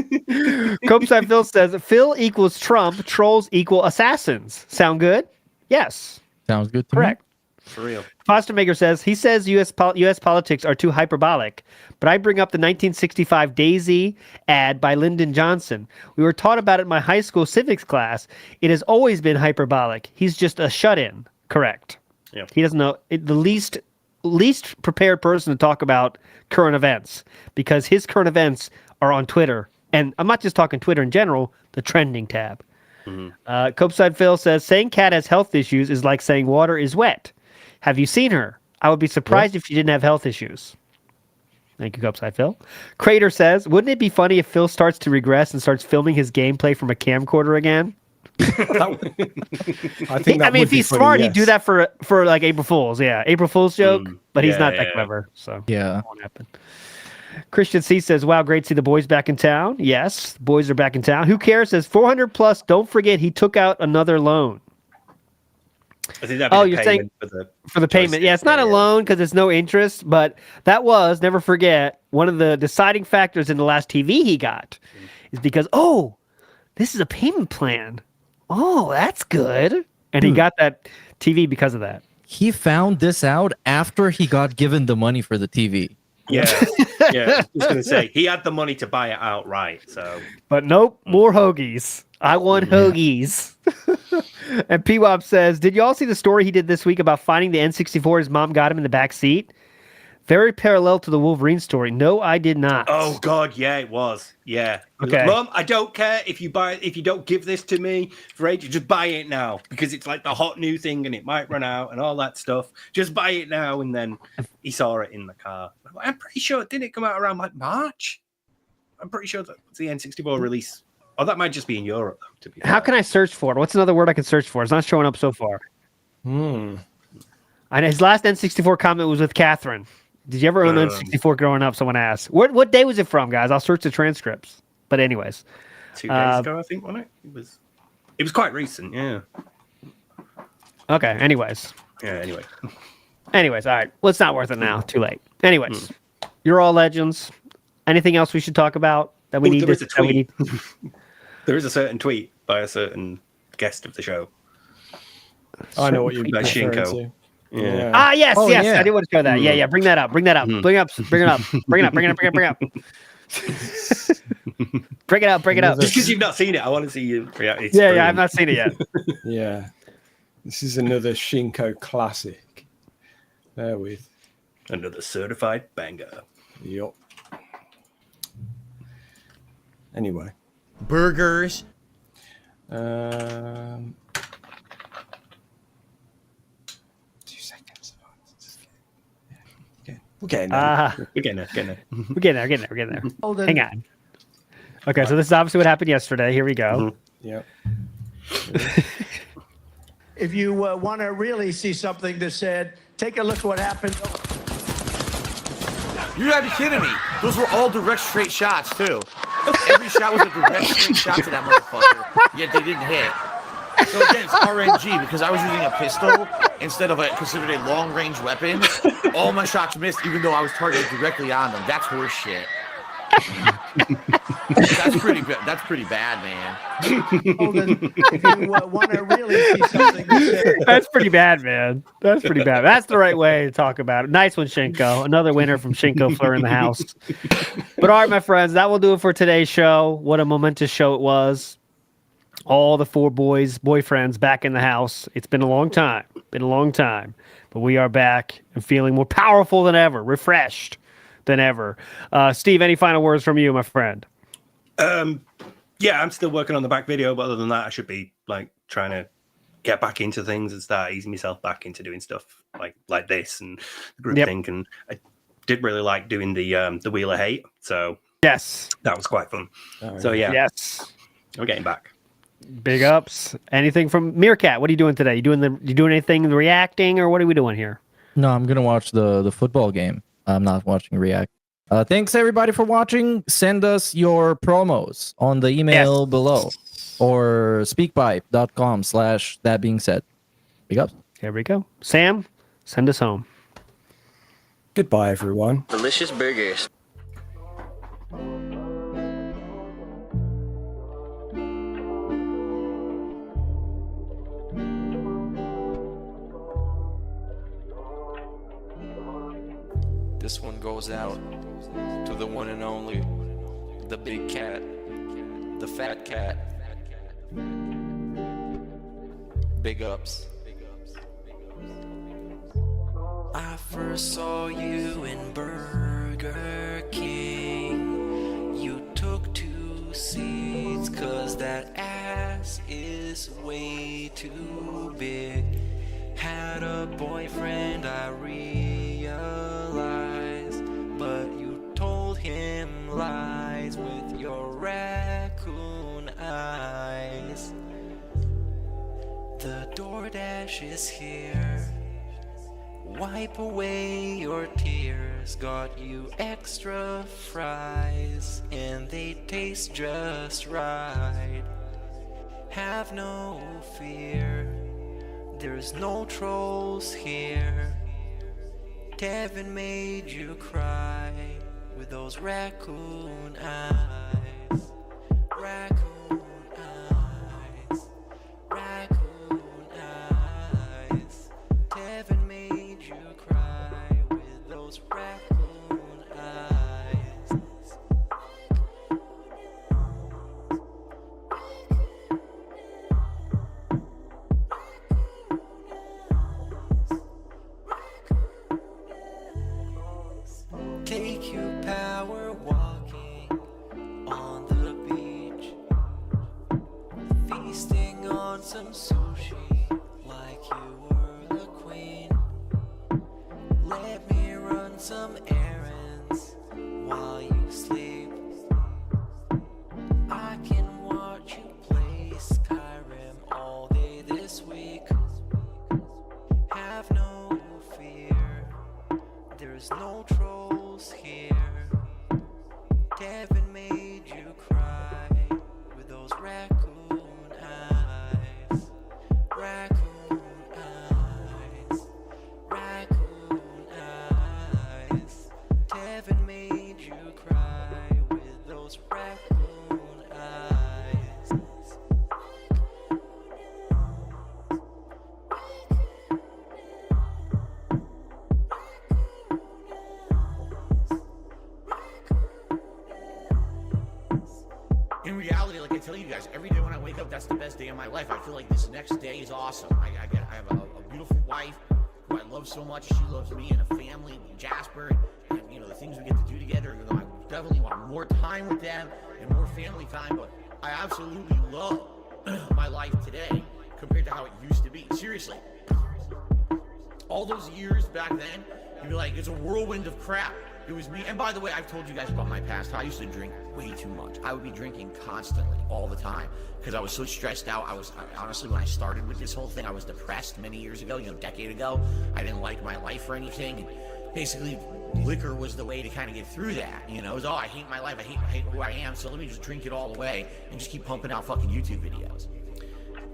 Copeside Phil says Phil equals Trump, trolls equal assassins. Sound good? Yes. Sounds good to Correct. For real. Foster Maker says he says U.S. politics are too hyperbolic, but I bring up the 1965 Daisy ad by Lyndon Johnson. We were taught about it in my high school civics class. It has always been hyperbolic. He's just a shut-in. Correct. Yep. He doesn't know the least prepared person to talk about current events because his current events are on Twitter, and I'm not just talking Twitter in general. The trending tab. Copeside Phil says saying Kat has health issues is like saying water is wet. Have you seen her? I would be surprised if she didn't have health issues. Thank you, Copeside Phil. Crater says, wouldn't it be funny if Phil starts to regress and starts filming his gameplay from a camcorder again? I think I mean, if he's smart, he'd do that for like April Fool's. Yeah, April Fool's joke, but he's not that clever, so Yeah. it won't happen. Christian C says, wow, great to see the boys back in town. Yes, the boys are back in town. Who cares? Says 400 plus. Don't forget he took out another loan. I think that'd be you're saying for the payment. Yeah, it's not a loan because it's no interest, but that was, never forget, one of the deciding factors in the last TV he got is because, this is a payment plan. Oh, that's good. And he got that TV because of that. He found this out after he got given the money for the TV. Yeah, I was going to say, he had the money to buy it outright, so... But nope, more hoagies. I want hoagies. And P-Wop says, did you all see the story he did this week about finding the N64 his mom got him in the back seat? Very parallel to the Wolverine story. No, I did not. Oh, God, yeah, it was. Yeah. Okay. Mom, I don't care if you don't give this to me for ages. Just buy it now because it's like the hot new thing and it might run out and all that stuff. Just buy it now. And then he saw it in the car. I'm pretty sure it didn't come out around like March. I'm pretty sure that was the N64 release. Oh, that might just be in Europe, though, to be fair. How can I search for it? What's another word I can search for? It's not showing up so far. And his last N64 comment was with Catherine. Did you ever own an N64 growing up? Someone asked. What day was it from, guys? I'll search the transcripts. But anyways. 2 days ago, I think, wasn't it? It was quite recent, yeah. Okay, anyways. Yeah, anyway. Anyways, all right. Well, it's not worth it now. Too late. Anyways, you're all legends. Anything else we should talk about that we need there is to... a tweet. There is a certain tweet by a certain guest of the show. I know what you're by referring Shinko. to. Yeah. Ah, yes, Oh, yes. yeah. I did want to show that. Yeah. Bring that up. Bring it up. Bring it up. Bring it up. Bring it up. Bring it up. Just because you've not seen it, I want to see you react. It's Yeah, brilliant. I've not seen it yet. Yeah. This is another Shinko classic. There with. Another certified banger. Yup. Anyway. Burgers. 2 seconds. We're getting there. We're getting there. We're getting there. Hang on. Okay, so this is obviously what happened yesterday. Here we go. Yep. If you want to really see something that said, take a look at what happened. You gotta be kidding me. Those were all direct straight shots, too. Every shot was a direct straight shot to that motherfucker. Yet they didn't hit. So again, it's RNG because I was using a pistol instead of considered a long-range weapon. All my shots missed, even though I was targeted directly on them. That's horse shit. That's pretty bad, man. If you want to really see something that said, That's pretty bad, man. That's pretty bad. That's the right way to talk about it. Nice one, Shinko. Another winner from Shinko Fleur in the house. But all right, my friends, that will do it for today's show. What a momentous show it was. All the 4 boyfriends back in the house. It's been a long time. But we are back and feeling more powerful than ever, refreshed than ever. Steve, any final words from you, my friend? Yeah, I'm still working on the back video, but other than that, I should be like trying to get back into things and start easing myself back into doing stuff like this and the group think. And I did really like doing the Wheel of Hate, so yes, that was quite fun. So yeah, yes, we're getting back. Big ups. Anything from Meerkat? What are you doing today? You doing anything reacting, or what are we doing here? No, I'm gonna watch the football game. I'm not watching React. Thanks everybody for watching. Send us your promos on the email below or speakpipe.com/that being said. Big ups. Here we go. Sam, send us home. Goodbye, everyone. Delicious burgers. This one goes out to the one and only, the big cat, the fat cat. Big ups. I first saw you in Burger King. You took 2 seats, cause that ass is way too big. Had a boyfriend, I realized, but you told him lies with your raccoon eyes. The DoorDash is here. Wipe away your tears. Got you extra fries, and they taste just right. Have no fear, there's no trolls here. Devin made you cry with those raccoon eyes. Raccoon eyes. Raccoon eyes. Devin made you cry with those raccoon eyes. Take you power walking on the beach, feasting on some sushi like you were the queen. Let me run some errands while you sleep. I can watch you play Skyrim all day this week. Have no fear, there's no trolls here. Devin made you cry with those raccoon eyes. Raccoon eyes. Raccoon eyes. Devin made you cry with those raccoon eyes. In reality, like I tell you guys, every day when I wake up, that's the best day of my life. I feel like this next day is awesome. I have a beautiful wife who I love so much. She loves me and a family, Jasper, and you know the things we get to do together. You know, I definitely want more time with them and more family time. But I absolutely love my life today compared to how it used to be. Seriously, all those years back then, you'd be like, it's a whirlwind of crap. It was me. And by the way, I've told you guys about my past. I used to drink way too much. I would be drinking constantly, all the time, because I was so stressed out. Honestly, when I started with this whole thing, I was depressed many years ago, a decade ago. I didn't like my life or anything. And basically, liquor was the way to kind of get through that. It was, I hate my life. I hate who I am. So let me just drink it all away and just keep pumping out fucking YouTube videos.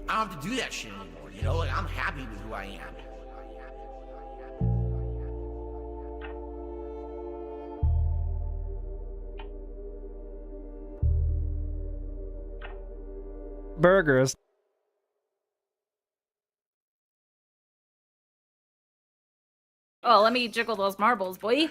I don't have to do that shit anymore. Like, I'm happy with who I am. Burgers. Oh, let me jiggle those marbles, boy.